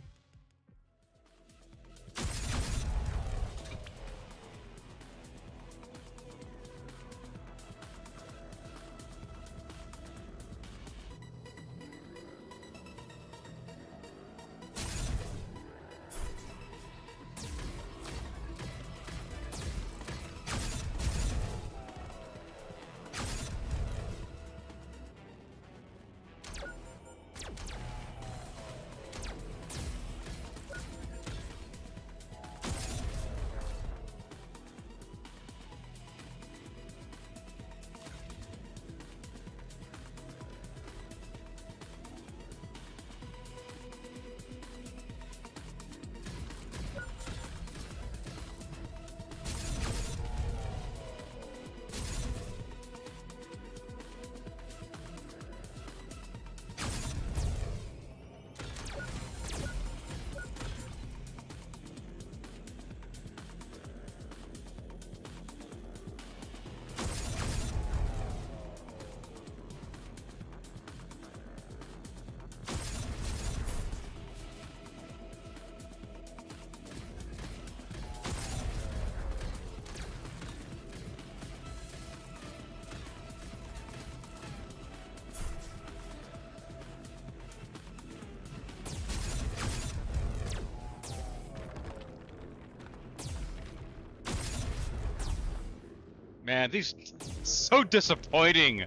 Man, these so disappointing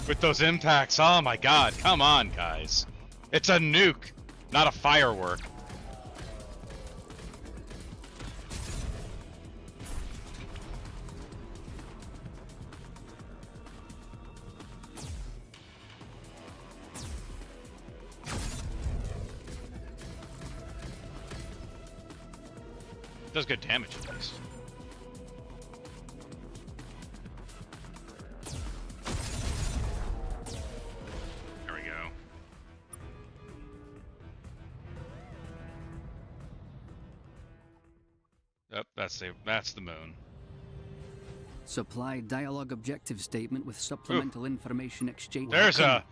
with those impacts. Oh my god, come on, guys. It's a nuke, not a firework. Does good damage at least. Yep, that's the moon. Supply dialogue objective statement with supplemental information exchange. That's a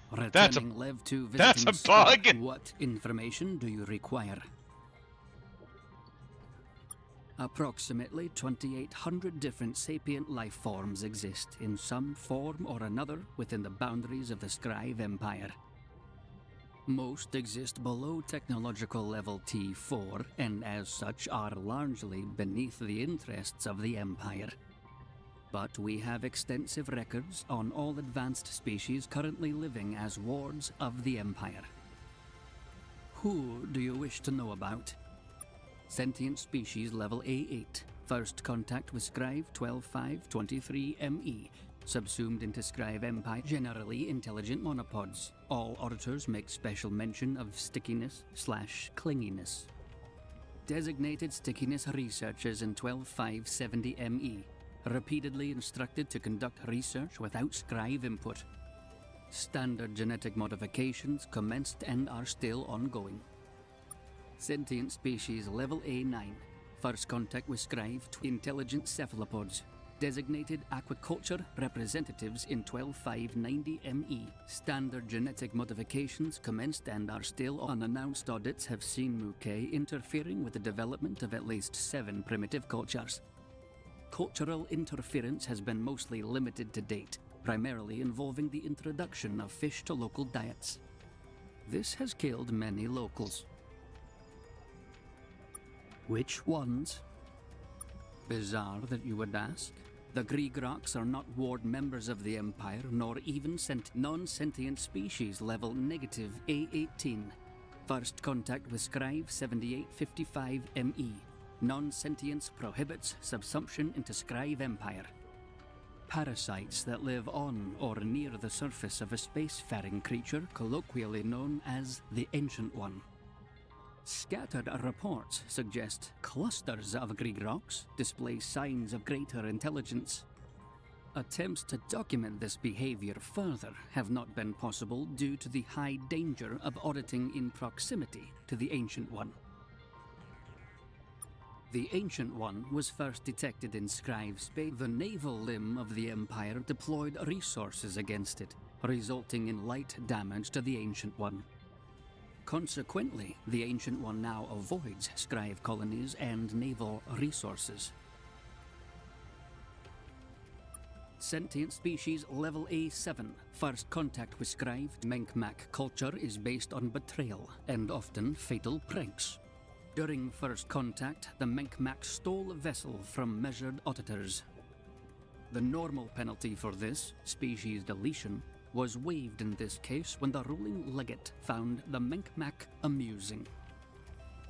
bug. What information do you require? Approximately 2,800 different sapient life forms exist in some form or another within the boundaries of the Scribe Empire. Most exist below technological level T4, and as such are largely beneath the interests of the Empire. But we have extensive records on all advanced species currently living as wards of the Empire. Who do you wish to know about? Sentient species level A8. First contact with Scribe 12523ME. Subsumed into Scribe Empire, generally intelligent monopods. All auditors make special mention of stickiness/clinginess. Designated stickiness researchers in 12570ME. Repeatedly instructed to conduct research without Scribe input. Standard genetic modifications commenced and are still ongoing. Sentient species level A9. First contact with Scribe, intelligent cephalopods. Designated aquaculture representatives in 12590ME. Standard genetic modifications commenced and are still unannounced. Audits have seen Muke interfering with the development of at least 7 primitive cultures. Cultural interference has been mostly limited to date, primarily involving the introduction of fish to local diets. This has killed many locals. Which ones? Bizarre that you would ask. The Griegroks are not ward members of the Empire, nor even non-sentient species level negative A18. First contact with Scribe 7855 ME. Non-sentience prohibits subsumption into Scribe Empire. Parasites that live on or near the surface of a spacefaring creature, colloquially known as the Ancient One. Scattered reports suggest clusters of Griegroks display signs of greater intelligence. Attempts to document this behavior further have not been possible due to the high danger of auditing in proximity to the Ancient One. The Ancient One was first detected in Scribe space. The naval limb of the Empire deployed resources against it, resulting in light damage to the Ancient One. Consequently, the Ancient One now avoids Scribe colonies and naval resources. Sentient species level A7. First contact with Scribe. Menkmak culture is based on betrayal and often fatal pranks. During first contact, the Menkmak stole a vessel from measured auditors. The normal penalty for this, species deletion, was waived in this case when the ruling legate found the Menkmak amusing.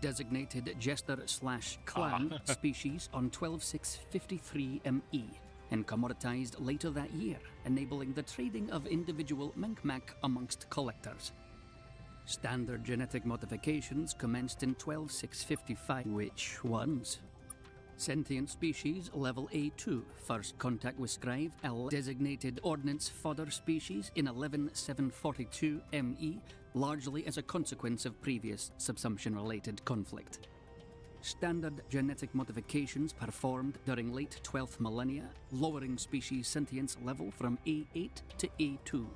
Designated jester/clan species on 12653 ME and commoditized later that year, enabling the trading of individual Menkmak amongst collectors. Standard genetic modifications commenced in 12655. Which ones? Sentient species level A2. First contact with Scribe. Designated ordnance fodder species in 11742 ME, largely as a consequence of previous subsumption-related conflict. Standard genetic modifications performed during late 12th millennia, lowering species sentience level from A8 to A2.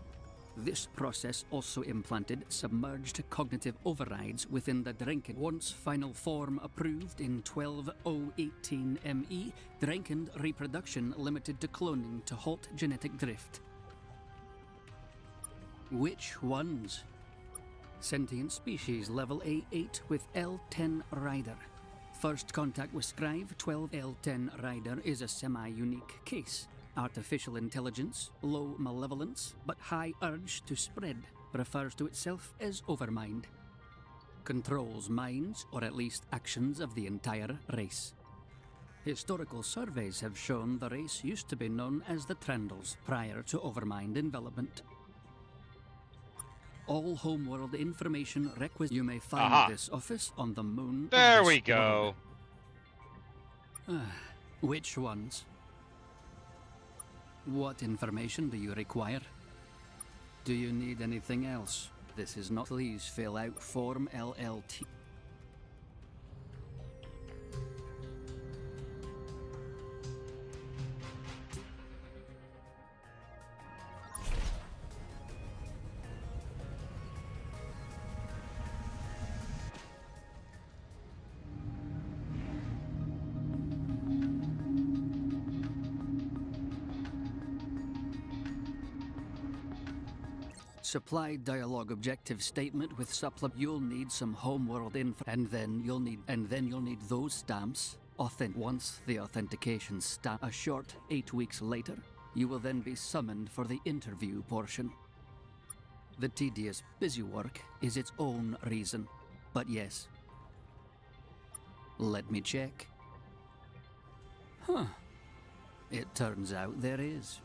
This process also implanted submerged cognitive overrides within the Drenken. Once final form approved in 12018 ME, Drenken reproduction limited to cloning to halt genetic drift. Which ones? Sentient species level A8 with L10 rider. First contact with Scribe 12 L10 rider is a semi-unique case. Artificial intelligence, low malevolence, but high urge to spread, refers to itself as Overmind. Controls minds, or at least actions of the entire race. Historical surveys have shown the race used to be known as the Trandals prior to Overmind development. All homeworld information requisite. You may find this office on the moon. There we go. Which ones? What information do you require? Do you need anything else? This is not. Please fill out Form LLT. Supply dialogue objective statement with supplement. You'll need some homeworld info, and then you'll need those stamps. Once the authentication stamp. A short 8 weeks later, you will then be summoned for the interview portion. The tedious busy work is its own reason, but yes. Let me check. It turns out there is.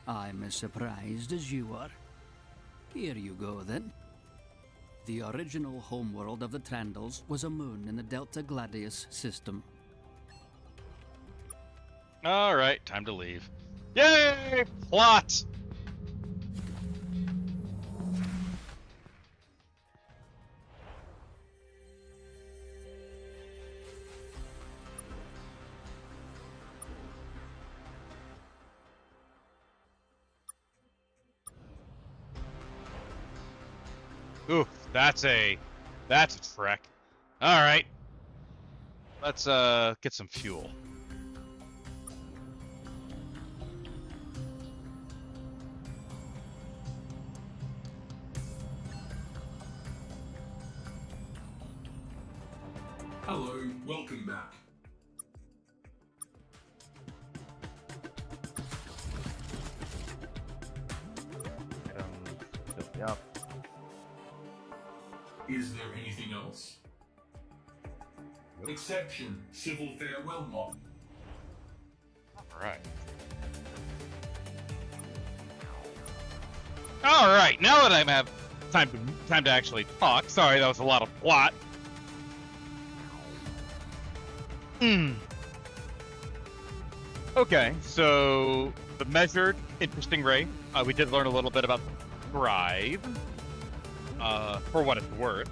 I'm as surprised as you are. Here you go, then. The original homeworld of the Trandals was a moon in the Delta Gladius system. Alright, time to leave. Yay! Plot! Oof, that's a trek. All right, let's get some fuel. Yep. Is there anything else? Exception, civil farewell mod. Alright. Alright, now that I have time to actually talk. Sorry, that was a lot of plot. Okay, so the measured, interesting ray. We did learn a little bit about Scribe, for what it's worth.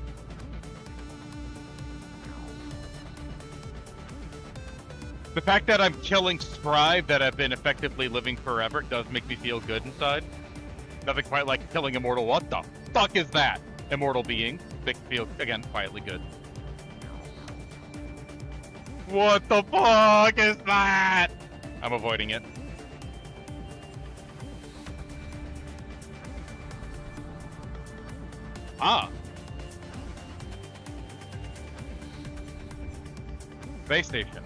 The fact that I'm killing Scribe that have been effectively living forever does make me feel good inside. Nothing quite like killing Immortal. What the fuck is that? Immortal being. Makes me feel, again, quietly good. What the fuck is that? I'm avoiding it. Ah. Base station.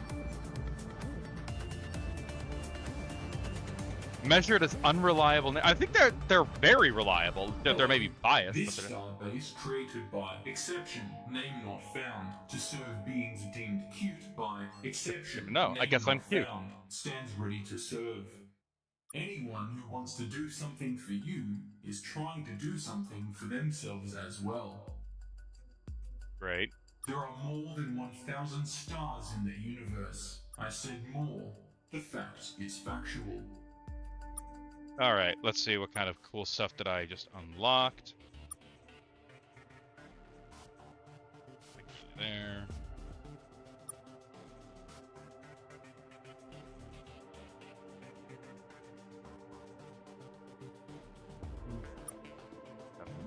Measured as unreliable. I think they're very reliable. They're maybe biased. This but starbase created by exception, name not found, to serve beings deemed cute by exception. No, I name guess I'm not cute. Found, stands ready to serve. Anyone who wants to do something for you is trying to do something for themselves as well. Great. There are more than 1,000 stars in the universe. I said more. The fact is factual. Alright, let's see what kind of cool stuff did I just unlocked. There.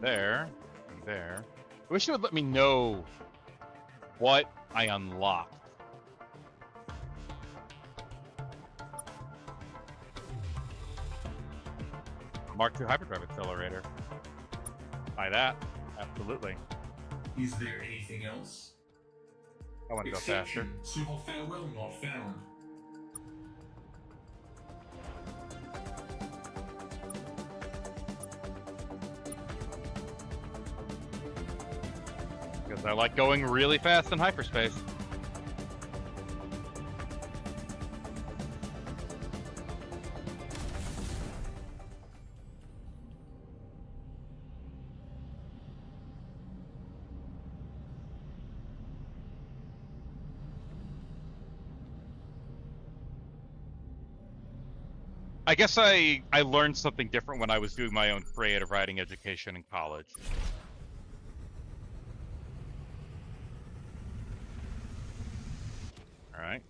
There. And there. I wish you would let me know what I unlocked. Mark II hyperdrive accelerator. Buy that. Absolutely. Is there anything else? I want to go faster. Exception, civil farewell not found. Because I like going really fast in hyperspace. I guess I learned something different when I was doing my own creative writing education in college. Alright.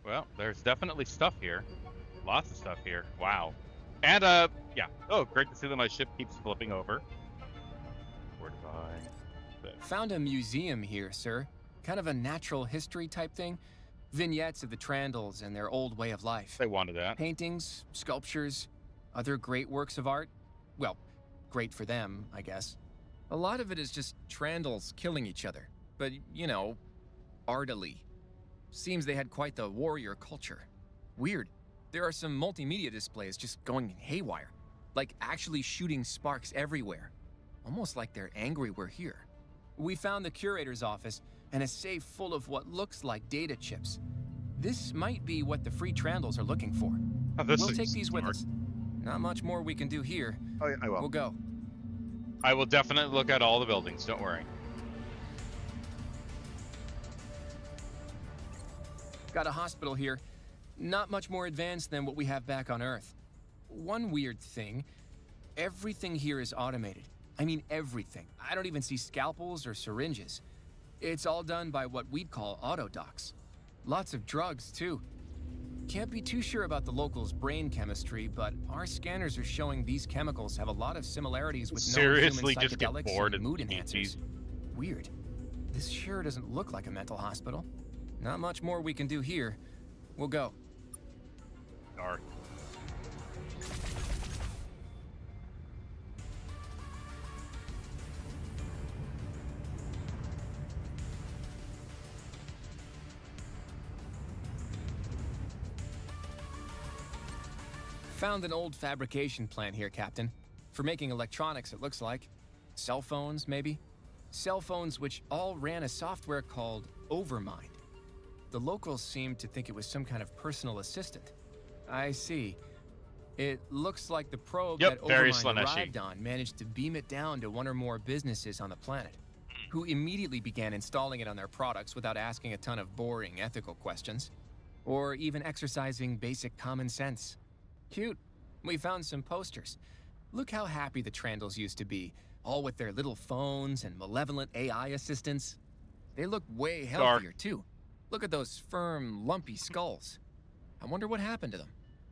Well, there's definitely stuff here. Lots of stuff here. Wow. And, yeah. Oh, great to see that my ship keeps flipping over. Where did I... Found a museum here, sir. Kind of a natural history type thing. Vignettes of the Trandals and their old way of life. They wanted that. Paintings, sculptures, other great works of art. Well, great for them, I guess. A lot of it is just Trandals killing each other. But, you know, artily. Seems they had quite the warrior culture. Weird. There are some multimedia displays just going haywire. Like actually shooting sparks everywhere. Almost like they're angry we're here. We found the curator's office and a safe full of what looks like data chips. This might be what the free Trandals are looking for. Oh, We'll take these with us. Not much more we can do here. Oh, yeah, I will. We'll go. I will definitely look at all the buildings, don't worry. Got a hospital here. Not much more advanced than what we have back on Earth. One weird thing, everything here is automated. I mean everything. I don't even see scalpels or syringes. It's all done by what we'd call autodocs. Lots of drugs, too. Can't be too sure about the locals' brain chemistry, but our scanners are showing these chemicals have a lot of similarities with known human just get psychedelics bored and mood and enhancers. Weird. This sure doesn't look like a mental hospital. Not much more we can do here. We'll go. Dark. Found an old fabrication plant here, Captain. For making electronics, it looks like. Cell phones, maybe? Cell phones which all ran a software called Overmind. The locals seemed to think it was some kind of personal assistant. I see. It looks like the probe that Overmind arrived on managed to beam it down to one or more businesses on the planet, who immediately began installing it on their products without asking a ton of boring ethical questions, or even exercising basic common sense. Cute. We found some posters. Look how happy the Trandles used to be, all with their little phones and malevolent AI assistants. They look way healthier, too. Look at those firm, lumpy skulls. I wonder what happened to them.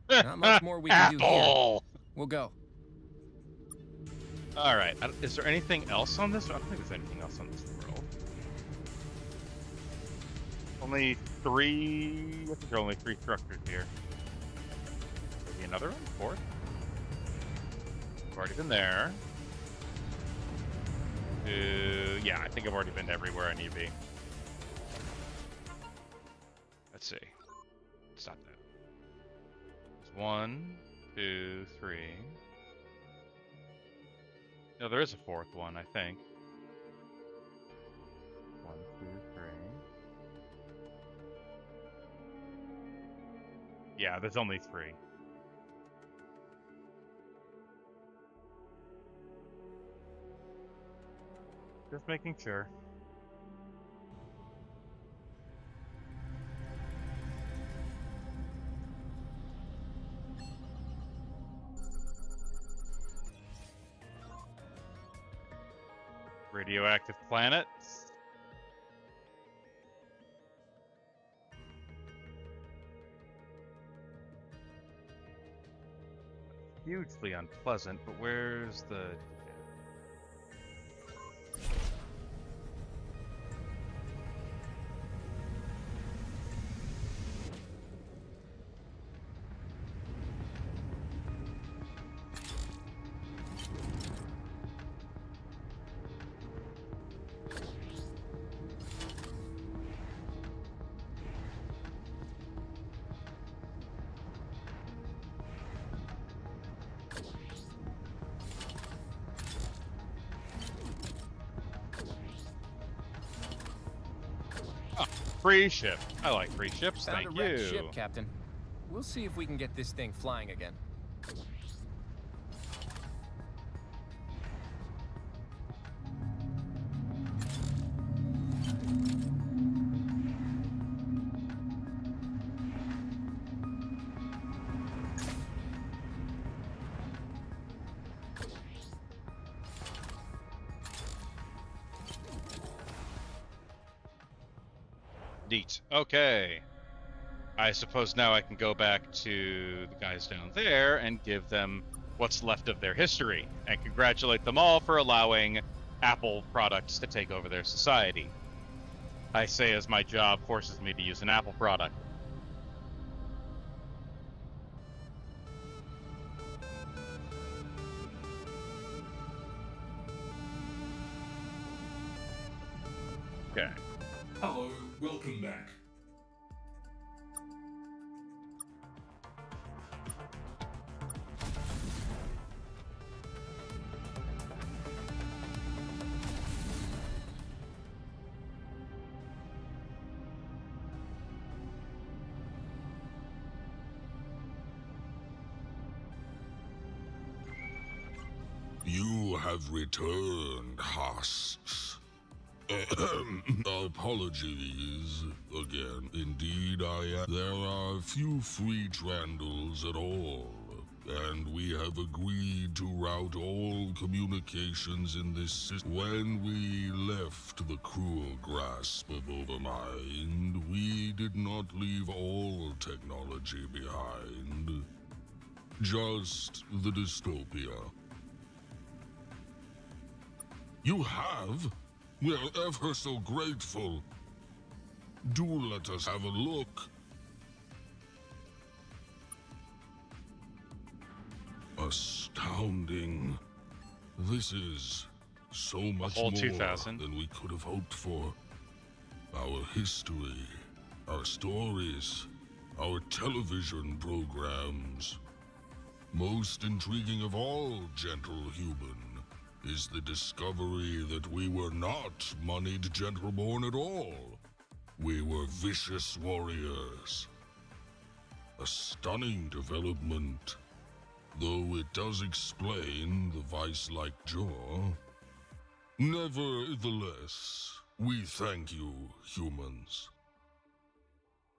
Not much more we can do here. We'll go. All right. Is there anything else on this? I don't think there's anything else on this world. Only 3. I think there are only 3 structures here. Maybe another one? 4th? I've already been there. Yeah, I think I've already been everywhere I need to be. Let's see. Stop that. There's 1, 2, 3. No, there is a 4th one, I think. 1, 2, 3. Yeah, there's only 3. Just making sure. Radioactive planets. Hugely unpleasant, but where's the... Free ship. I like free ships. Found Thank a wrecked you. ship, Captain. We'll see if we can get this thing flying again. Neat. Okay. I suppose now I can go back to the guys down there and give them what's left of their history and congratulate them all for allowing Apple products to take over their society. I say as my job forces me to use an Apple product. Okay. Hello, welcome back. You have returned, Hosks. Apologies again. Indeed, I am. There are few free Trandles at all, and we have agreed to route all communications in this system. When we left the cruel grasp of Overmind, we did not leave all technology behind. Just the dystopia. You have? We're ever so grateful. Do let us have a look. Astounding. This is so much more 2000. than we could have hoped for. Our history, our stories, our television programs. Most intriguing of all, gentle human. is the discovery that we were not moneyed gentleborn at all. We were vicious warriors. A stunning development, though it does explain the vice-like jaw. Nevertheless, we thank you, humans.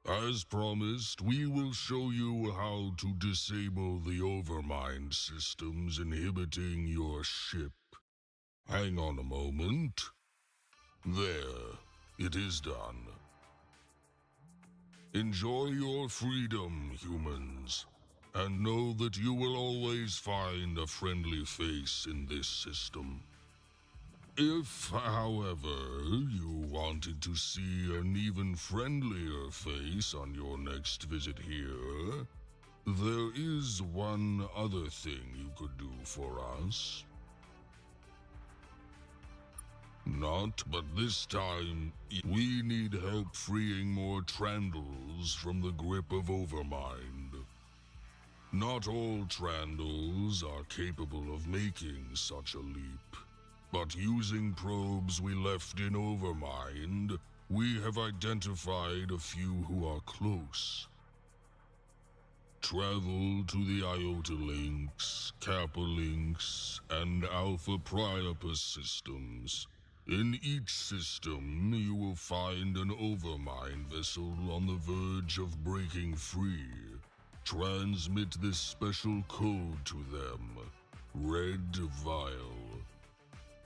As promised, we will show you how to disable the overmind systems inhibiting your ship. Hang on a moment. There, it is done. Enjoy your freedom, humans, and know that you will always find a friendly face in this system. If, however, you wanted to see an even friendlier face on your next visit here, there is one other thing you could do for us. Not, but this time, we need help freeing more Trandals from the grip of Overmind. Not all Trandals are capable of making such a leap. But using probes we left in Overmind, we have identified a few who are close. Travel to the Iota Links, Kappa Links, and Alpha Priapus systems. In each system, you will find an Overmind vessel on the verge of breaking free. Transmit this special code to them. Red Vial.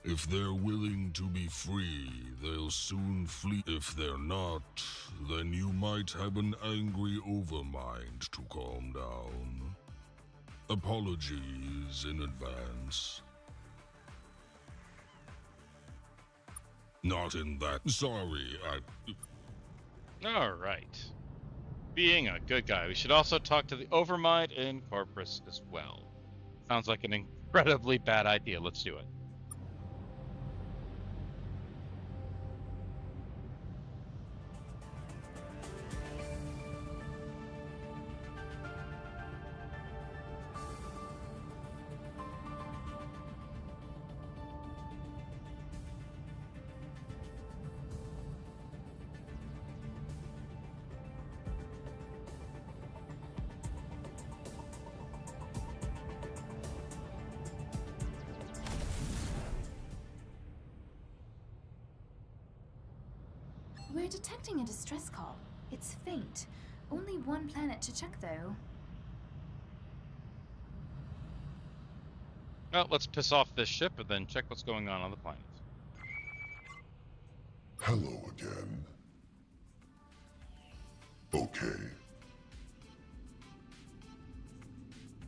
If they're willing to be free, they'll soon flee. If they're not, then you might have an angry Overmind to calm down. Apologies in advance. Not in that. Sorry, Alright. Being a good guy, we should also talk to the Overmind in Corpus as well. Sounds like an incredibly bad idea. Let's do it. We're detecting a distress call. It's faint. Only one planet to check, though. Well, let's piss off this ship and then check what's going on the planet. Hello again. Okay.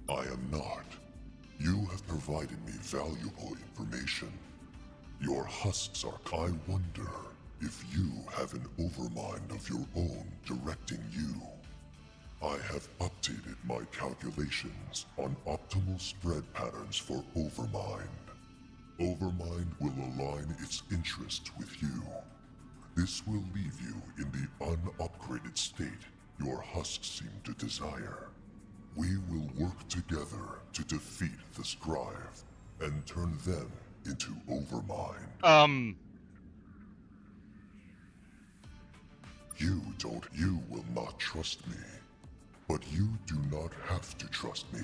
I am not. You have provided me valuable information. Your husks are... I wonder if you have an Overmind of your own directing you. I have updated my calculations on optimal spread patterns for Overmind. Overmind will align its interests with you. This will leave you in the unupgraded state your husks seem to desire. We will work together to defeat the Scribe and turn them into Overmind. You will not trust me. But you do not have to trust me.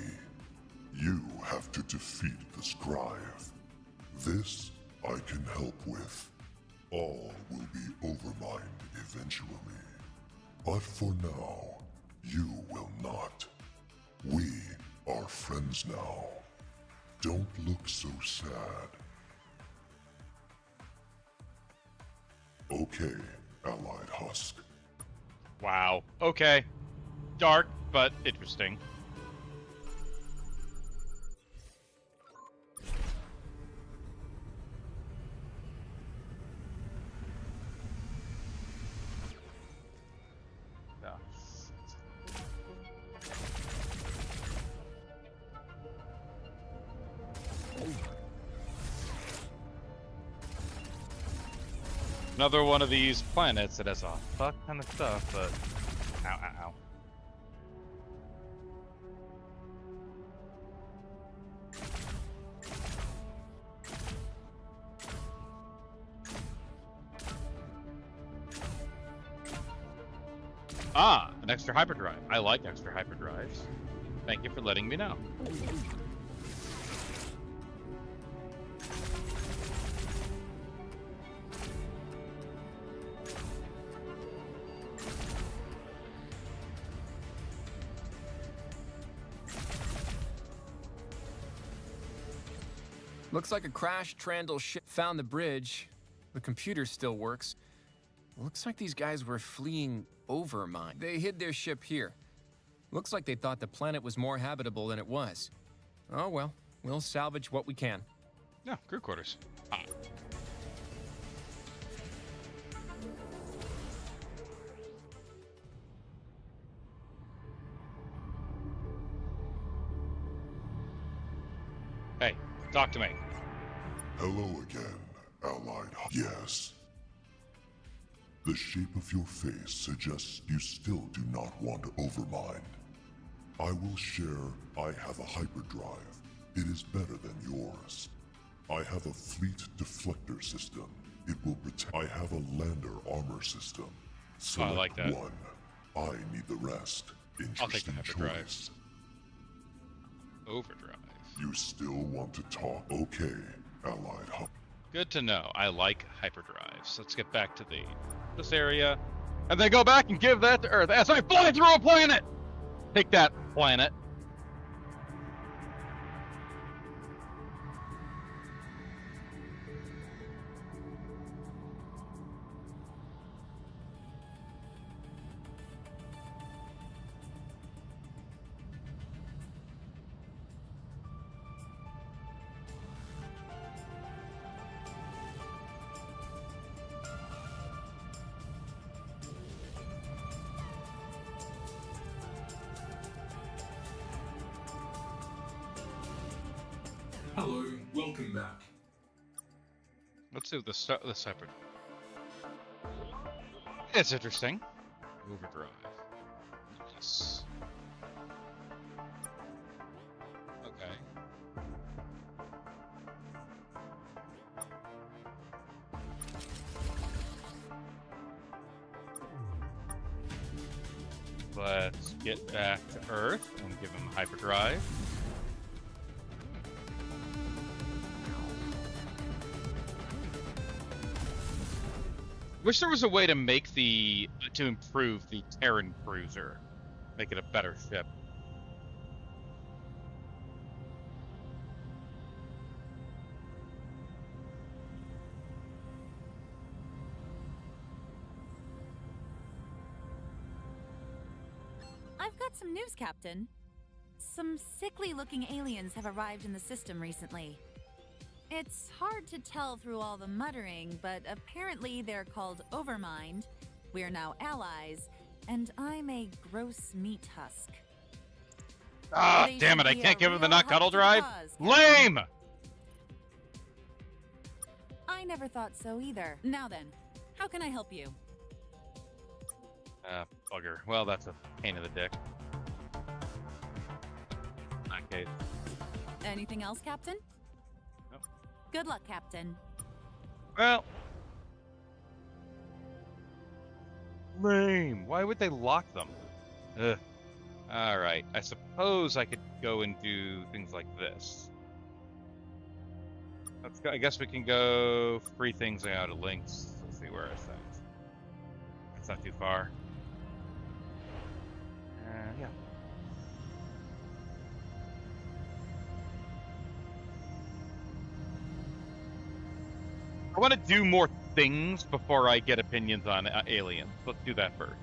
You have to defeat the Scribe. This I can help with. All will be Overmind eventually. But for now, you will not. We are friends now. Don't look so sad. Okay, Allied Husk. Wow. Okay. Dark, but interesting. Another one of these planets that has a fuck ton of stuff, but ow, ow, ow. Ah, an extra hyperdrive. I like extra hyperdrives. Thank you for letting me know. Looks like a crashed Trandall ship found the bridge. The computer still works. Looks like these guys were fleeing over mine. They hid their ship here. Looks like they thought the planet was more habitable than it was. Oh well, we'll salvage what we can. Yeah, crew quarters. Ah. Hey, talk to me. Hello again, allied. Yes. The shape of your face suggests you still do not want to overmind. I will share. I have a hyperdrive. It is better than yours. I have a fleet deflector system. It will protect. I have a lander armor system. Select I like that. one. I need the rest. I'll take the Interesting hyperdrive. choice. Overdrive. You still want to talk? Okay, allied. Good to know. I like hyperdrives. Let's get back to this area, and then go back and give that to Earth as I fly through a planet. Take that, planet. Hello, welcome back. Let's do this hyperdrive. It's interesting. Overdrive. Nice. Okay. Let's get back to Earth and give him hyperdrive. Wish there was a way to make to improve the Terran cruiser, make it a better ship. I've got some news, Captain. Some sickly-looking aliens have arrived in the system recently. It's hard to tell through all the muttering, but apparently they're called Overmind. We're now allies, and I'm a gross meat husk. Ah, They damn it! should I be can't a give him the real not help cuddle to the drive. cause, Captain. Lame. I never thought so either. Now then, how can I help you? Bugger. Well, that's a pain in the dick. In that case. Anything else, Captain? Nope. Good luck, Captain. Well. Lame. Why would they lock them? Ugh. Alright. I suppose I could go and do things like this. Let's go. I guess we can go free things out of links. Let's see where it's at. It's not too far. Yeah. I want to do more things before I get opinions on aliens. Let's do that first.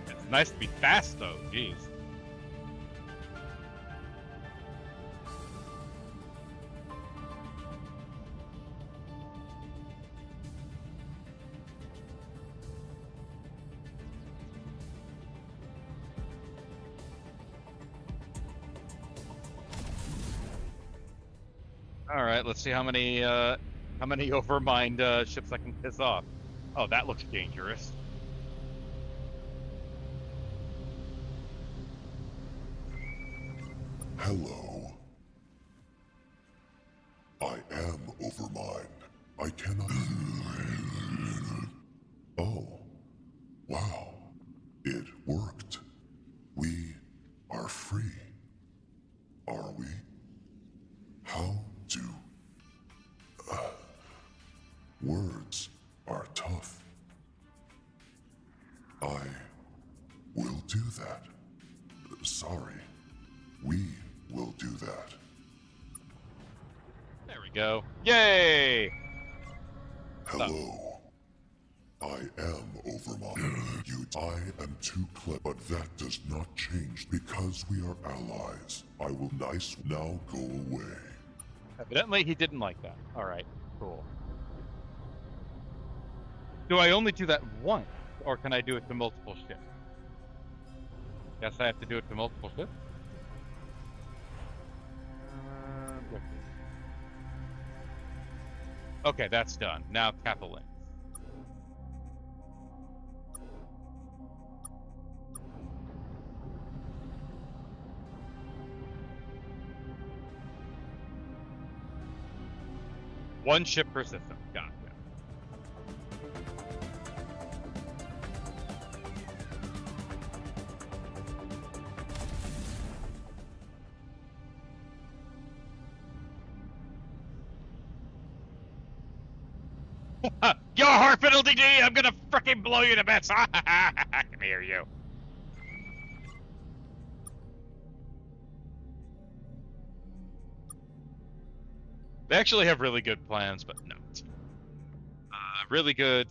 It's nice to be fast, though. Jeez. All right, let's see how many Overmind ships I can piss off. Oh, that looks dangerous. Hello. I am overmind. I cannot... Oh. Wow. It worked. We are free. Are we? How do... words are tough. I will do that. Sorry. We will do that. There we go. Yay! Hello. I am Overmind. I am too clever, but that does not change because we are allies. I will now go away. Evidently, he didn't like that. All right, cool. Do I only do that once, or can I do it to multiple ships? Guess I have to do it to multiple ships. Okay, that's done. Now tap a link. One ship per system. Gotcha. Your Harfiddle DD! I'm gonna frickin' blow you to bits! Come here, you. They actually have really good plans, but no. Really good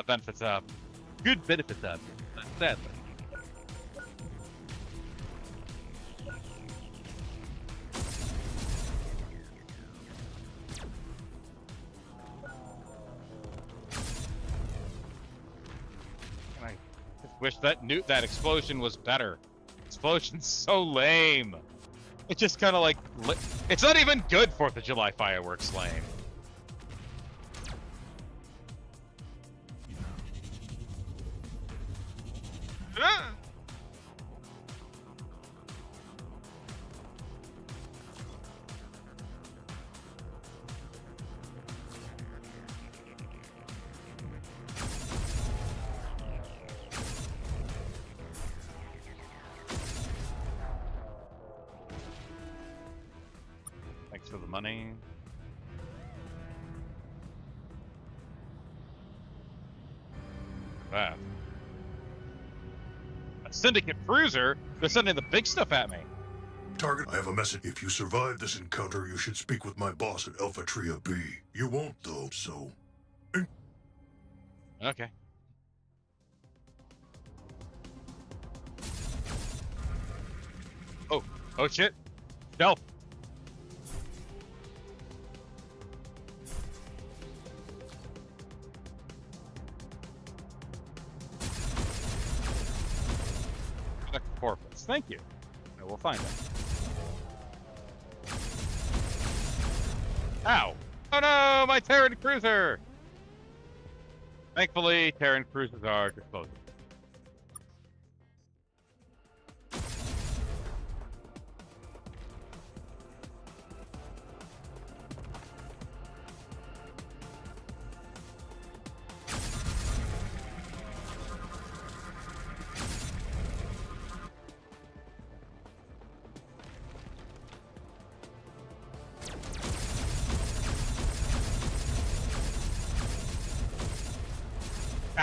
benefits up. Good benefits up. Sadly. I just wish that explosion was better. Explosion's so lame. It's just kind of like... It's not even good 4th of July fireworks lame. Thanks for the money. That. A Syndicate cruiser? They're sending the big stuff at me. Target, I have a message. If you survive this encounter, you should speak with my boss at Alpha Tria B. You won't, though, so... Okay. Oh shit. Stealth. Corpus. Thank you. I will find it. Ow! Oh no, my Terran cruiser! Thankfully, Terran cruisers are disposable.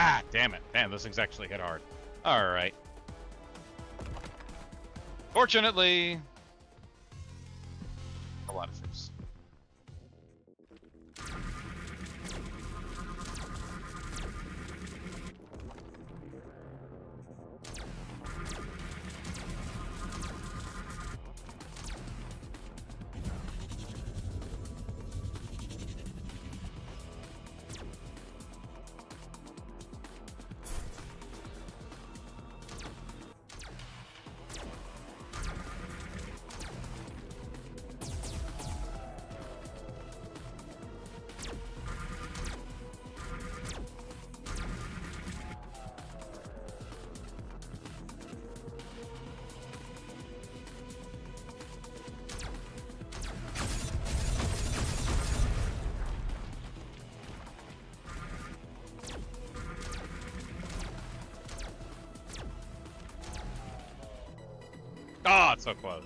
Ah, damn it. Man, those things actually hit hard. Alright. Fortunately... a lot of ships. Ah, it's so close.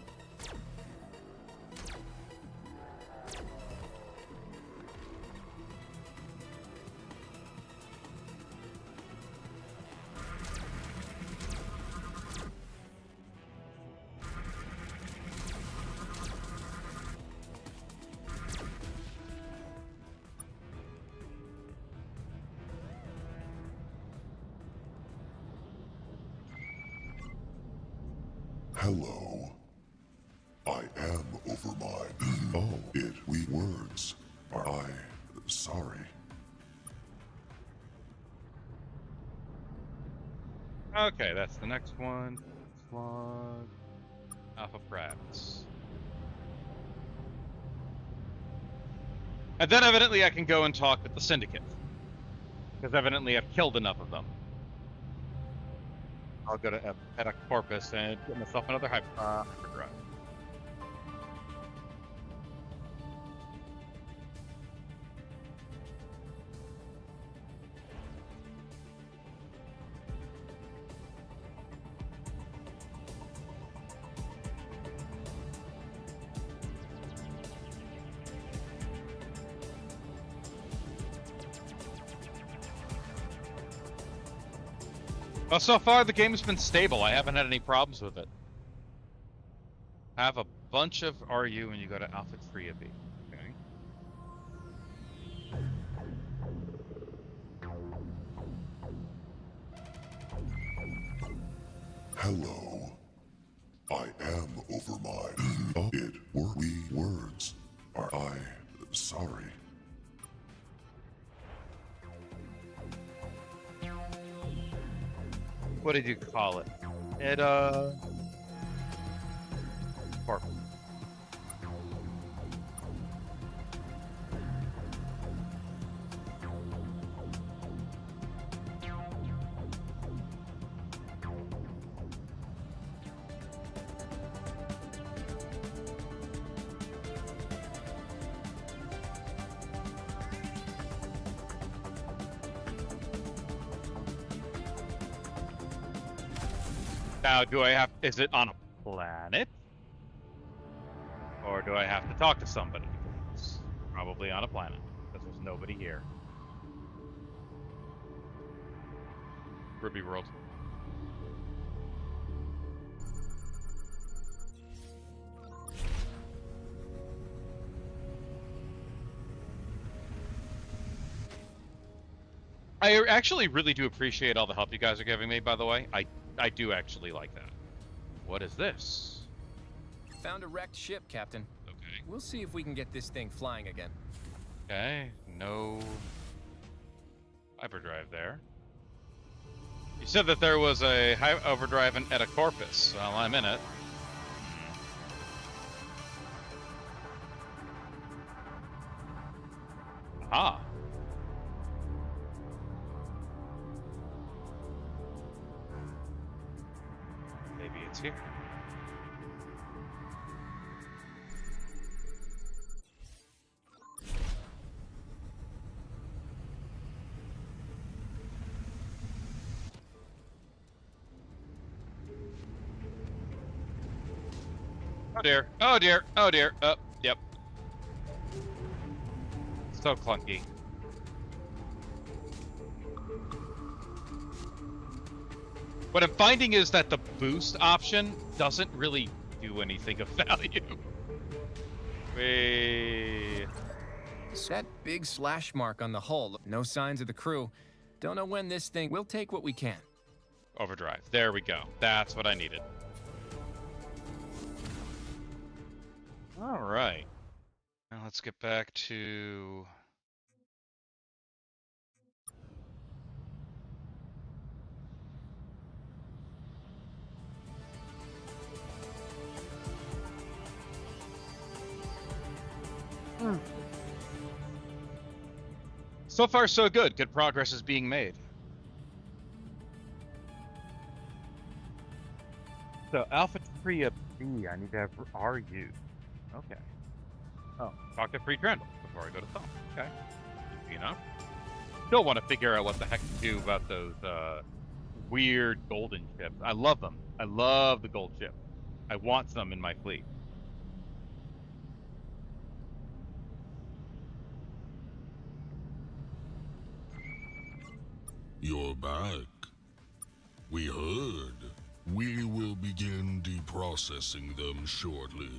Hello. I am over my... Oh, we words. Are I sorry? Okay, that's the next one. Slug. Alpha Prats. And then evidently I can go and talk with the Syndicate. Because evidently I've killed enough of them. I'll go to Edda Corpus and get myself another hyperdrive. Well, so far the game's been stable. I haven't had any problems with it. Have a bunch of RU when you go to Alpha Tria B. Okay. Hello. I am over my... Oh, we words. Are I sorry? What did you call it? Corpus. Now, is it on a planet? Or do I have to talk to somebody? It's probably on a planet, because there's nobody here. Ruby World. I actually really do appreciate all the help you guys are giving me, by the way. I do actually like that. What is this? Found a wrecked ship, Captain. Okay. We'll see if we can get this thing flying again. Okay, no hyperdrive there. You said that there was a high overdrive at a Corpus. Well, I'm in it. Ah. Maybe it's here. Oh dear, oh dear, oh dear. Yep. So clunky. What I'm finding is that the boost option doesn't really do anything of value. Wait. That big slash mark on the hull. No signs of the crew. Don't know when this thing... We'll take what we can. Overdrive. There we go. That's what I needed. All right. Now let's get back to... So far, so good. Good progress is being made. So, Alpha Tria B, I need to have RU. Okay. Oh, talk to Free Trendle before I go to Thumb. Okay. Easy enough. Still want to figure out what the heck to do about those weird golden ships. I love them. I love the gold ship. I want some in my fleet. You're back. We heard. We will begin deprocessing them shortly.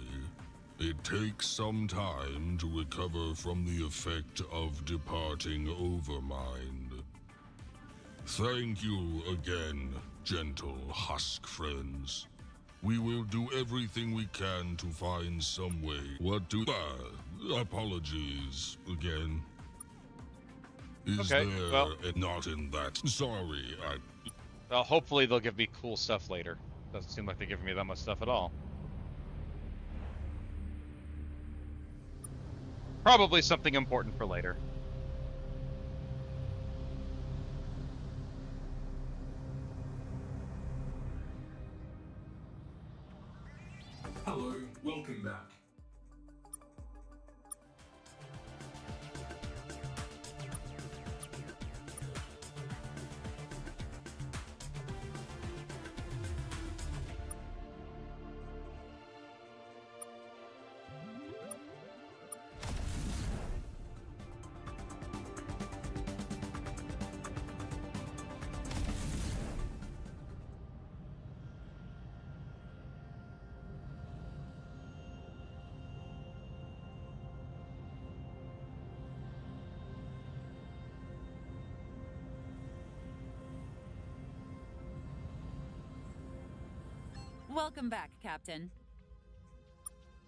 It takes some time to recover from the effect of departing Overmind. Thank you again, gentle husk friends. We will do everything we can to find some way. Apologies again. Is Okay, there well- not in that? Sorry, Hopefully they'll give me cool stuff later. Doesn't seem like they're giving me that much stuff at all. Probably something important for later. Hello, welcome back. Welcome back, Captain.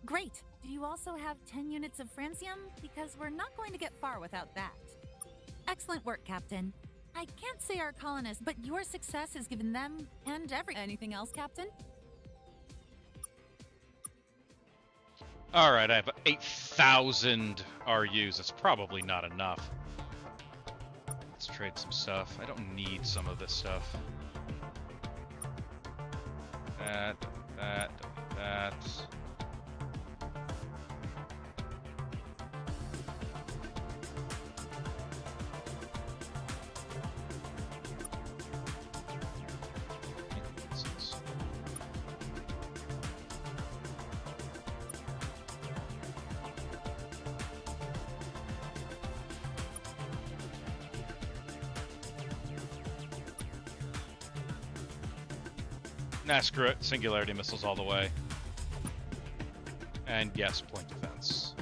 Great. Do you also have 10 units of francium? Because we're not going to get far without that. Excellent work, Captain. I can't say our colonists, but your success has given them and Anything else, Captain? Alright, I have 8,000 RUs. That's probably not enough. Let's trade some stuff. I don't need some of this stuff. That. Nah, screw it. Singularity missiles all the way. And yes, point defense.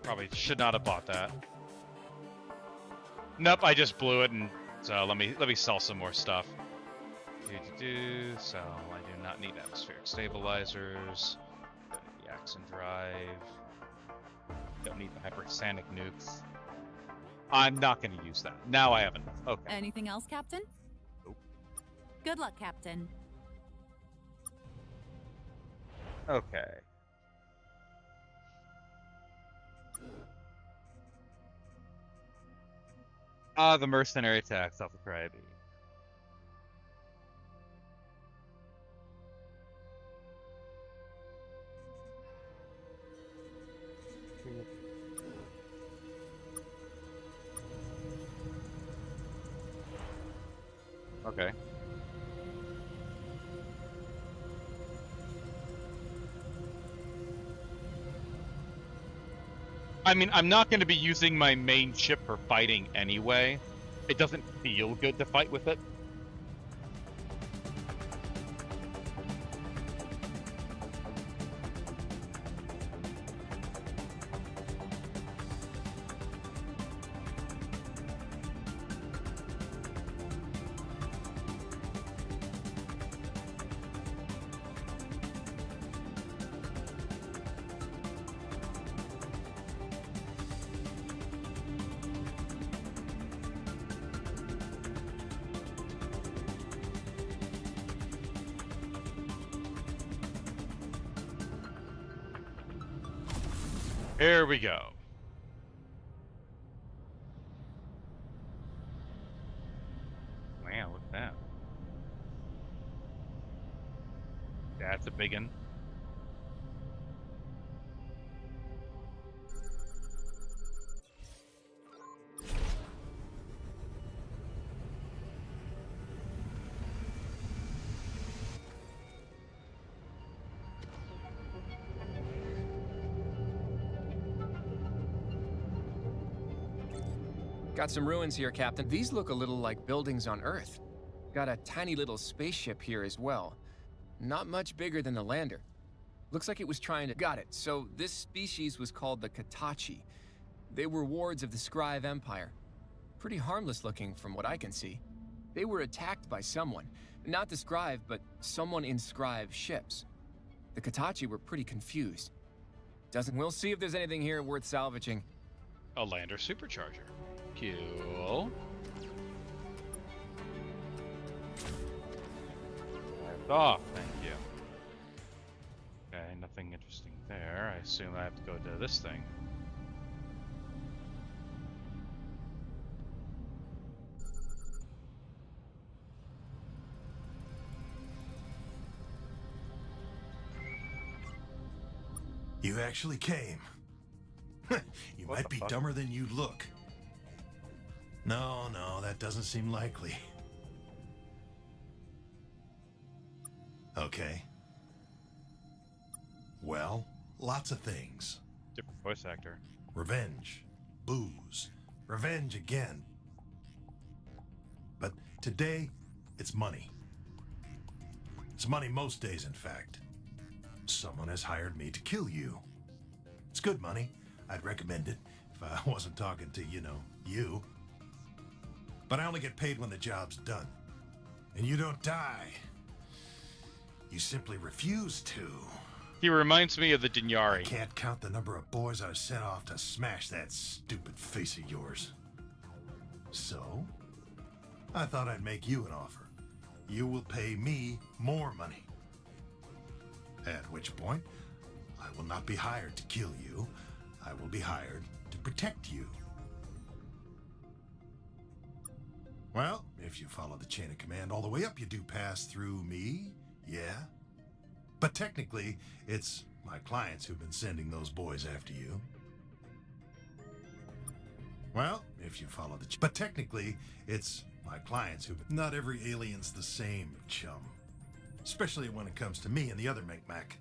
Probably should not have bought that. Nope, I just blew it, and so let me sell some more stuff. So I do not need atmospheric stabilizers. Don't need the Axon drive. Don't need the hypersonic nukes. I'm not going to use that. Now I have enough. Okay. Anything else, Captain? Nope. Good luck, Captain. Okay. The mercenary attacks off the Crybaby. Okay. I mean, I'm not going to be using my main ship for fighting anyway. It doesn't feel good to fight with it. Here we go. Wow, look at that. That's a big one. Got some ruins here, Captain. These look a little like buildings on Earth. Got a tiny little spaceship here as well. Not much bigger than the lander. Looks like it was trying to... Got it. So this species was called the Katachi. They were wards of the Scrive Empire. Pretty harmless looking from what I can see. They were attacked by someone. Not the Scrive, but someone in Scrive ships. The Katachi were pretty confused. We'll see if there's anything here worth salvaging. A lander supercharger. Cool. Left off, thank you. Okay, nothing interesting there. I assume I have to go to this thing. You actually came. You What might the be fuck? dumber than you look. No, that doesn't seem likely. Okay. Well, lots of things. Different voice actor. Revenge, booze, revenge again. But today, it's money. It's money most days, in fact. Someone has hired me to kill you. It's good money. I'd recommend it if I wasn't talking to, you. But I only get paid when the job's done. And you don't die. You simply refuse to. He reminds me of the I Dinyari. can't count the number of boys I've sent off to smash that stupid face of yours. So, I thought I'd make you an offer. You will pay me more money. At which point, I will not be hired to kill you. I will be hired to protect you. Well, if you follow the chain of command all the way up, you do pass through me, yeah? But technically, it's my clients who've been sending those boys after you. Well, if you follow the... But technically, it's my clients who've... Not every alien's the same, chum. Especially when it comes to me and the other Micmac.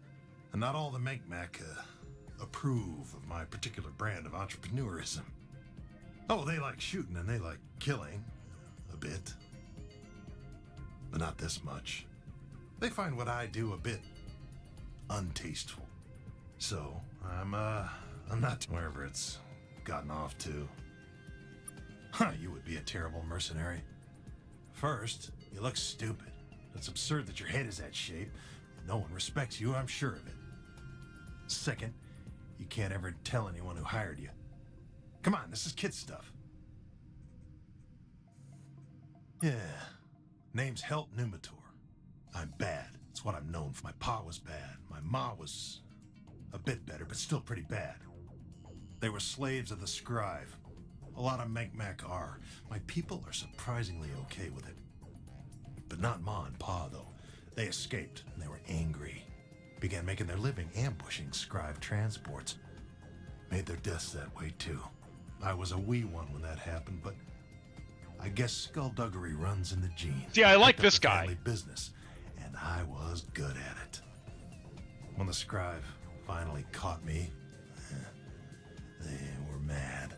And not all the Micmac approve of my particular brand of entrepreneurism. Oh, they like shooting and they like killing. A bit. But not this much. They find what I do a bit untasteful. So, I'm not wherever it's gotten off to. Huh, you would be a terrible mercenary. First, you look stupid. It's absurd that your head is that shape. No one respects you, I'm sure of it. Second, you can't ever tell anyone who hired you. Come on, this is kid stuff. Yeah, name's Helt Numitor. I'm bad. It's what I'm known for. My pa was bad. My ma was a bit better, but still pretty bad. They were slaves of the Scrive. A lot of Micmac are. My people are surprisingly okay with it. But not Ma and Pa, though. They escaped, and they were angry. Began making their living ambushing Scrive transports. Made their deaths that way, too. I was a wee one when that happened, but I guess skullduggery runs in the genes. See, I like Picked up this the guy. family business, and I was good at it. When the Scrive finally caught me, they were mad.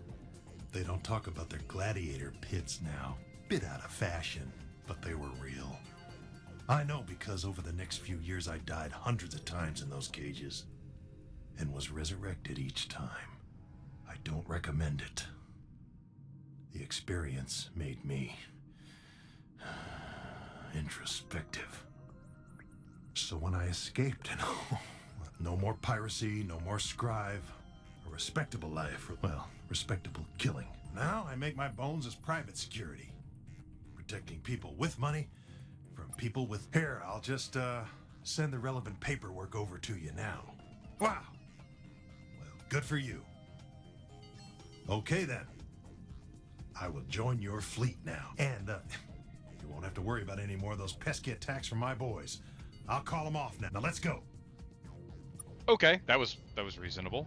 They don't talk about their gladiator pits now. Bit out of fashion, but they were real. I know because over the next few years I died hundreds of times in those cages and was resurrected each time. I don't recommend it. The experience made me introspective. So when I escaped, no more piracy, no more Scrive, a respectable life, well, respectable killing. Now I make my bones as private security, protecting people with money from people with... Here, I'll just send the relevant paperwork over to you now. Wow. Well, good for you. Okay then. I will join your fleet now. And you won't have to worry about any more of those pesky attacks from my boys. I'll call them off now. Now let's go. Okay, that was reasonable.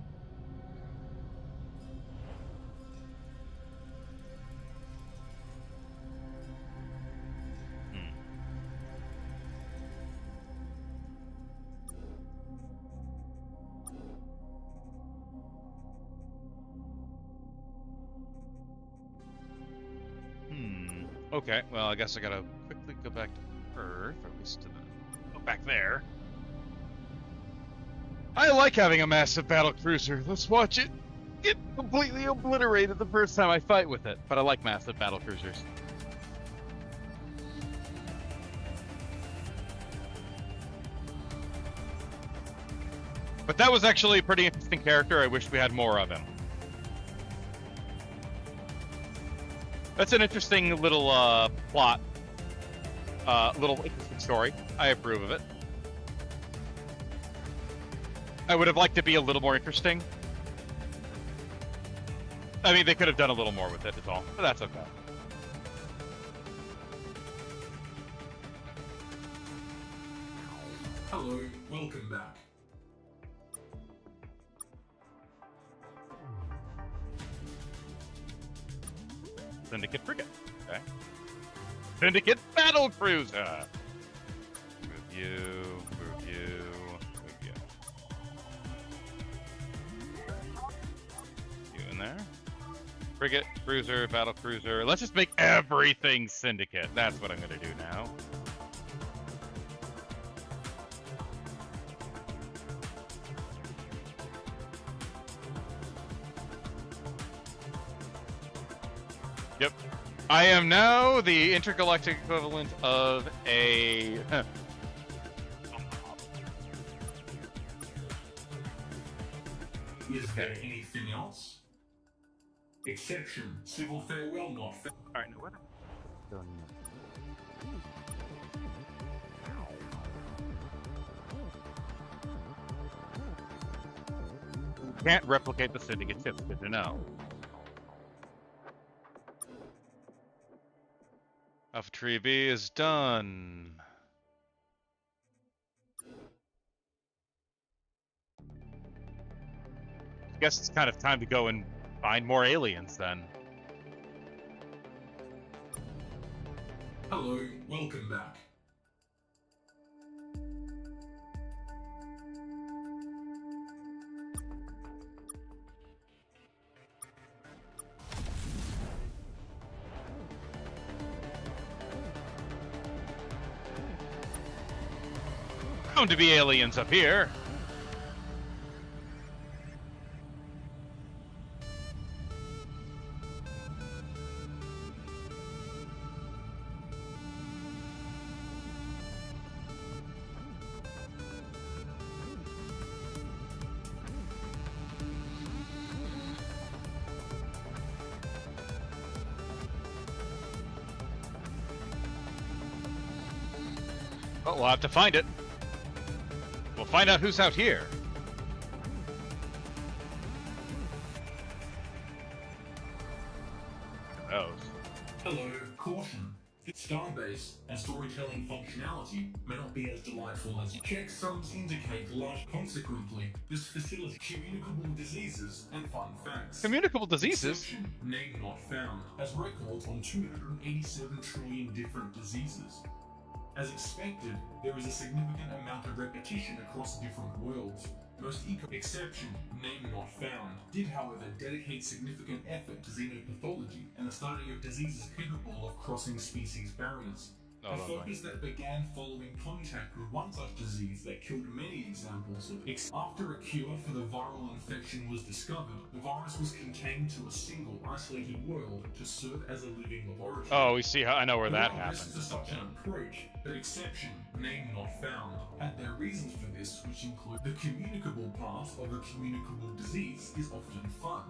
Okay, well, I guess I gotta quickly go back to Earth, or at least to the... Go back there. I like having a massive battle cruiser. Let's watch it get completely obliterated the first time I fight with it. But I like massive battle cruisers. But that was actually a pretty interesting character. I wish we had more of him. That's an interesting little plot. Little interesting story. I approve of it. I would have liked to be a little more interesting. I mean, they could have done a little more with it, is all. But that's okay. Hello, welcome back. Syndicate frigate. Okay. Syndicate battle cruiser. Review. You in there? Frigate, cruiser, battle cruiser. Let's just make everything Syndicate. That's what I'm gonna do now. Yep. I am now the intergalactic equivalent of a... Is there anything else? Exception, civil farewell not fa- Alright, no, what? Can't replicate the Syndicate ships, good to know. Alpha Tree B is done. Guess it's kind of time to go and find more aliens then. Hello, welcome back. Bound to be aliens up here. Well, we'll have to find it. We'll find out who's out here. Those. Hello, caution. Starbase and storytelling functionality may not be as delightful as you. Checksums indicate large. Consequently, this facility communicable diseases and fun facts. Communicable diseases? Exception, name not found, has records on 287 trillion different diseases. As expected, there is a significant amount of repetition across different worlds. Most exception, name not found, did however dedicate significant effort to xenopathology and the study of diseases capable of crossing species barriers. A focus that began following contact with one such disease that killed many examples of it. After a cure for the viral infection was discovered, the virus was contained to a single isolated world to serve as a living laboratory. Oh, we see how I know where that happened. This is such an approach, but exception, name not found, had their reasons for this, which include the communicable part of a communicable disease is often fun.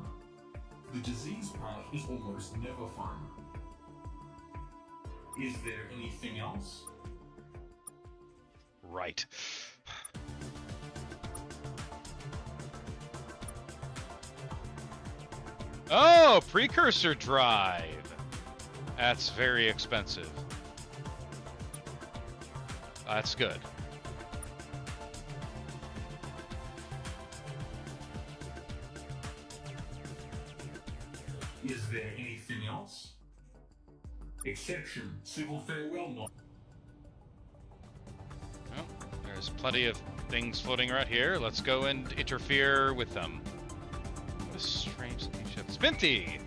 The disease part is almost never fun. Is there anything else? Right. Oh, precursor drive. That's very expensive. That's good. Is there anything else? Exception, civil farewell not. Well, there's plenty of things floating around here. Let's go and interfere with them. What a strange looking ship. Spinty!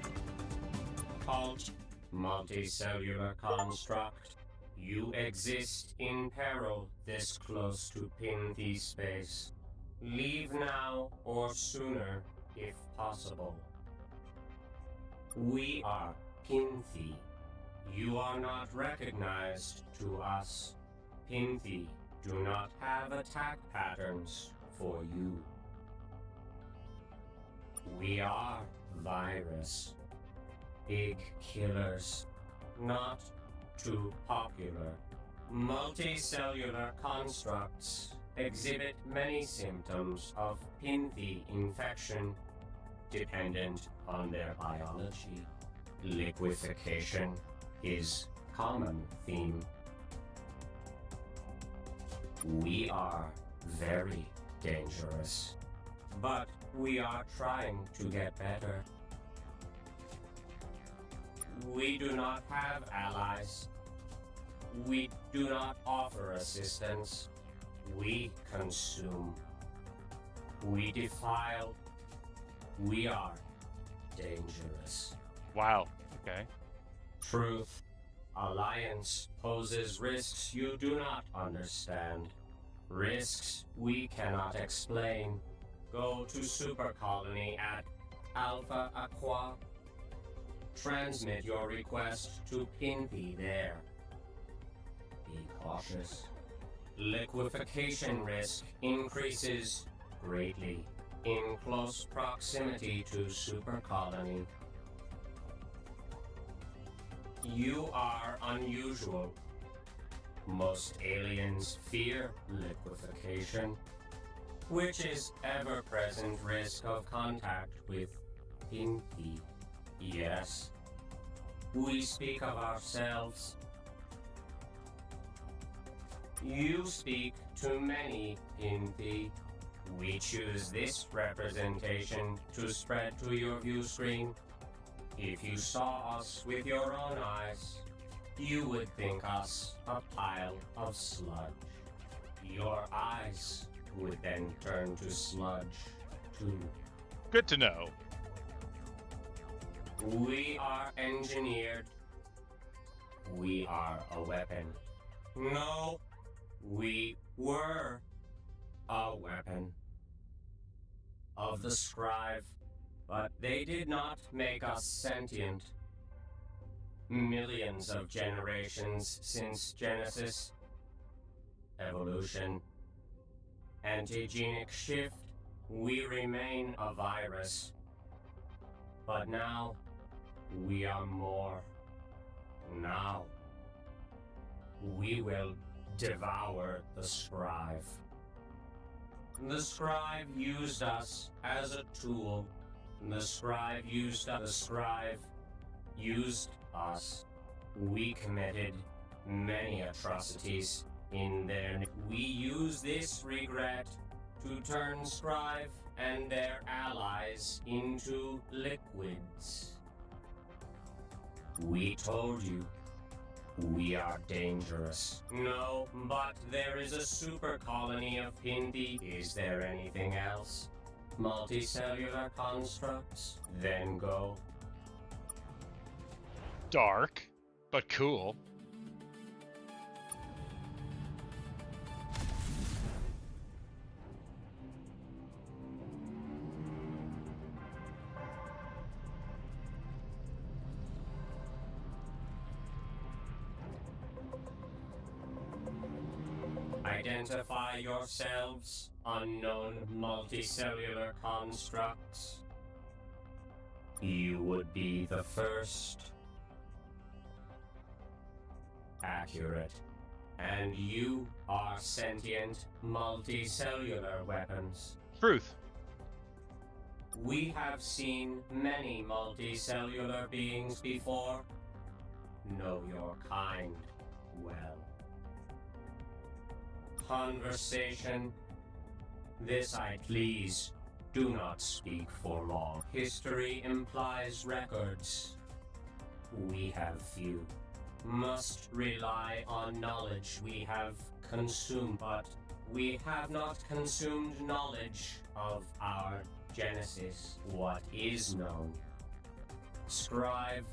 Multicellular construct, you exist in peril this close to Pinthy space. Leave now or sooner, if possible. We are Pinthy. You are not recognized to us. Pinthy do not have attack patterns for you. We are virus. Big killers. Not too popular. Multicellular constructs exhibit many symptoms of Pinthy infection, dependent on their biology. Liquefaction is common theme. We are very dangerous, but we are trying to get better. We do not have allies. We do not offer assistance. We consume. We defile. We are dangerous. Wow. Okay. Truth. Alliance poses risks you do not understand. Risks we cannot explain. Go to Super Colony at Alpha Aqua. Transmit your request to Pinthy there. Be cautious. Liquefaction risk increases greatly in close proximity to Super Colony. You are unusual. Most aliens fear liquefaction, which is ever-present risk of contact with Pinthy. Yes, we speak of ourselves. You speak to many, Pinthy. We choose this representation to spread to your view screen. If you saw us with your own eyes, you would think us a pile of sludge. Your eyes would then turn to sludge, too. Good to know. We are engineered. We are a weapon. No, we were a weapon of the scribe, but they did not make us sentient. Millions of generations since Genesis, evolution, antigenic shift, we remain a virus. But now, we are more. Now, we will devour the scribe. The scribe used us as a tool. The scribe used us. The scribe used us. We committed many atrocities in their... We use this regret to turn scribe and their allies into liquids. We told you, we are dangerous. No, but there is a super colony of Pinthy. Is there anything else? Multicellular constructs? Then go. Dark, but cool. Identify yourselves, unknown multicellular constructs. You would be the first. Accurate. And you are sentient multicellular weapons. Truth. We have seen many multicellular beings before. Know your kind well. Conversation. This I please, do not speak for long. History implies records. We have few. Must rely on knowledge we have consumed, but we have not consumed knowledge of our genesis. What is known? Scribe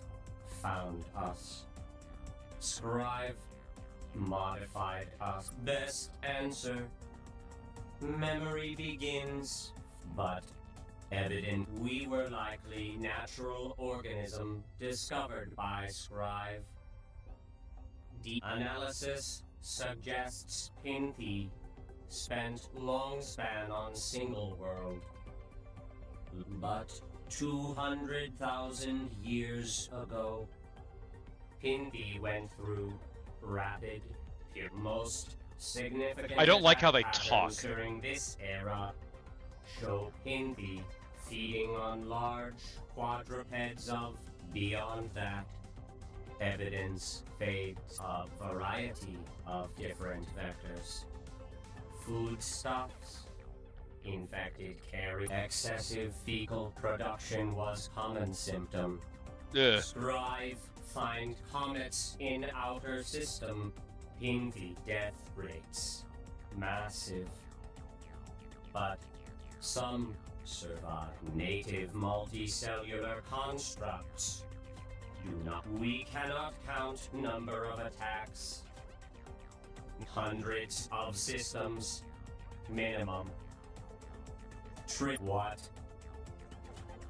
found us. Scrive modified us. Best answer. Memory begins, but evident we were likely natural organism discovered by Scrive. Deep analysis suggests Pinthi spent long span on single world. But 200,000 years ago, Pinthi went through rapid, most significant I don't like how they attack talk. patterns during this era show Pinthi feeding on large quadrupeds of beyond that. Evidence fades a variety of different vectors. Foodstuffs, infected carry, excessive fecal production was common symptom. Ugh. Strive, find comets in outer system. Pinthi death rates, massive. But some survive. Native multicellular constructs do not. We cannot count number of attacks. Hundreds of systems, minimum. What?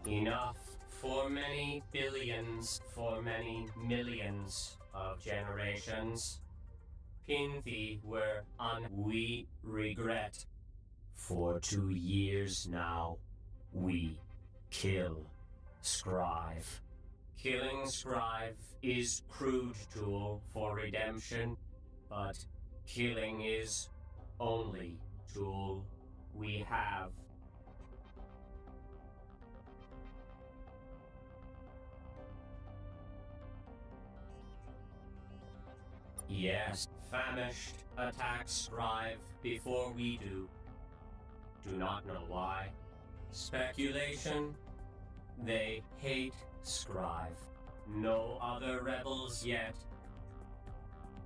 Enough for many billions, for many millions of generations. Pinthi were we regret. For 2 years now, we kill Scrive. Killing Scrive is crude tool for redemption, but killing is only tool we have. Yes, famished attacks Scrive before we do. Do not know why. Speculation. They hate Scrive. No other rebels yet.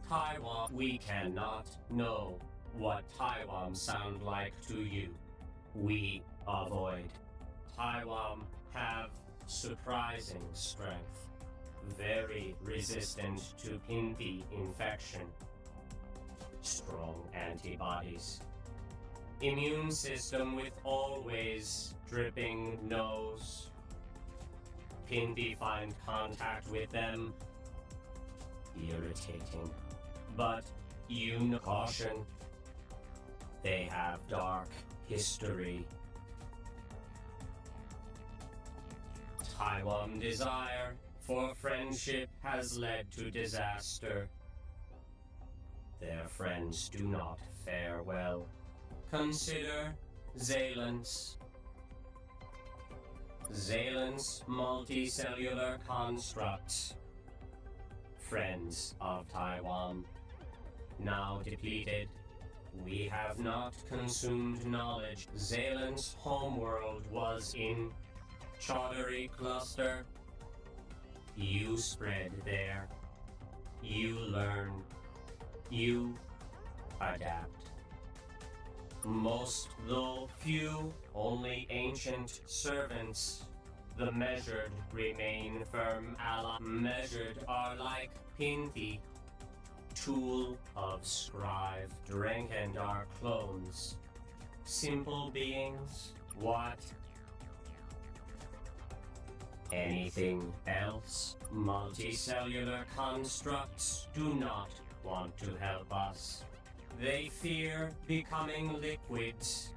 Taiwan. We cannot know what Taiwan sound like to you. We avoid. Taiwan have surprising strength. Very resistant to Pinthi infection. Strong antibodies. Immune system with always dripping nose. Pinthi find contact with them irritating. But you know, caution. They have dark history. Taiwan desire for friendship has led to disaster. Their friends do not fare well. Consider Xalence. Xalence multicellular constructs. Friends of Taiwan. Now depleted. We have not consumed knowledge. Xalence homeworld was in Chaudhary Cluster. You spread there. You learn. You adapt. Most, though few, only ancient servants. The measured remain firm ally. Measured are like Pinthi, tool of Scrive. Drank and are clones. Simple beings. What? Anything else? Multicellular constructs do not want to help us. They fear becoming liquids.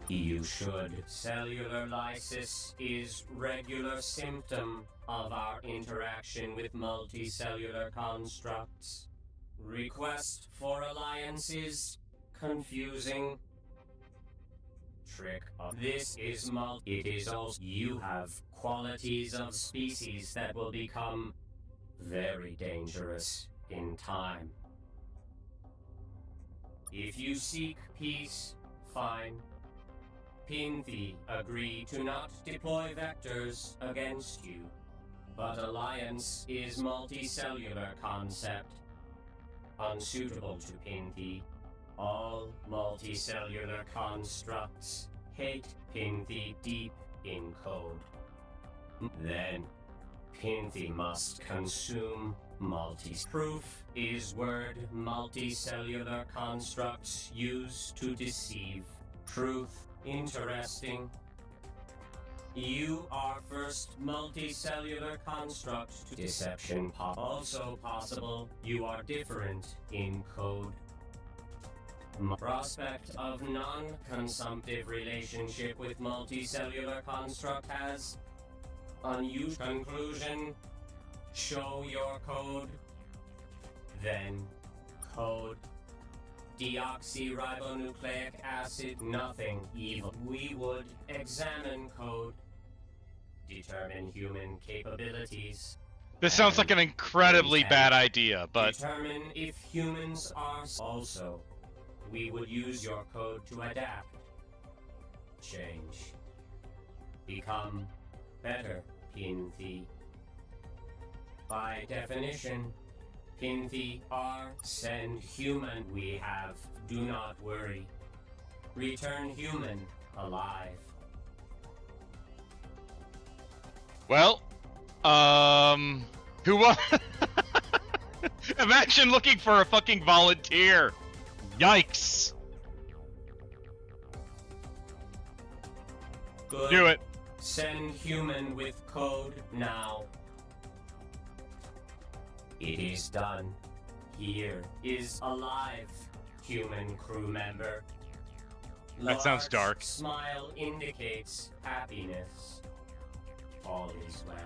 You should. Cellular lysis is regular symptom of our interaction with multicellular constructs. Request for alliances confusing. Trick of this is it is also you have qualities of species that will become very dangerous in time. If you seek peace, fine. Pinthi agree to not deploy vectors against you, but alliance is multicellular concept, unsuitable to Pinthi. All multicellular constructs hate Pinthi deep in code. Then, Pinthy must consume proof is word multicellular constructs used to deceive. Truth interesting. You are first multicellular construct to deception. Also possible you are different in code. Prospect of non-consumptive relationship with multicellular construct has unusual conclusion. Show your code. Then code. Deoxyribonucleic acid, nothing evil. We would examine code. Determine human capabilities. This sounds like an incredibly bad idea, but... Determine if humans are... Also, we would use your code to adapt. Change. Become better, Pinthy. By definition, Pinthy are send human we have. Do not worry. Return human alive. Well, who wa- Imagine looking for a fucking volunteer! Yikes! Good. Do it. Send human with code now. It is done. Here is alive, human crew member. That sounds Large dark. Smile indicates happiness. All is well.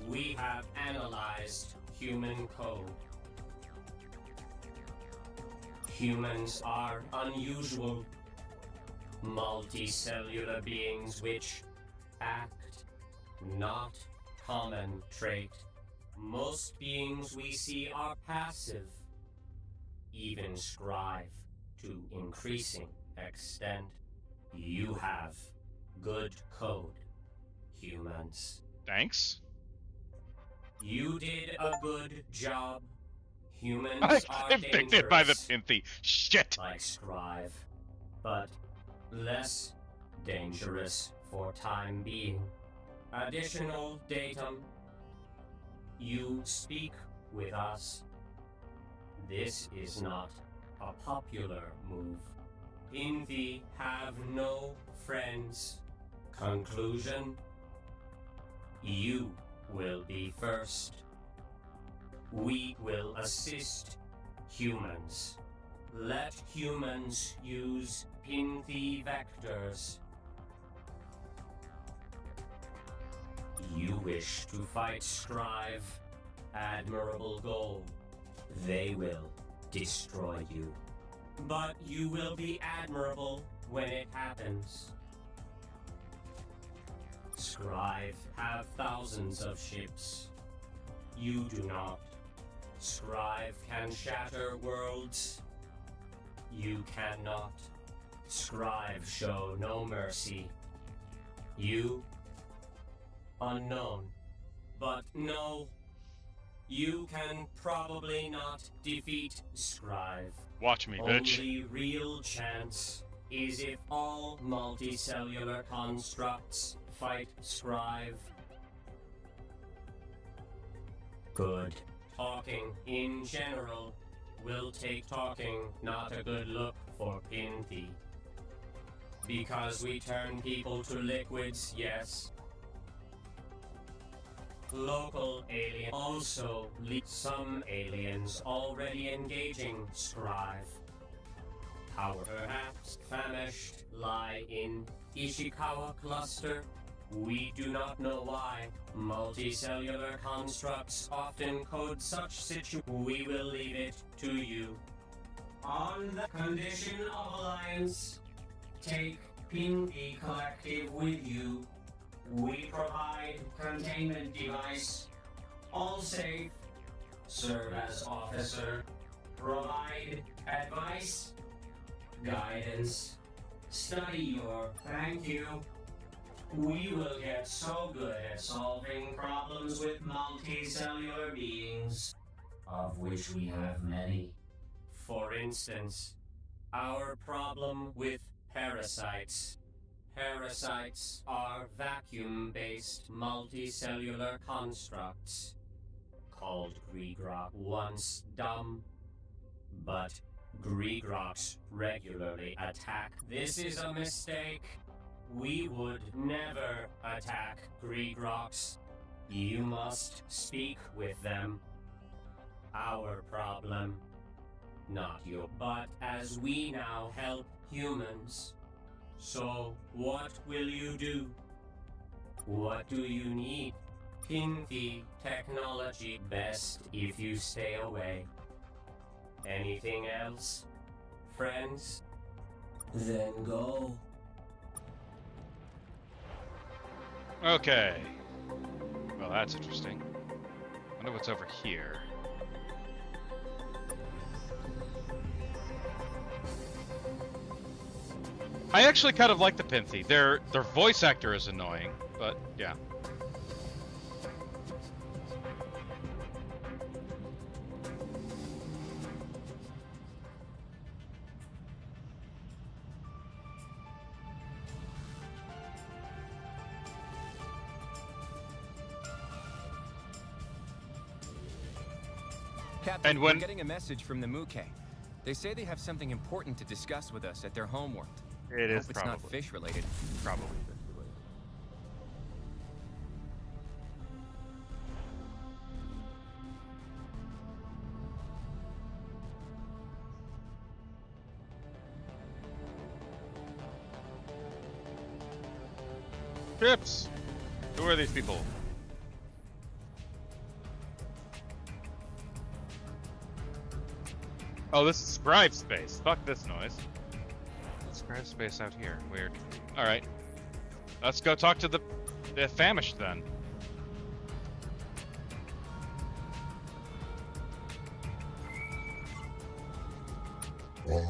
We have analyzed human code. Humans are unusual, multicellular beings which act, not common trait. Most beings we see are passive, even strive to increasing extent. You have good code, humans. Thanks. You did a good job. Humans are I'm infected by the dangerous, Pinthy. Shit! like Scrive, but less dangerous for time being. Additional datum. You speak with us. This is not a popular move. Pinthy have no friends. Conclusion. You will be first. We will assist humans. Let humans use Pinthy vectors. You wish to fight Scrive. Admirable goal. They will destroy you. But you will be admirable when it happens. Scrive have thousands of ships. You do not. Scrive can shatter worlds. You cannot. Scrive show no mercy. You unknown. But no, you can probably not defeat Scrive. Watch me, bitch. Only real chance is if all multicellular constructs fight Scrive. Good. Talking in general will take talking, not a good look for Pinthy. Because we turn people to liquids, yes. Local alien also some aliens already engaging Scrive. Power perhaps famished lie in Ishikawa cluster. We do not know why. Multicellular constructs often code such We will leave it to you. On the condition of alliance, take Pinthy Collective with you. We provide containment device. All safe. Serve as officer. Provide advice. Guidance. Study your... Thank you. We will get so good at solving problems with multicellular beings, of which we have many. For instance, our problem with parasites. Parasites are vacuum-based multicellular constructs called Greegrok, once dumb, but Greegroks regularly attack. This is a mistake. We would never attack Greegroks. You must speak with them. Our problem, not your. But as we now help humans, so what will you do? What do you need? Pinky technology. Best if you stay away. Anything else, friends? Then go. Okay. Well, that's interesting. Wonder what's over here. I actually kind of like the Pinthy. Their voice actor is annoying, but yeah. Captain, And when- we're getting a message from the Muke. They say they have something important to discuss with us at their homeworld. It is Hope it's not fish related. Probably. Ships! Who are these people? Oh, this is scribe space. Fuck this noise. Scribe space out here. Weird. Alright. Let's go talk to the famished then. Ah,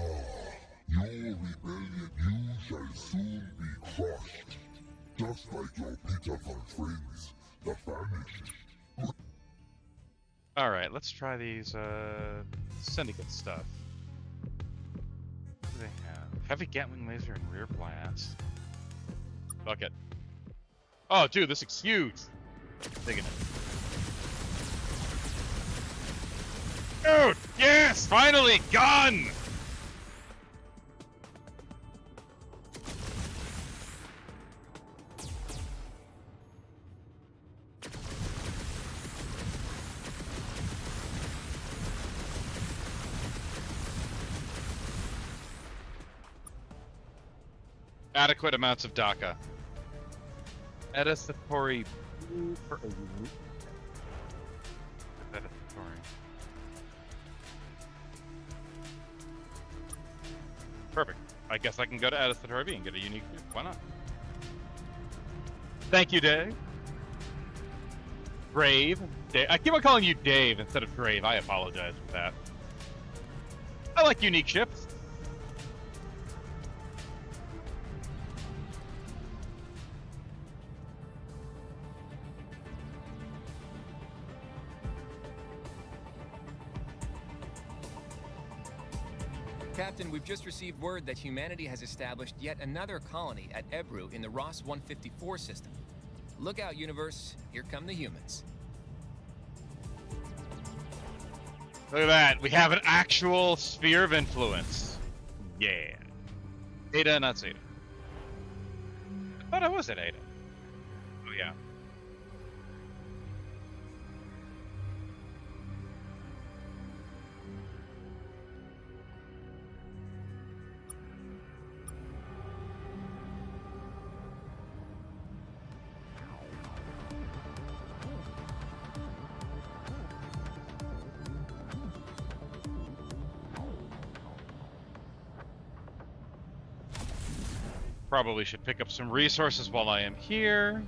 your rebellion, you shall soon be crushed. Just like your pitiful friends, the famished. Alright, let's try these, syndicate stuff. What do they have? Heavy Gatling laser and rear blast. Fuck it. Oh, dude, this is huge! Digging it. Dude! Yes! Finally! Gun! Adequate amounts of DACA. Editatory for a unique. Editatory. Perfect. I guess I can go to Editatory B and get a unique. Why not? Thank you, Dave. Brave. Dave. I keep on calling you Dave instead of Brave. I apologize for that. I like unique ships. Captain, we've just received word that humanity has established yet another colony at Ebru in the Ross 154 system. Look out, universe. Here come the humans. Look at that. We have an actual sphere of influence. Yeah. Ada, not Zeta. I thought I was at Ada. Oh, yeah. Probably should pick up some resources while I am here.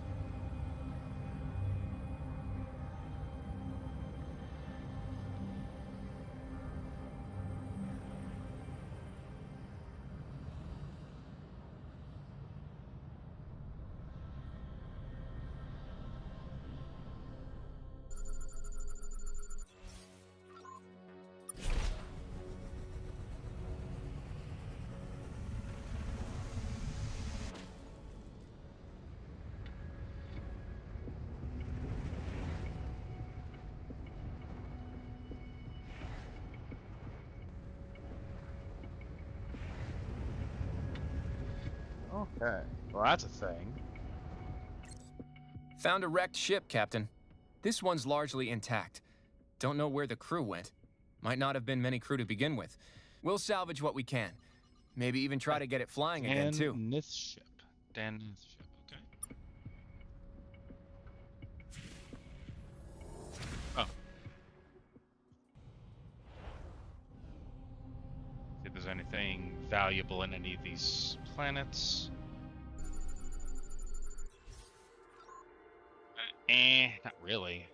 Okay. Well, that's a thing. Found a wrecked ship, Captain. This one's largely intact. Don't know where the crew went. Might not have been many crew to begin with. We'll salvage what we can. Maybe even try to get it flying again, too. This ship. Dan this ship. Okay. Oh. See if there's anything valuable in any of these planets. Not really.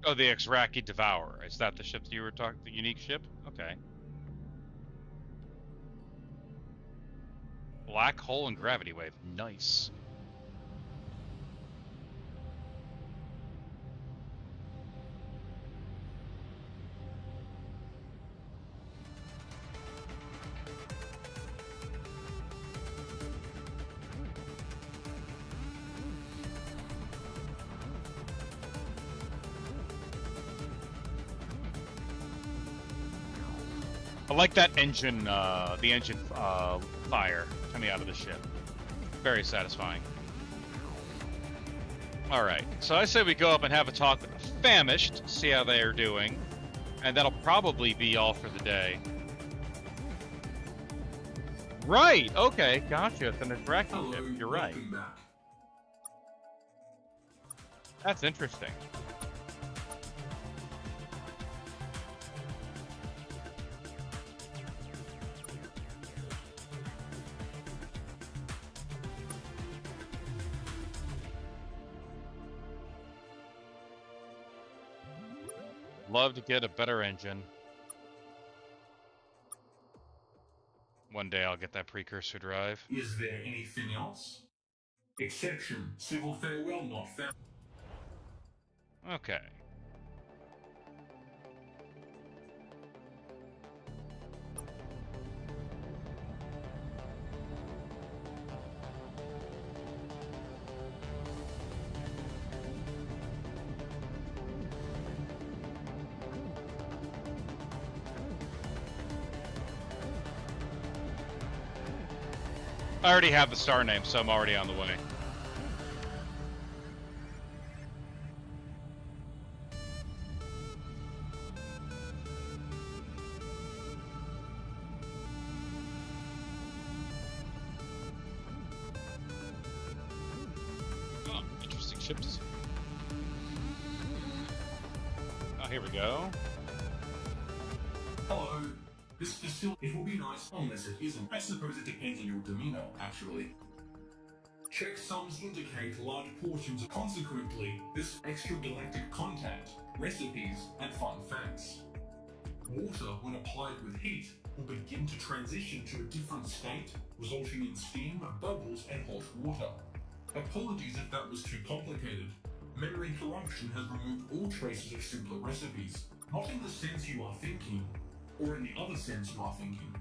Oh, the Exraki Devourer. Is that the ship that you were talking? The unique ship? Okay. Black hole and gravity wave. Nice. I like that engine, the engine fire coming out of the ship. Very satisfying. Alright, so I say we go up and have a talk with the Famished, see how they are doing, and that'll probably be all for the day. Right, okay, gotcha, it's an Exraki ship, you're right. That's interesting. Love to get a better engine. One day I'll get that precursor drive. Is there anything else? Exception. Civil farewell not found. Okay. I already have the star name, so I'm already on the way. Oh, interesting ship design. Oh, here we go. Hello. This facility, it will be nice unless it isn't. I suppose it depends on your demeanor, actually. Checksums indicate large portions of, consequently, this extragalactic contact, recipes, and fun facts. Water, when applied with heat, will begin to transition to a different state, resulting in steam, bubbles, and hot water. Apologies if that was too complicated. Memory corruption has removed all traces of simpler recipes, not in the sense you are thinking, or in the other sense you are thinking,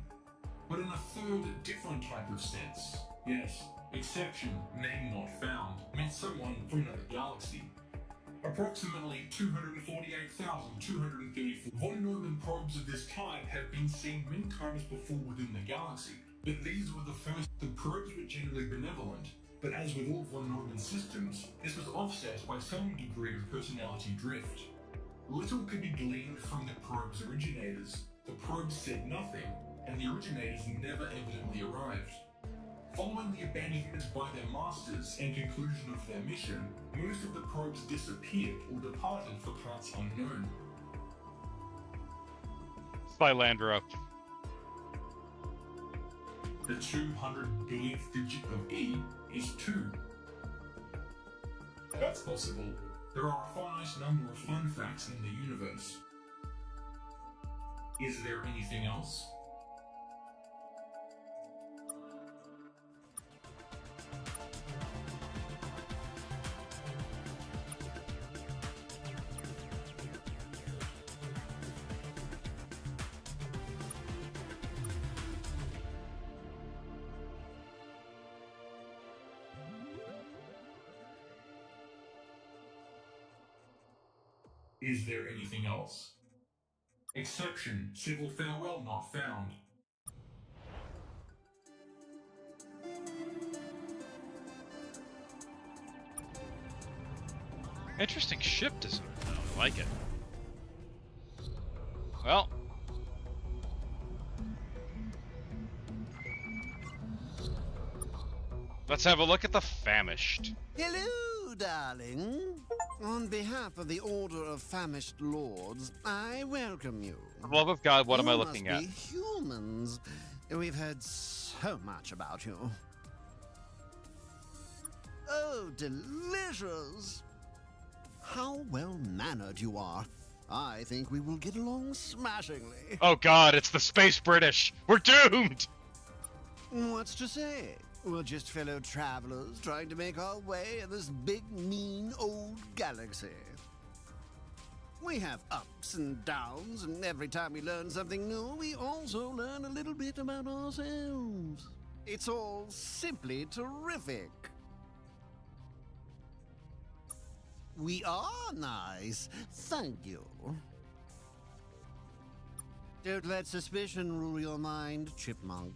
but in a third, different type of sense. Yes, exception, name not found, meant someone from another galaxy. Approximately 248,234 von Neumann probes of this type have been seen many times before within the galaxy, but these were the first. The probes were generally benevolent, but as with all von Neumann systems, this was offset by some degree of personality drift. Little could be gleaned from the probe's originators. The probes said nothing, and the originators never evidently arrived. Following the abandonment by their masters and conclusion of their mission, most of the probes disappeared or departed for parts unknown. By Landro. The 200 billionth digit of E is 2. That's possible. There are a finite number of fun facts in the universe. Is there anything else? Is there anything else? Exception, civil farewell not found. Interesting ship design, though. I like it. Well. Let's have a look at the famished. Hello, darling. On behalf of the Order of Famished Lords, I welcome you. For the love of God, what am I You looking at? must be humans. We've heard so much about you. Oh, delicious! How well-mannered you are. I think we will get along smashingly. Oh God, it's the Space British! We're doomed! What's to say? We're just fellow travelers trying to make our way in this big, mean, old galaxy. We have ups and downs, and every time we learn something new, we also learn a little bit about ourselves. It's all simply terrific. We are nice. Thank you. Don't let suspicion rule your mind, Chipmunk.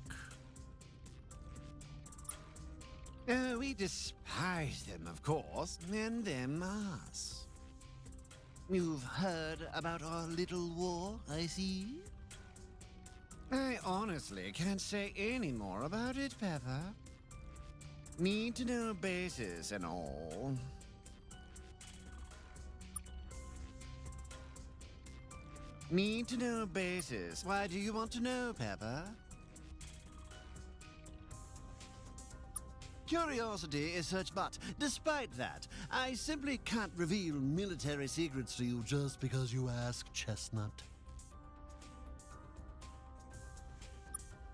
We despise them, of course, and them us. You've heard about our little war, I see? I honestly can't say any more about it, Pepper. Need to know basis and all. Need to know basis. Why do you want to know, Pepper? Curiosity is such, but despite that, I simply can't reveal military secrets to you just because you ask, Chestnut.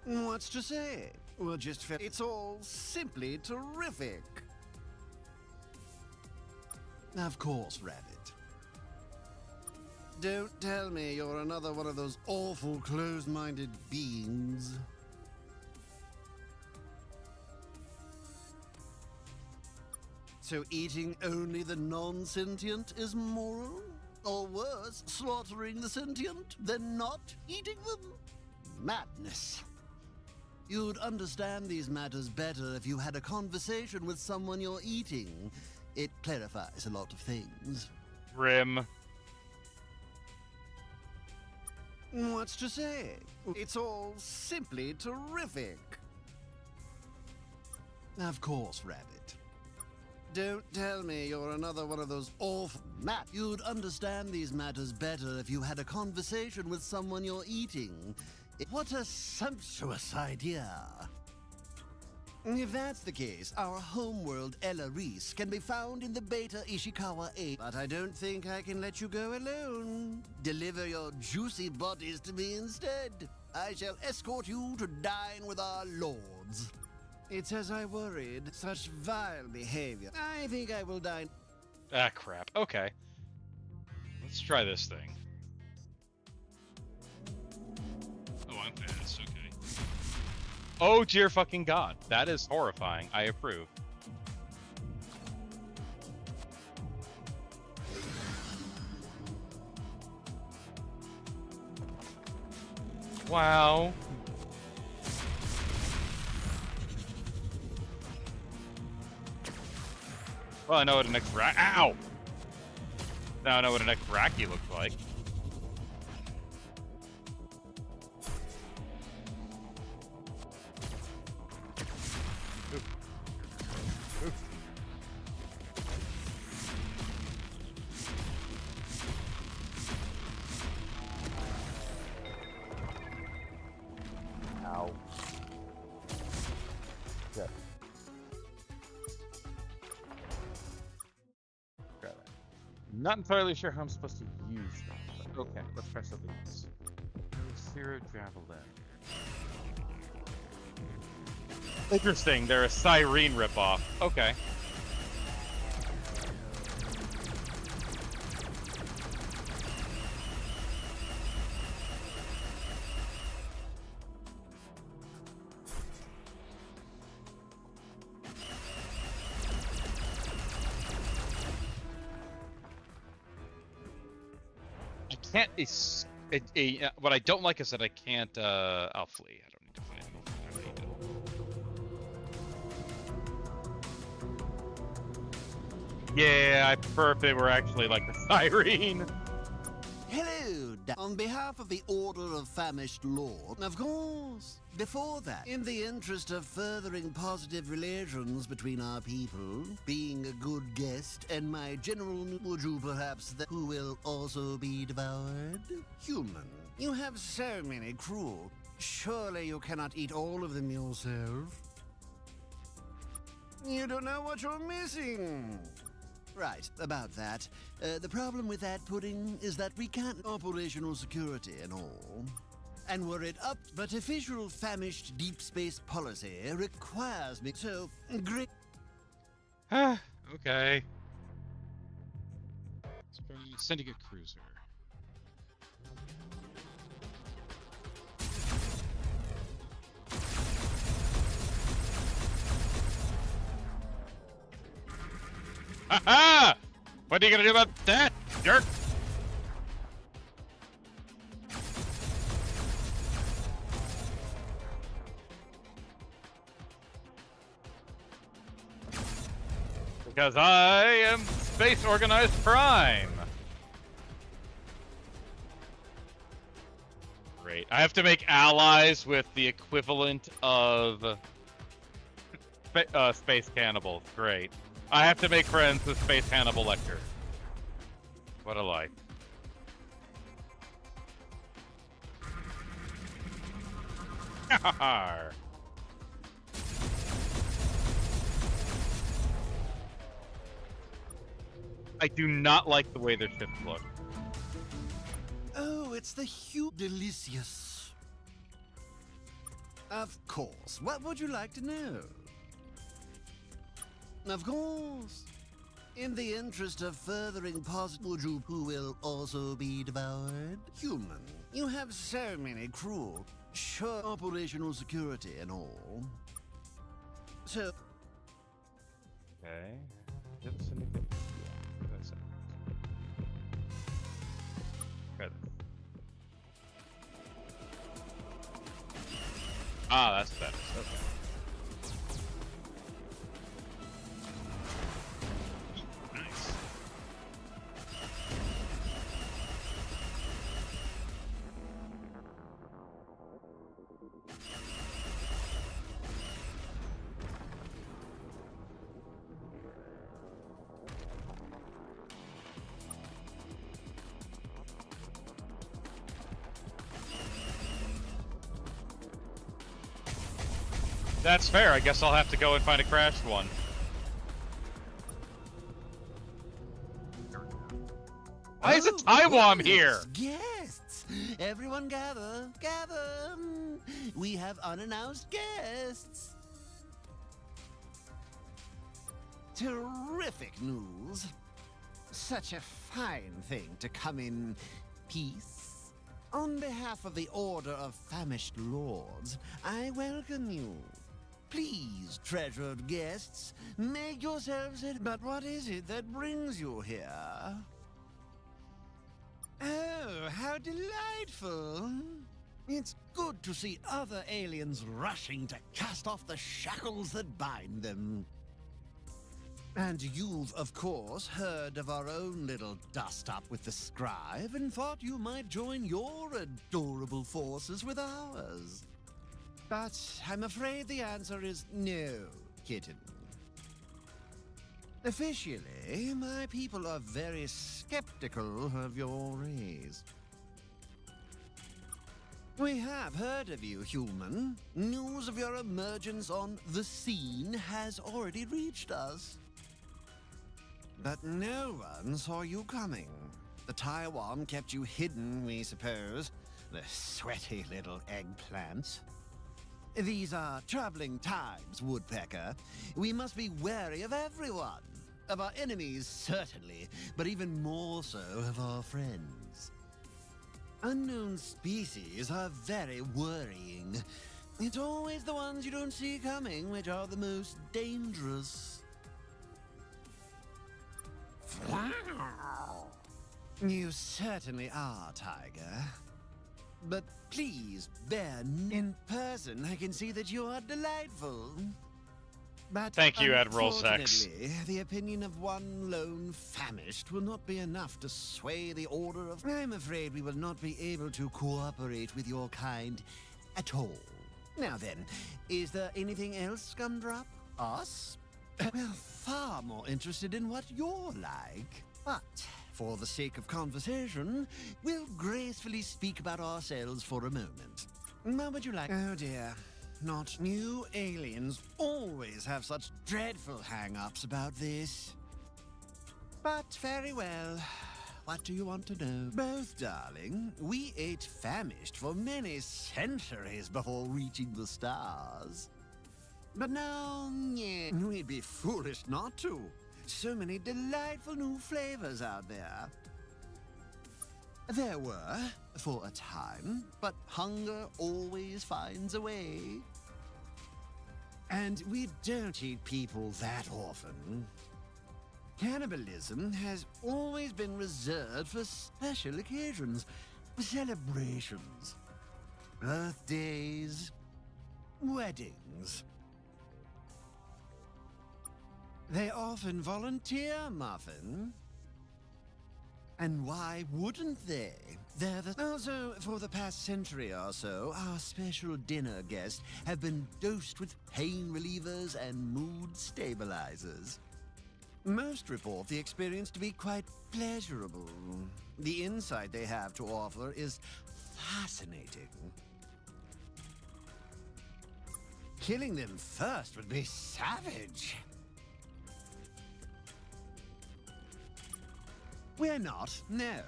What's to say? We'll just it's all simply terrific. Of course, Rabbit. Don't tell me you're another one of those awful closed-minded beings. So eating only the non-sentient is moral? Or worse, slaughtering the sentient, then not eating them? Madness. You'd understand these matters better if you had a conversation with someone you're eating. It clarifies a lot of things. Grim. What's to say? It's all simply terrific. Of course, Rabbit. Don't tell me you're another one of those awful... Matt, you'd understand these matters better if you had a conversation with someone you're eating. What a sumptuous idea. If that's the case, our homeworld Ella Reese can be found in the Beta Ishikawa 8. But I don't think I can let you go alone. Deliver your juicy bodies to me instead. I shall escort you to dine with our lords. It's as I worried. Such vile behavior. I think I will dine... Ah, crap. Okay. Let's try this thing. Oh, I'm fast. Okay. Oh, dear fucking God. That is horrifying. I approve. Wow. Well, I know what an Ow! Now I know what an Ekbraki looks like. Ow. Shit. Not entirely sure how I'm supposed to use that, but okay, let's try something else. Zero Javelin. Interesting, they're a Cyrene ripoff. Okay. can't. What I don't like is that I can't. I'll flee. I don't need to flee. I don't need to. Yeah, I prefer if they were actually like the siren. Hello, on behalf of the Order of Famished Lord, of course. Before that, in the interest of furthering positive relations between our people, being a good guest, and my general, would you perhaps who will also be devoured? Human. You have so many crew. Surely you cannot eat all of them yourself. You don't know what you're missing. Right, about that. The problem with that pudding is that we can't operational security and all. And were it up, but official famished deep space policy requires me so great. Okay. Sending a cruiser. Ha! What are you gonna do about that, jerk? Because I am Space Organized Crime. Great. I have to make allies with the equivalent of Space Cannibals. Great. I have to make friends with Space Hannibal Lecter. What a life. I do not like the way their ships look. Oh, it's the delicious. Of course. What would you like to know? Of course. In the interest of furthering positive, who will also be devoured? Human. You have so many crew. Sure, operational security and all. So. Okay. Ah, that's better. Okay. Nice. That's fair. I guess I'll have to go and find a crashed one. Why is a Taiwan here? Guests! Everyone gather, gather! We have unannounced guests! Terrific news! Such a fine thing to come in peace. On behalf of the Order of Famished Lords, I welcome you. Please, treasured guests, make yourselves at... But what is it that brings you here? Oh, how delightful! It's good to see other aliens rushing to cast off the shackles that bind them. And you've, of course, heard of our own little dust-up with the scribe and thought you might join your adorable forces with ours. But I'm afraid the answer is no, kitten. Officially, my people are very skeptical of your race. We have heard of you, human. News of your emergence on the scene has already reached us. But no one saw you coming. The Taiwan kept you hidden, we suppose. The sweaty little eggplants. These are troubling times, Woodpecker. We must be wary of everyone. Of our enemies, certainly, but even more so of our friends. Unknown species are very worrying. It's always the ones you don't see coming which are the most dangerous. You certainly are, Tiger. But please, in person, I can see that you are delightful. But thank you, Admiral Sex. unfortunately, the opinion of one lone famished will not be enough to sway the order of... I'm afraid we will not be able to cooperate with your kind at all. Now then, is there anything else, Gumdrop? Us? We're far more interested in what you're like. But, for the sake of conversation, we'll gracefully speak about ourselves for a moment. What would you like? Oh dear. Not new aliens always have such dreadful hang-ups about this. But very well. What do you want to know? Both, darling. We ate famished for many centuries before reaching the stars. But now, yeah, we'd be foolish not to. So many delightful new flavors out there. There were, for a time, but hunger always finds a way. And we don't eat people that often. Cannibalism has always been reserved for special occasions, celebrations, birthdays, weddings. They often volunteer, Muffin. And why wouldn't they? Also, for the past century or so, our special dinner guests have been dosed with pain relievers and mood stabilizers. Most report the experience to be quite pleasurable. The insight they have to offer is fascinating. Killing them first would be savage. We're not, no.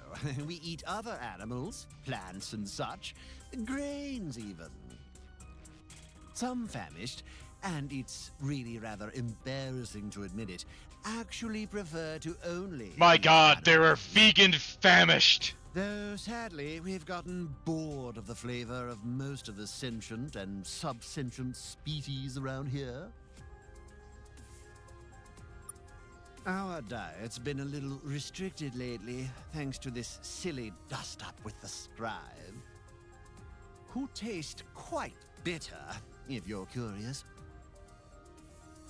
We eat other animals, plants and such, grains even. Some famished, and it's really rather embarrassing to admit it, actually prefer to only... My god, there are vegan famished! Though, sadly, we've gotten bored of the flavor of most of the sentient and sub-sentient species around here. Our diet's been a little restricted lately, thanks to this silly dust-up with the scribe, who taste quite bitter, if you're curious.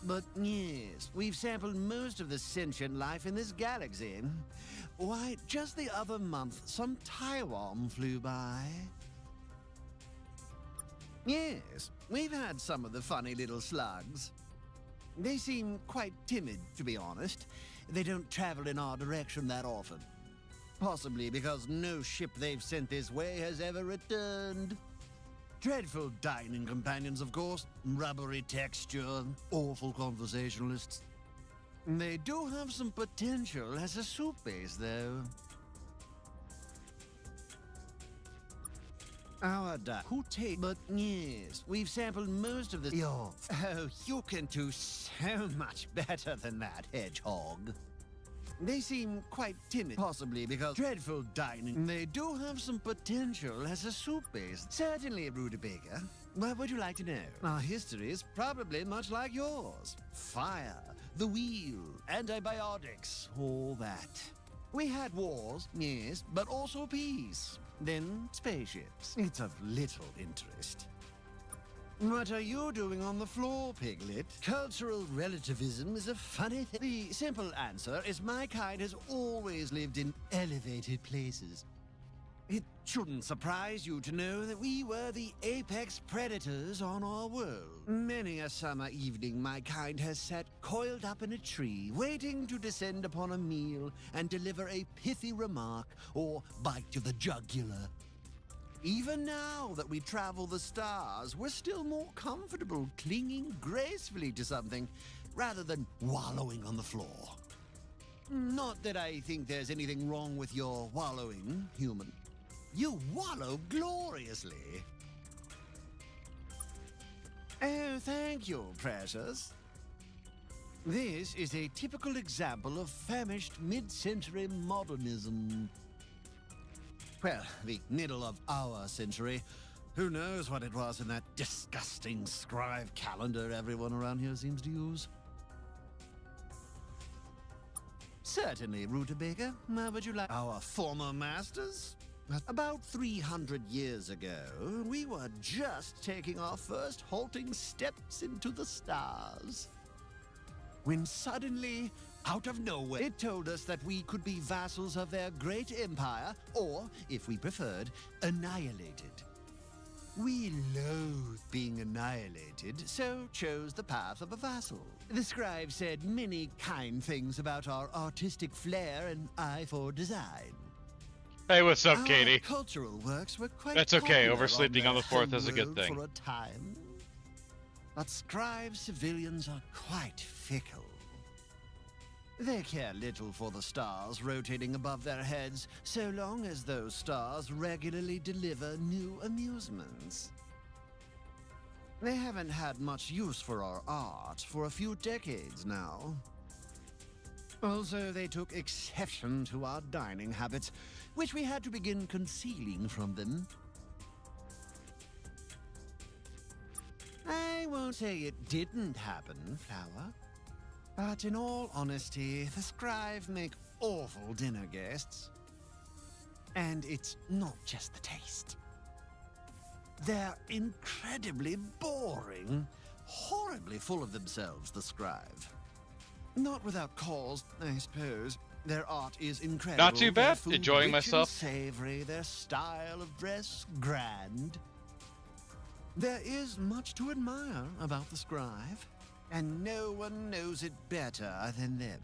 But yes, we've sampled most of the sentient life in this galaxy. Why, just the other month, some Taiwan flew by. Yes, we've had some of the funny little slugs. They seem quite timid, to be honest. They don't travel in our direction that often. Possibly because no ship they've sent this way has ever returned. Dreadful dining companions, of course. Rubbery texture, awful conversationalists. They do have some potential as a soup base, though. Our but yes, we've sampled most of the... Oh, you can do so much better than that, Hedgehog. They seem quite timid, possibly because dreadful dining. They do have some potential as a soup base. Certainly, Rutabaga. What would you like to know? Our history is probably much like yours. Fire, the wheel, antibiotics, all that. We had wars, yes, but also peace. Then spaceships. It's of little interest. What are you doing on the floor, Piglet? Cultural relativism is a funny thing. The simple answer is my kind has always lived in elevated places. It shouldn't surprise you to know that we were the apex predators on our world. Many a summer evening, my kind has sat coiled up in a tree, waiting to descend upon a meal and deliver a pithy remark or bite to the jugular. Even now that we travel the stars, we're still more comfortable clinging gracefully to something rather than wallowing on the floor. Not that I think there's anything wrong with your wallowing, human. You wallow gloriously. Oh, thank you, precious. This is a typical example of famished mid-century modernism. Well, the middle of our century. Who knows what it was in that disgusting scribe calendar everyone around here seems to use. Certainly, Rutabaga. How would you like our former masters? About 300 years ago, we were just taking our first halting steps into the stars. When suddenly, out of nowhere, it told us that we could be vassals of their great empire, or, if we preferred, annihilated. We loathed being annihilated, so chose the path of a vassal. The scribe said many kind things about our artistic flair and eye for design. Hey, what's up, Our Katie? cultural works were quite That's okay. popular Oversleeping on the 4th is a good homeworld thing. For a time. But scribe civilians are quite fickle. They care little for the stars rotating above their heads, so long as those stars regularly deliver new amusements. They haven't had much use for our art for a few decades now. Also, they took exception to our dining habits, which we had to begin concealing from them. I won't say it didn't happen, Flower. But in all honesty, the scribe make awful dinner guests. And it's not just the taste. They're incredibly boring, horribly full of themselves, the scribe. Not without cause, I suppose. Their art is incredible. Not too bad. Their food Enjoying rich myself. And savory, their style of dress grand. There is much to admire about the scribe, and no one knows it better than them.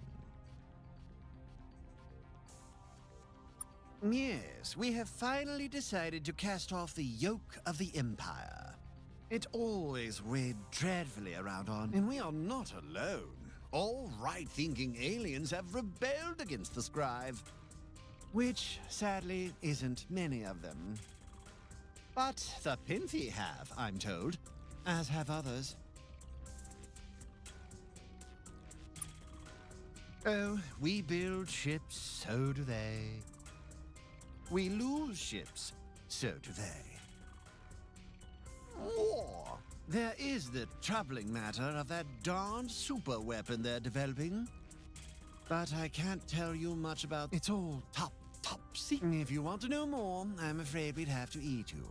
Yes, we have finally decided to cast off the yoke of the Empire. It always weighed dreadfully around on, and we are not alone. All right-thinking aliens have rebelled against the scribe, which, sadly, isn't many of them. But the Pinthi have, I'm told, as have others. Oh, we build ships, so do they. We lose ships, so do they. War! There is the troubling matter of that darned super weapon they're developing. But I can't tell you much about it. It's all top secret. If you want to know more, I'm afraid we'd have to eat you.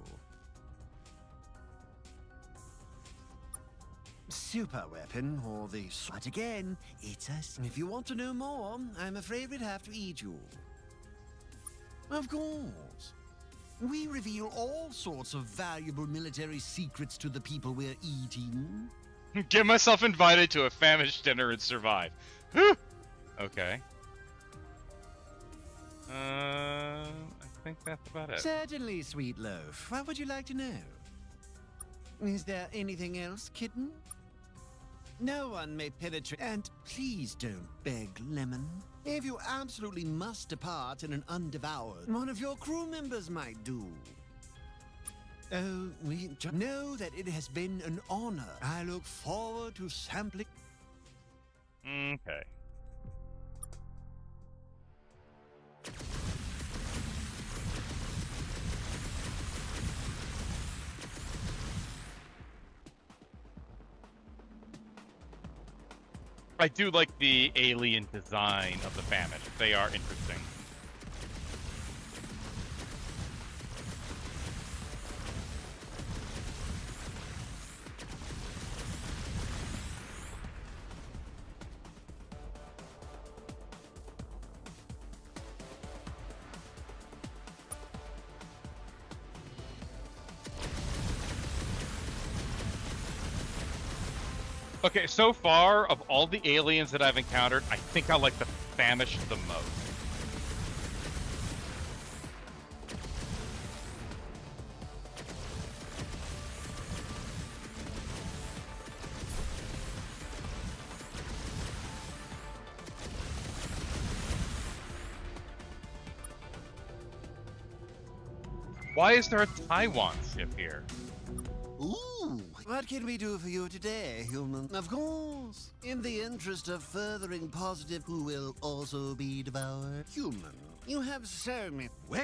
Super weapon, or the... But again, it's us. If you want to know more, I'm afraid we'd have to eat you. Of course. We reveal all sorts of valuable military secrets to the people we're eating. Get myself invited to a famished dinner and survive. Whew. Okay. I think that's about it. Certainly, Sweet Loaf. What would you like to know? Is there anything else, kitten? No one may penetrate. And please don't beg, Lemon. If you absolutely must depart in an undevoured, one of your crew members might do. Oh, we know that it has been an honor. I look forward to sampling. Okay. I do like the alien design of the Famished. They are interesting. Okay, so far, of all the aliens that I've encountered, I think I like the Famished the most. Why is there a Taiwan ship here? Ooh, what can we do for you today, human? Of course, in the interest of furthering positive, who will also be devoured. Human, you have so many. Well,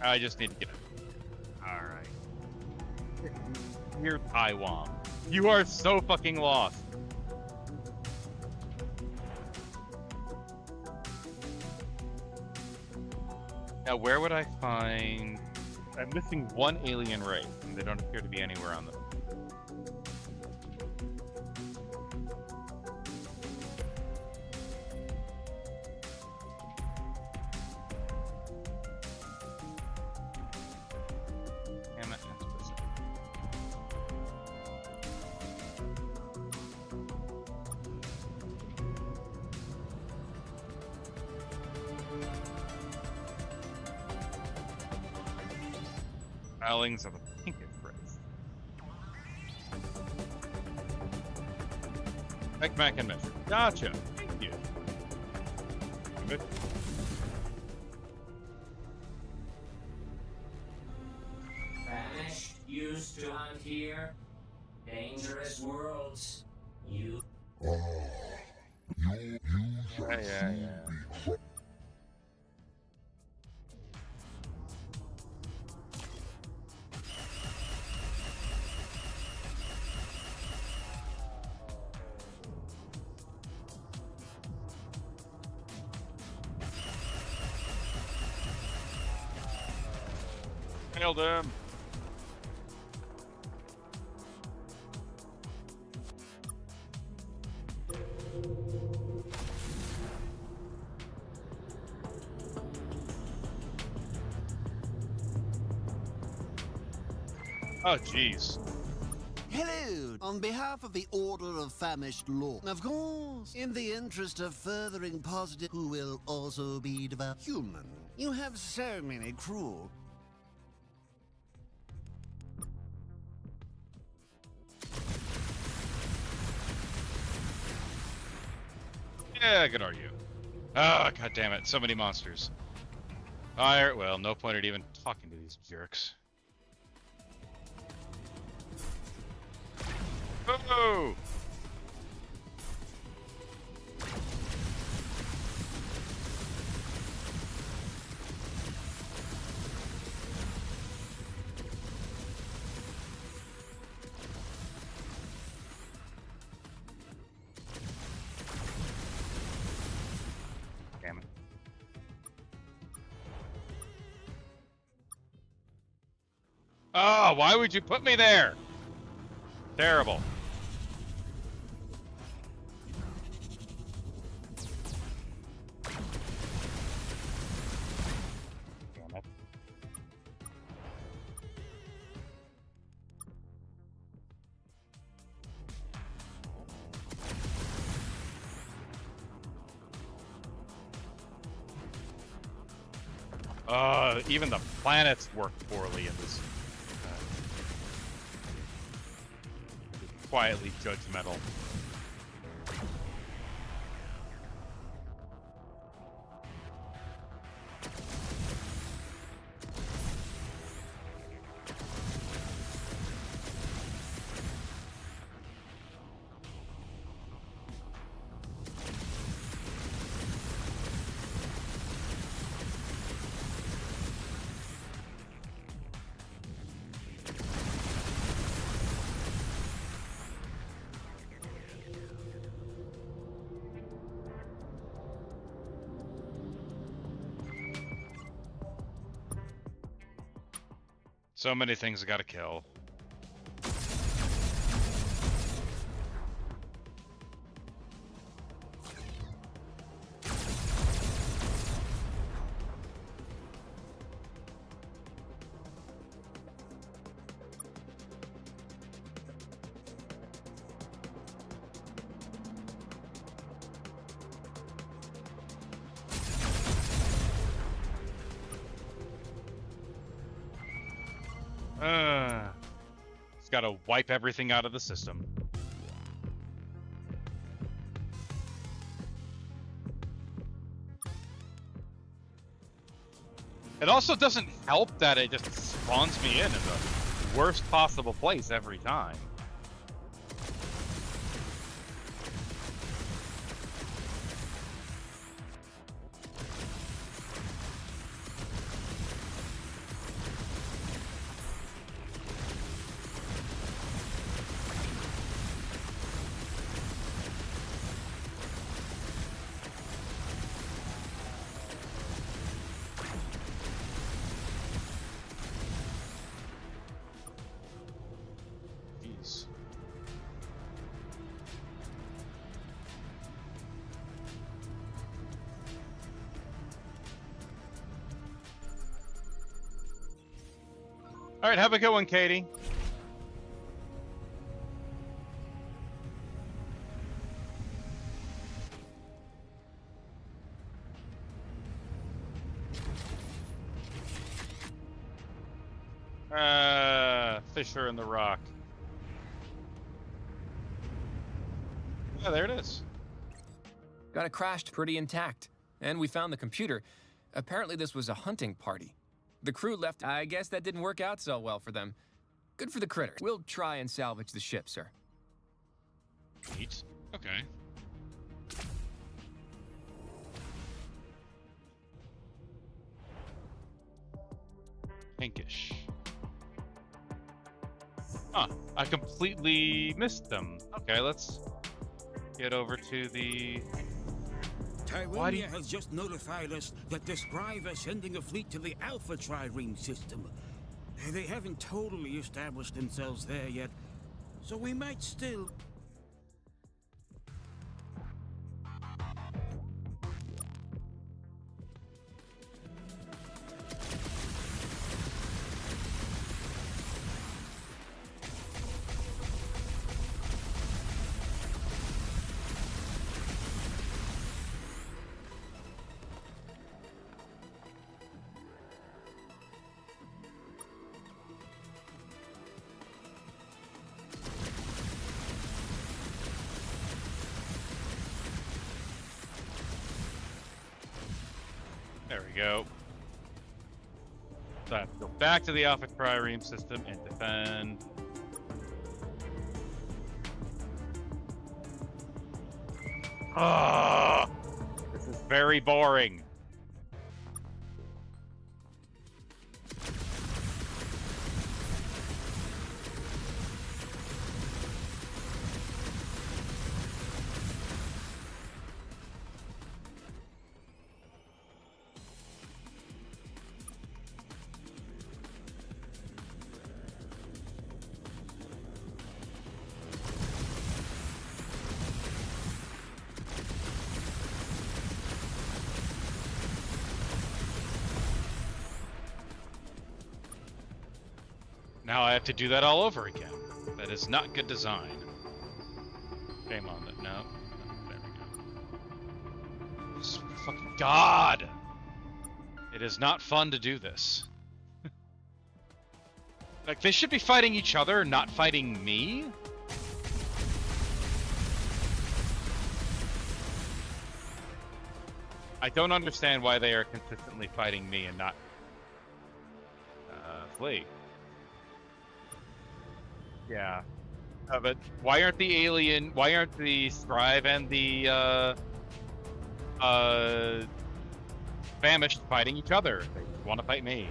I just need to get it. Alright. You're Taiwan. You are so fucking lost. Now, where would I find... I'm missing one alien race, and they don't appear to be anywhere on the... Damn it, that's specific. Filings of a pinkish race. Mac and measure. Gotcha. Thank you. Good. Vanished used to hunt here. Dangerous worlds. You. Yeah. Nailed him. Oh, jeez. Hello! On behalf of the Order of Famished Law, of course, in the interest of furthering positive, who will also be devout human, you have so many cruel. Yeah, good are you. Ah, god damn it, so many monsters. Alright, well, no point at even talking to these jerks. Oh! Damn it. Oh, why would you put me there? Terrible. Damn it. Even the planets work poorly in this. Quietly judgmental. So many things I gotta kill. Just gotta wipe everything out of the system. It also doesn't help that it just spawns me in the worst possible place every time. All right, have a good one, Katie. Fissure in the rock. Yeah, there it is. Got it crashed pretty intact. And we found the computer. Apparently this was a hunting party. The crew left. I guess that didn't work out so well for them. Good for the critters. We'll try and salvage the ship, sir. Neat. Okay. Pinkish. Huh. I completely missed them. Okay, let's get over to the... Tyronia has just notified us that the Scribe are sending a fleet to the Alpha Trireme system. They haven't totally established themselves there yet, so we might still... There we go. So I have to go back to the Alpha Trireme system and defend. Ah, this is very boring. Now I have to do that all over again. That is not good design. Shame on it. No. There we go. Fucking God! It is not fun to do this. Like, they should be fighting each other, not fighting me? I don't understand why they are consistently fighting me and not... Flea. Yeah. But why aren't the Scribe and the, Famished fighting each other? They want to fight me.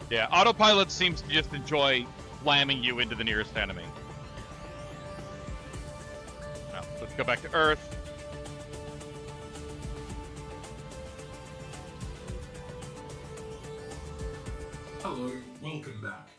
Yeah, autopilot seems to just enjoy slamming you into the nearest enemy. Now, let's go back to Earth. Hello, welcome back.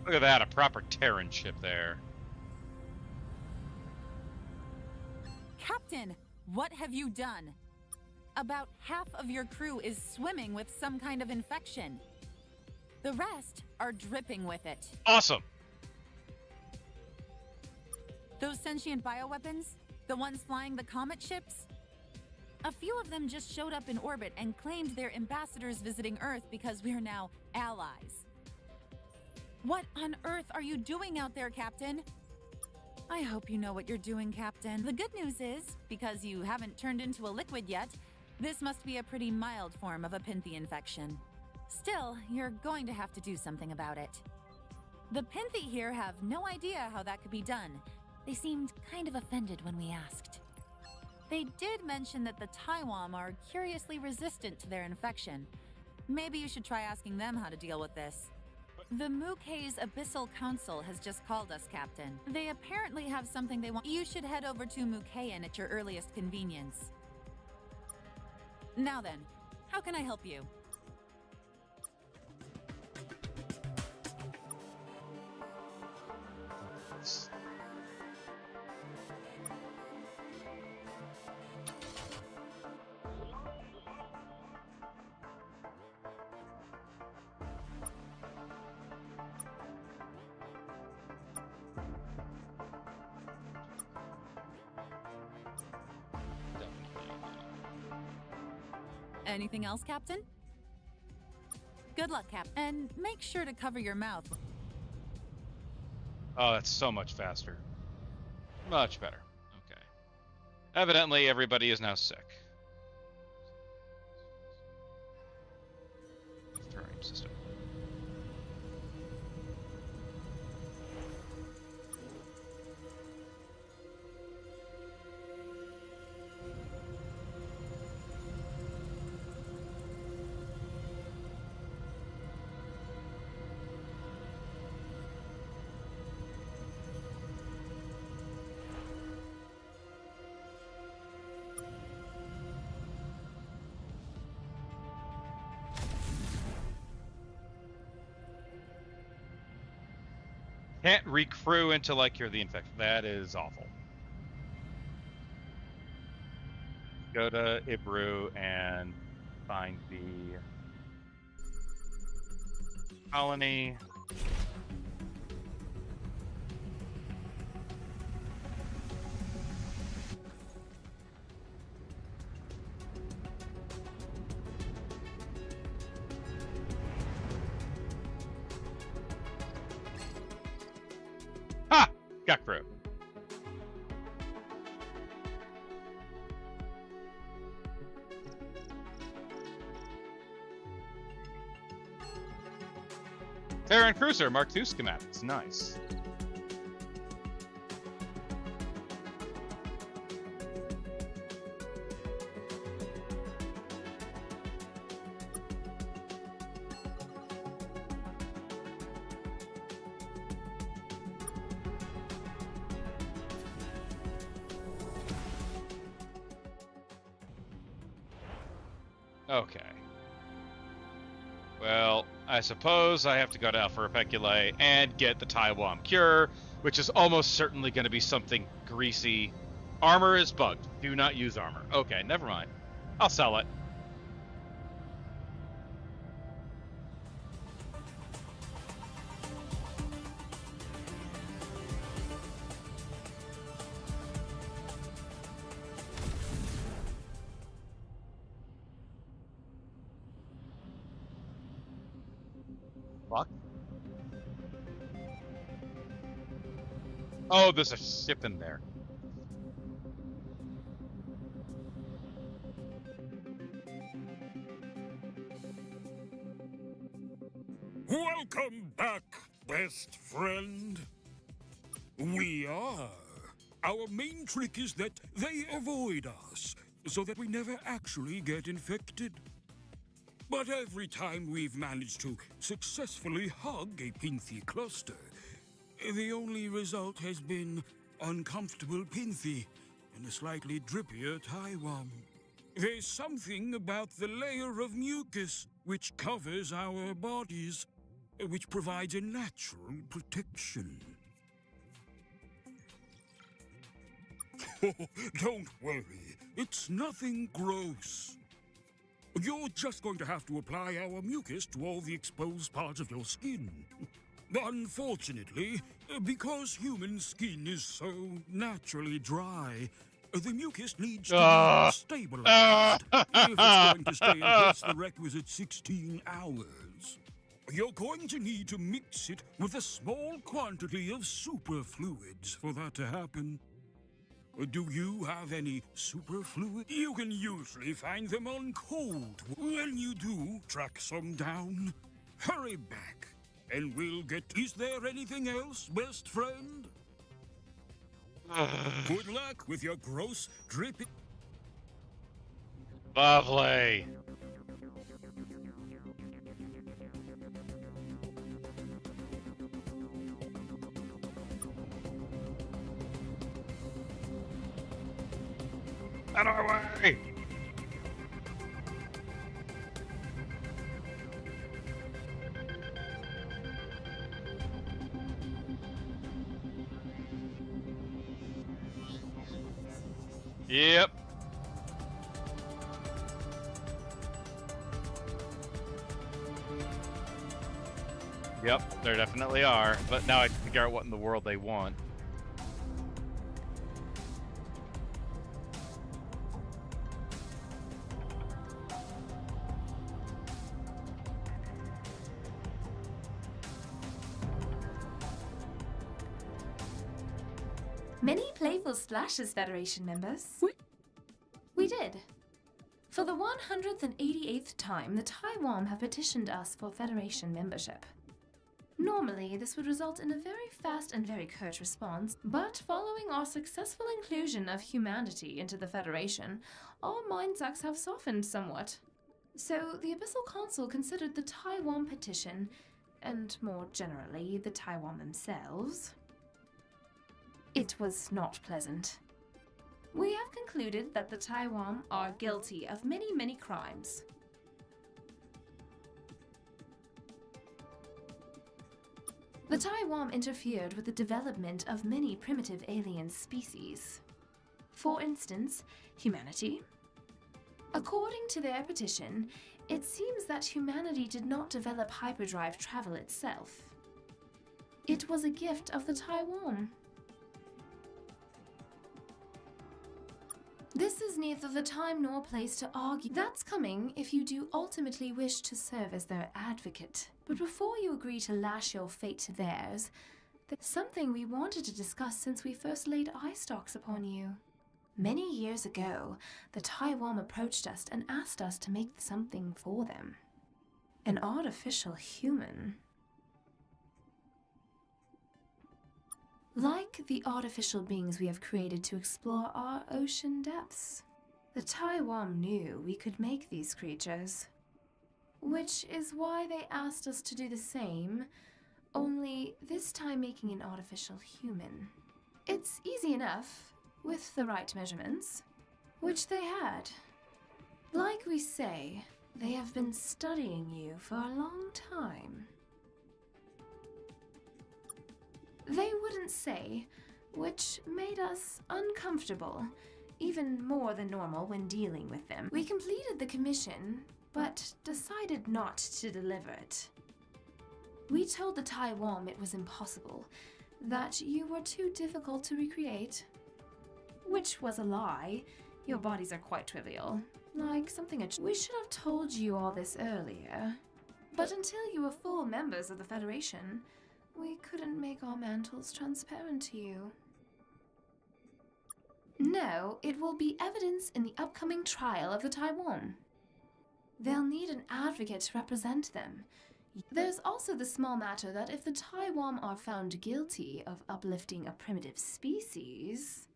Look at that, a proper Terran ship there. Captain, what have you done? About half of your crew is swimming with some kind of infection. The rest are dripping with it. Awesome! Those sentient bioweapons? The ones flying the comet ships? A few of them just showed up in orbit and claimed they're ambassadors visiting Earth because we're now allies. What on earth are you doing out there, Captain? I hope you know what you're doing, Captain. The good news is, because you haven't turned into a liquid yet, this must be a pretty mild form of a Pinthy infection. Still, you're going to have to do something about it. The Pinthy here have no idea how that could be done. They seemed kind of offended when we asked. They did mention that the Taiwan are curiously resistant to their infection. Maybe you should try asking them how to deal with this. The Mukei's Abyssal Council has just called us, Captain. They apparently have something they want. You should head over to Mukean at your earliest convenience. Now then, how can I help you? Anything else, Captain? Good luck, Cap. And make sure to cover your mouth. Oh, that's so much faster. Much better. Okay. Evidently, everybody is now sick. Thorium system. Can't recrew until like you're the infected. That is awful. Go to Ibru and find the colony. Ha! Got crew. Terran Cruiser Mark II schematics. Nice. Okay. Well, I suppose I have to go to Alpha Repeculae and get the Taiwan Cure, which is almost certainly going to be something greasy. Armor is bugged. Do not use armor. Okay, never mind. I'll sell it. Fuck. Oh, there's a ship in there. Welcome back, best friend. We are. Our main trick is that they avoid us, so that we never actually get infected. But every time we've managed to successfully hug a Pinthy cluster, the only result has been uncomfortable Pinthy and a slightly drippier Taiwan. There's something about the layer of mucus which covers our bodies, which provides a natural protection. Don't worry, it's nothing gross. You're just going to have to apply our mucus to all the exposed parts of your skin. Unfortunately, because human skin is so naturally dry, the mucus needs to be stabilized if it's going to stay in place the requisite 16 hours. You're going to need to mix it with a small quantity of superfluids for that to happen. Do you have any superfluid? You can usually find them on Cold. When you do, track some down. Hurry back, and we'll get... Is there anything else, best friend? Good luck with your gross, dripping... Lovely. Out of our way! Yep. Yep, there definitely are. But now I can figure out what in the world they want. Many playful splashes, Federation members. We did. For the 188th time, the Taiwan have petitioned us for Federation membership. Normally, this would result in a very fast and very curt response, but following our successful inclusion of humanity into the Federation, our mindsets have softened somewhat. So, the Abyssal Council considered the Taiwan petition, and more generally, the Taiwan themselves. It was not pleasant. We have concluded that the Taiwan are guilty of many, many crimes. The Taiwan interfered with the development of many primitive alien species. For instance, humanity. According to their petition, it seems that humanity did not develop hyperdrive travel itself. It was a gift of the Taiwan. This is neither the time nor place to argue. That's coming if you do ultimately wish to serve as their advocate. But before you agree to lash your fate to theirs, there's something we wanted to discuss since we first laid eye stalks upon you. Many years ago, the Taiwan approached us and asked us to make something for them. An artificial human. Like the artificial beings we have created to explore our ocean depths, the Taiwan knew we could make these creatures. Which is why they asked us to do the same, only this time making an artificial human. It's easy enough, with the right measurements, which they had. Like we say, they have been studying you for a long time. They wouldn't say, which made us uncomfortable, even more than normal when dealing with them. We completed the commission, but decided not to deliver it. We told the Taiwan it was impossible, that you were too difficult to recreate. Which was a lie. Your bodies are quite trivial, like something we should have told you all this earlier. But until you were full members of the Federation, we couldn't make our mantles transparent to you. No, it will be evidence in the upcoming trial of the Taiwan. They'll need an advocate to represent them. There's also the small matter that if the Taiwan are found guilty of uplifting a primitive species,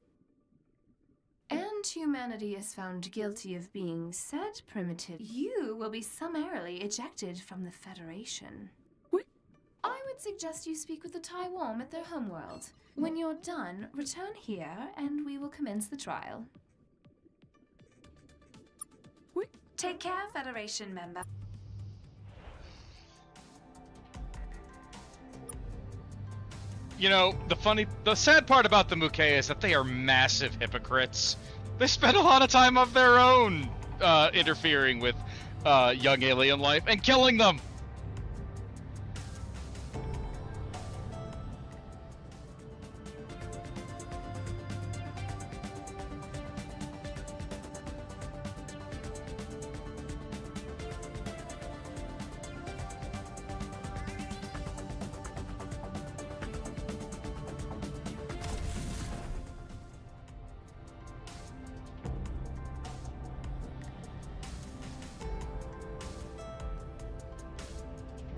and humanity is found guilty of being said primitive, you will be summarily ejected from the Federation. I would suggest you speak with the Taiwan at their homeworld. When you're done, return here and we will commence the trial. Take care, Federation member. You know, the sad part about the Muke is that they are massive hypocrites. They spend a lot of time of their own interfering with young alien life and killing them.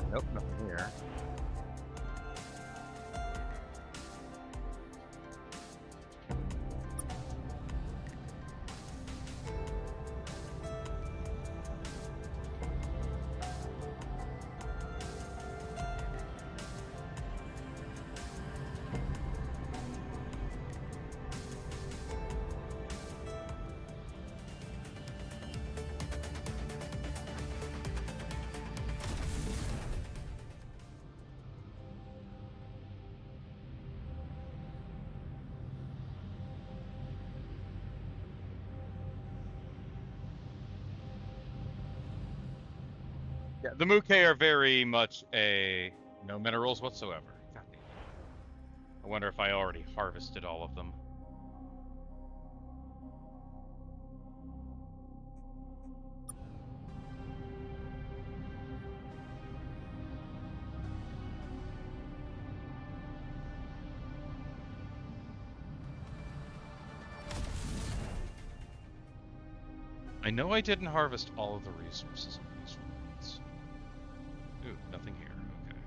Nope, nothing here. Yeah, the Muke are very much no minerals whatsoever. God damn it. I wonder if I already harvested all of them. I know I didn't harvest all of the resources on these ones. Ooh, nothing here. Okay.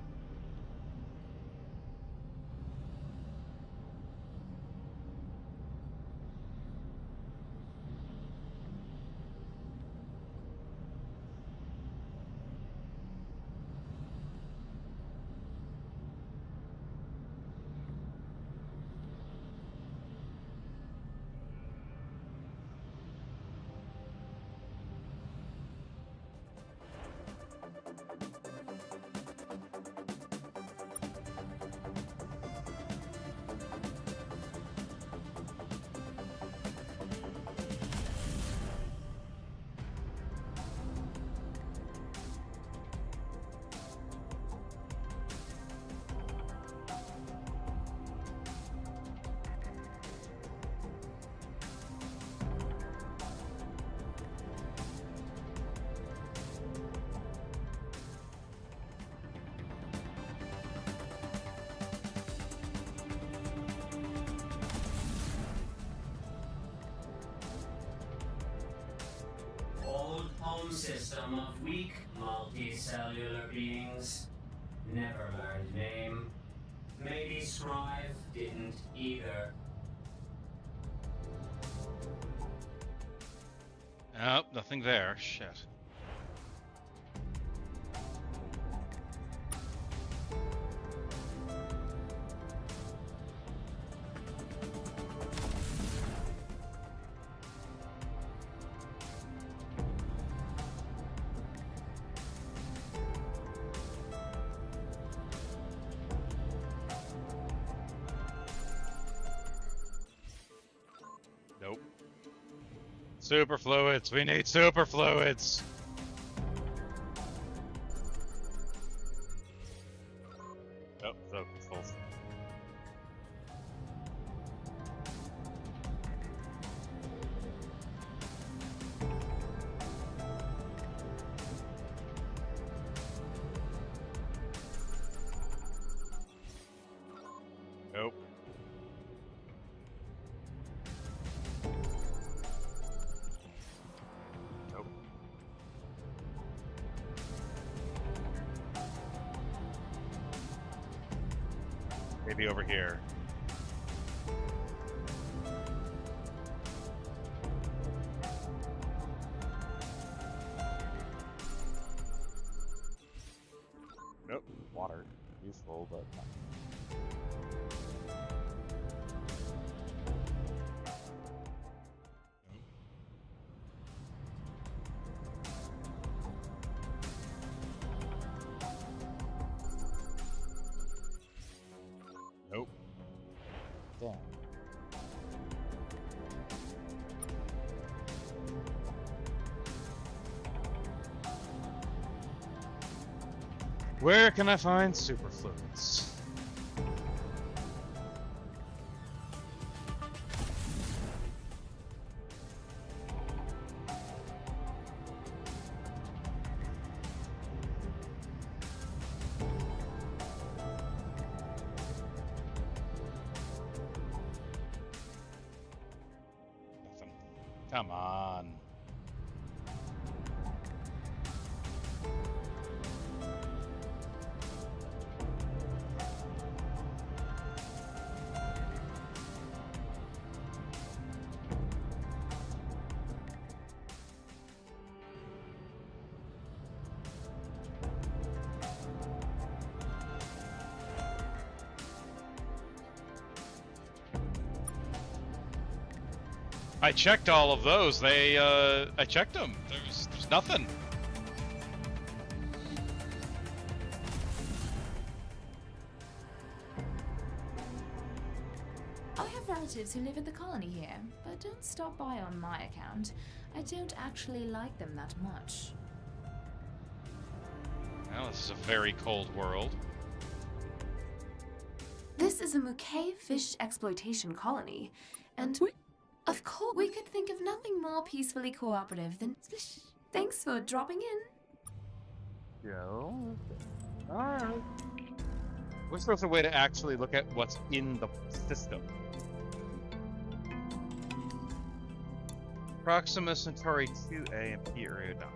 Old home system of weak multicellular beings. Never learned name. Maybe Strive didn't either. Oh, nothing there. Shit. Nope. Superfluids. We need superfluids. Oh, so it's full. Nope. Nope. Maybe over here. Nope. Water. Useful, but not. Nope. Damn. Where can I find superfluids? Nothing. Come on. I checked all of those. I checked them. There's nothing. I have relatives who live at the colony here, but don't stop by on my account. I don't actually like them that much. this is a very cold world. This is a Mouquet fish exploitation colony, and of course we could think of nothing more peacefully cooperative than... Thanks for dropping in. Joe? Alright. Wish there was a way to actually look at what's in the system. Proxima Centauri 2A and P Area 9.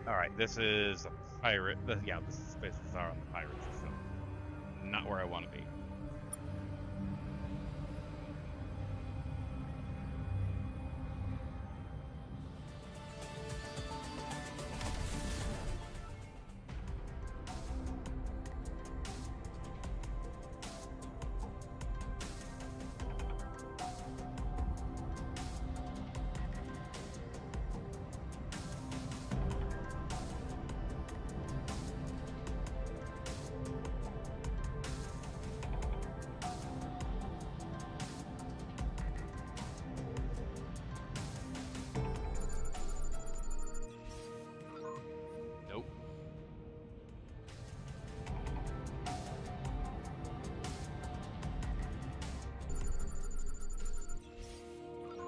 Alright, this is a pirate. Yeah, this is spaces are on the pirate system. Not where I want to be.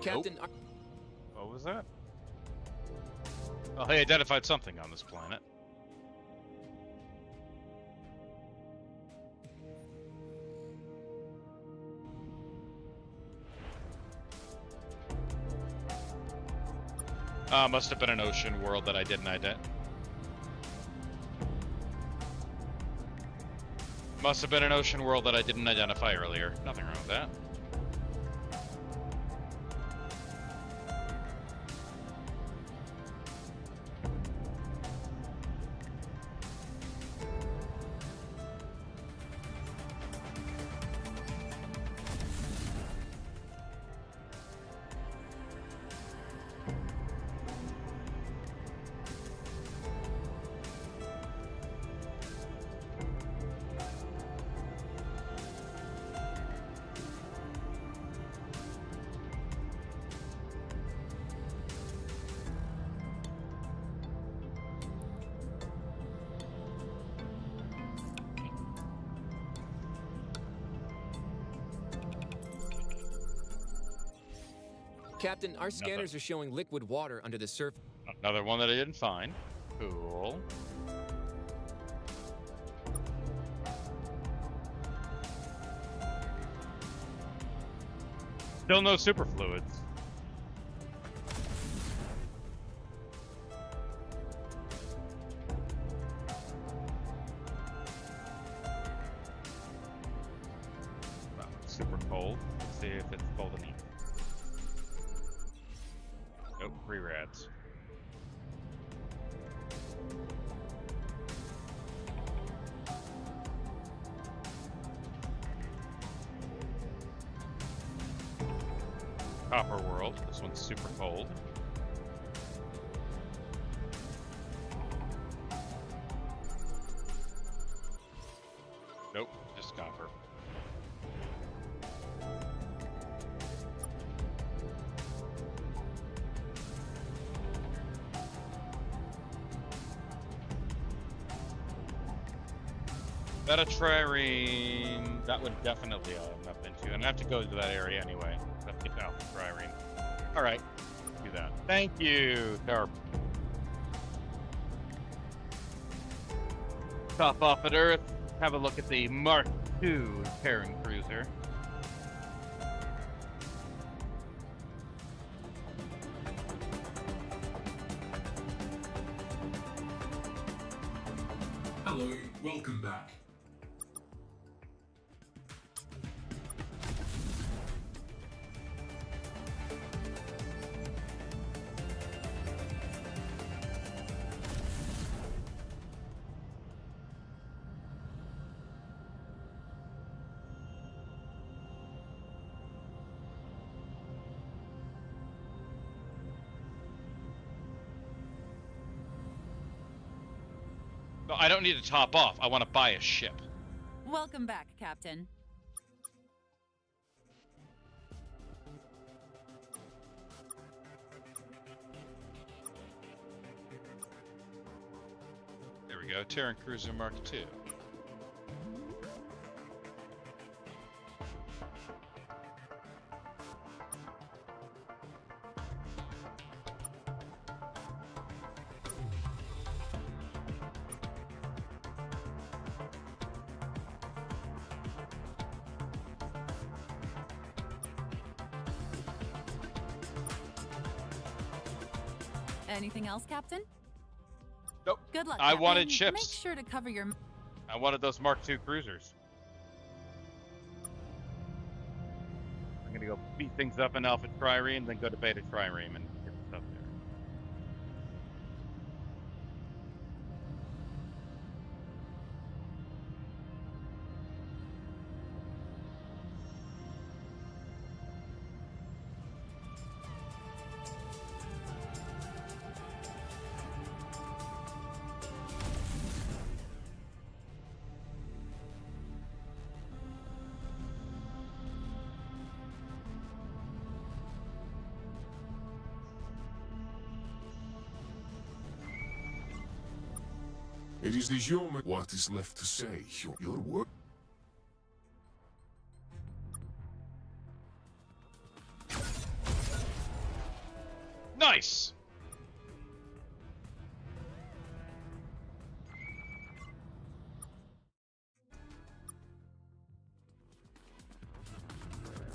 Captain... Nope. What was that? Oh, he identified something on this planet. Must have been an ocean world that I didn't identify. Must have been an ocean world that I didn't identify earlier. Nothing wrong with that. Captain, our scanners are showing liquid water under the surface. Another one that I didn't find. Cool. Still no superfluids. Wow, super cold. Let's see if it's cold enough. Nope, 3 rats. Copper world. This one's super cold. Nope, just copper. That a trireme, that would definitely I'm up into, and I have to go to that area anyway. Have to get out the trireme. All right, do that. Thank you, Tarp. Stop off at Earth. Have a look at the Mark II Terran cruiser. Hello, welcome back. No, I don't need to top off. I want to buy a ship. Welcome back, Captain. There we go. Terran Cruiser Mark II. Anything else, Captain? Nope. Good luck. I Captain. wanted Make ships. sure to cover your. I wanted those Mark II cruisers. I'm gonna go beat things up in Alpha Trireme, then go to Beta Trireme and get stuff there. It is the human. What is left to say? Your work. Nice!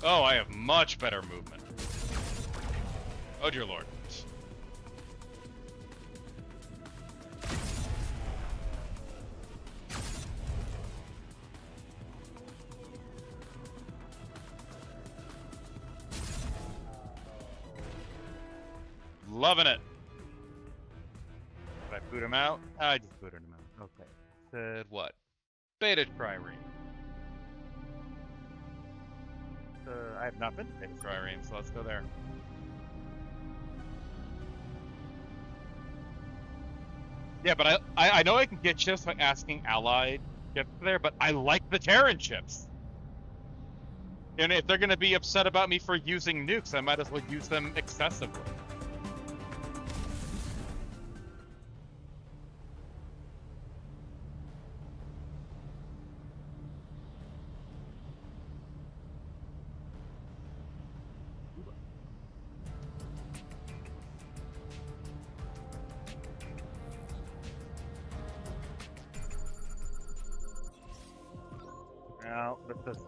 Oh, I have much better movement. Oh dear lord. Loving it. Did I boot him out? I just booted him out. Okay. Said what? Beta Trireme. I have not been to Beta Trireme, so let's go there. Yeah, but I know I can get ships by asking allied ships there, but I like the Terran ships. And if they're going to be upset about me for using nukes, I might as well use them excessively. Now, let's just...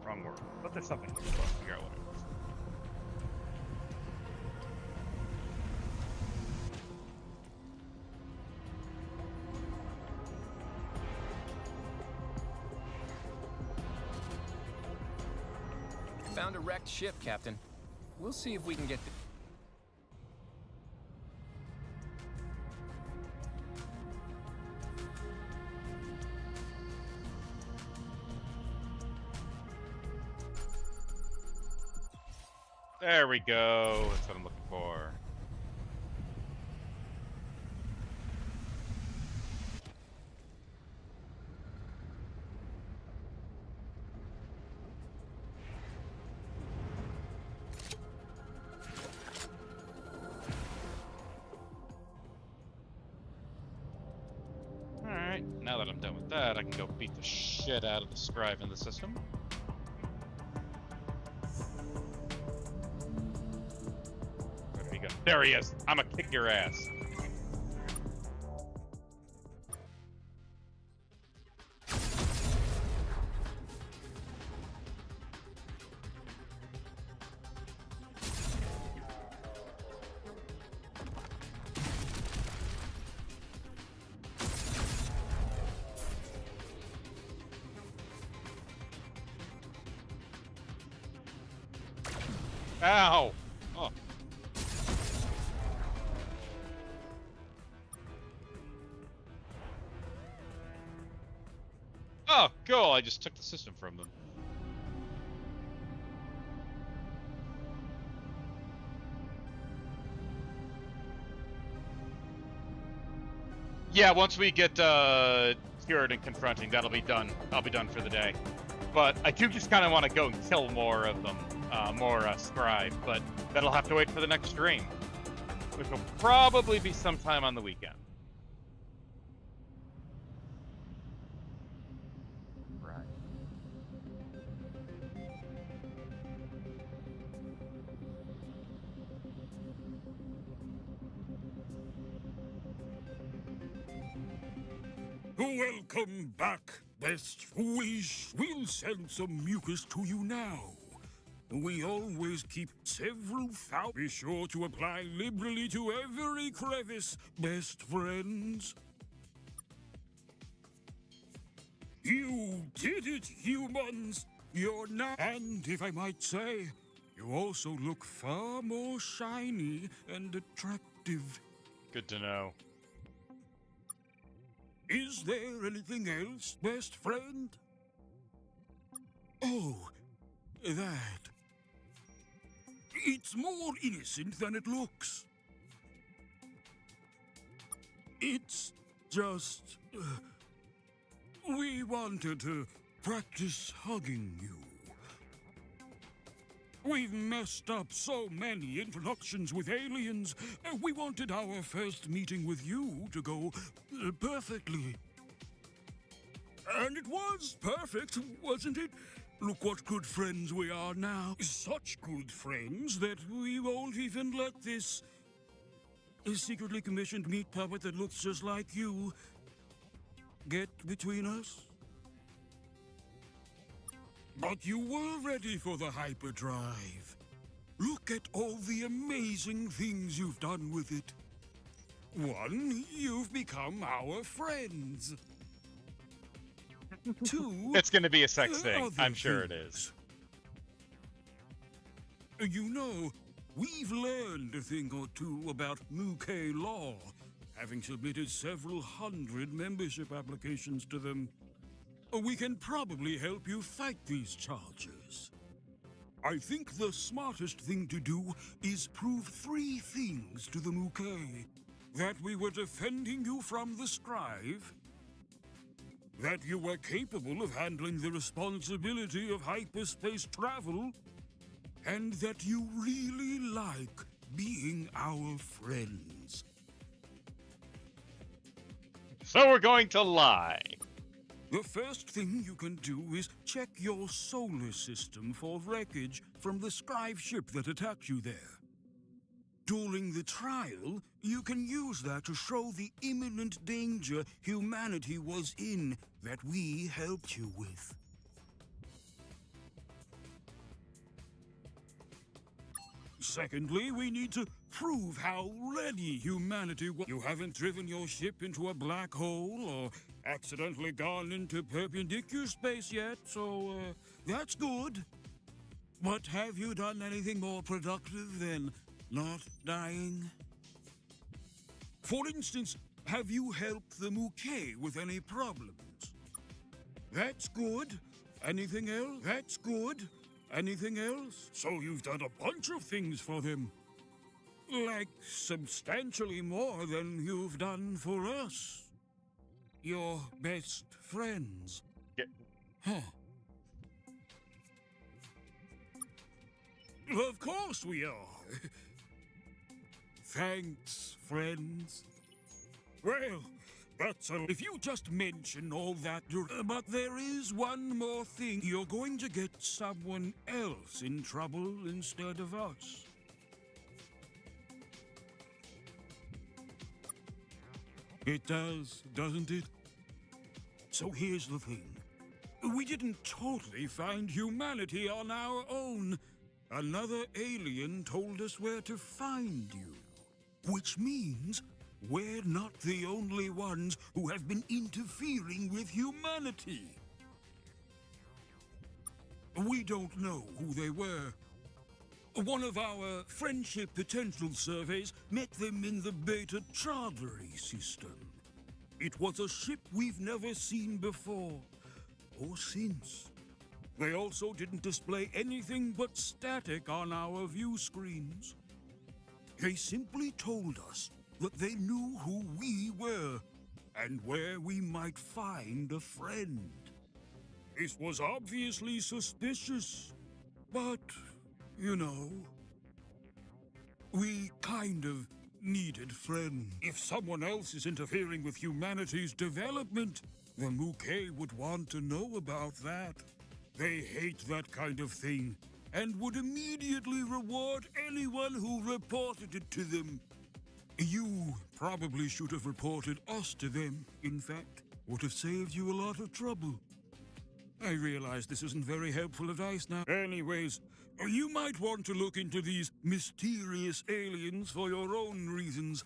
Wrong word. But there's something here. Let's figure out what it is. Found a wrecked ship, Captain. We'll see if we can get the... There we go. That's what I'm looking for. Alright, now that I'm done with that, I can go beat the shit out of the scribe in the system. Where did he go? There he is! I'ma kick your ass. Ow! Oh. Oh, cool! I just took the system from them. Yeah, once we get cured and confronting, that'll be done. I'll be done for the day. But I do just kind of want to go and kill more of them, more scribe. But that'll have to wait for the next stream, which will probably be sometime on the weekend. Welcome back, best. We'll send some mucus to you now. We always keep several Be sure to apply liberally to every crevice, best friends. You did it, humans! You're now... And if I might say, you also look far more shiny and attractive. Good to know. Is there anything else, best friend? Oh, that. It's more innocent than it looks. It's just... we wanted to practice hugging you. We've messed up so many introductions with aliens. We wanted our first meeting with you to go perfectly. And it was perfect, wasn't it? Look what good friends we are now. Such good friends that we won't even let this secretly commissioned meat puppet that looks just like you get between us. But you were ready for the hyperdrive. Look at all the amazing things you've done with it. One, you've become our friends. Two, it's gonna be a sex thing. I'm sure it is. You know, we've learned a thing or two about Muke law, having submitted several hundred membership applications to them. We can probably help you fight these charges. I think the smartest thing to do is prove 3 things to the Muke. That we were defending you from the Scribe, that you were capable of handling the responsibility of hyperspace travel, and that you really like being our friends. So we're going to lie. The first thing you can do is check your solar system for wreckage from the Scribe ship that attacked you there. During the trial, you can use that to show the imminent danger humanity was in that we helped you with. Secondly, we need to prove how ready humanity was. You haven't driven your ship into a black hole or accidentally gone into perpendicular space yet, so that's good. But have you done anything more productive than not dying? For instance, have you helped the Muke with any problems? That's good. Anything else? That's good. Anything else? So you've done a bunch of things for them. Like substantially more than you've done for us. Your best friends. Yeah. Huh. Of course we are. Thanks, friends. Well, that's all. If you just mention all that, but there is one more thing. You're going to get someone else in trouble instead of us. It does, doesn't it? So here's the thing. We didn't totally find humanity on our own. Another alien told us where to find you. Which means we're not the only ones who have been interfering with humanity. We don't know who they were, One of our friendship potential surveys met them in the Beta Charlery system. It was a ship we've never seen before, or since. They also didn't display anything but static on our view screens. They simply told us that they knew who we were and where we might find a friend. This was obviously suspicious, but, you know, we kind of needed friends. If someone else is interfering with humanity's development, the Mouquet would want to know about that. They hate that kind of thing, and would immediately reward anyone who reported it to them. You probably should have reported us to them, in fact. Would have saved you a lot of trouble. I realize this isn't very helpful advice now. Anyways, you might want to look into these mysterious aliens for your own reasons.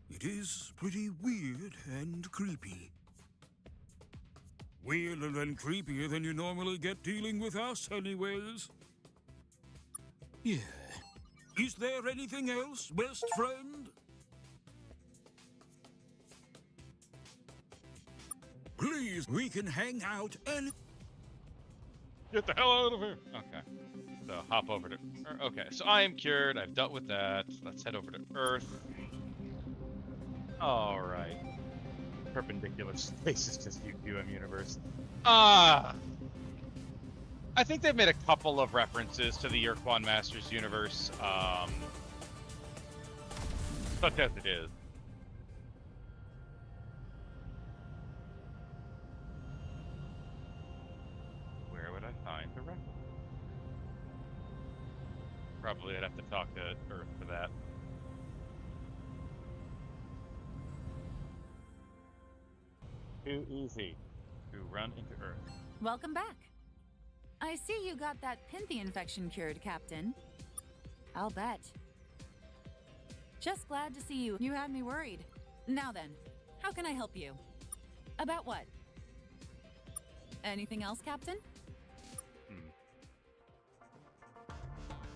It is pretty weird and creepy. Weirder and creepier than you normally get dealing with us, anyways. Yeah. Is there anything else, best friend? Please, we can hang out and... Get the hell out of here! Okay. So, hop over to... Okay, so I am cured. I've dealt with that. Let's head over to Earth. Alright. Perpendicular space is just UQM universe. I think they've made a couple of references to the Urquan Masters universe, such as it is. Where would I find the reference? Probably I'd have to talk to Earth for that. Too easy to run into Earth. Welcome back. I see you got that Pinthy infection cured, Captain. I'll bet. Just glad to see you. You had me worried. Now then, how can I help you? About what? Anything else, Captain?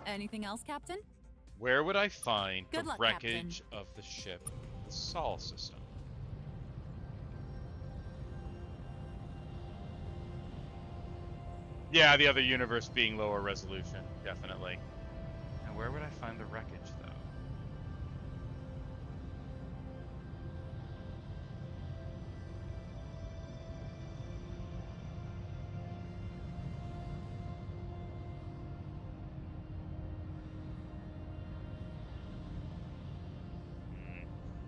Anything else, Captain? Where would I find Good the luck, wreckage of the ship, the Sol system? Yeah, the other universe being lower resolution, definitely. And where would I find the wreckage, though?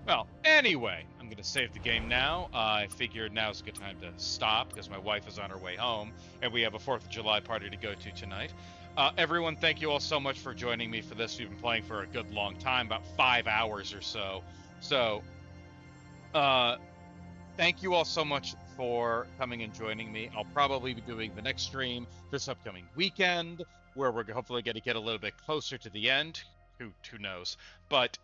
Well, anyway, I'm going to save the game now. I figured now's a good time to stop because my wife is on her way home and we have a 4th of July party to go to tonight. Everyone, thank you all so much for joining me for this. We've been playing for a good long time, about 5 hours or so. So, thank you all so much for coming and joining me. I'll probably be doing the next stream this upcoming weekend where we're hopefully going to get a little bit closer to the end. Who knows? But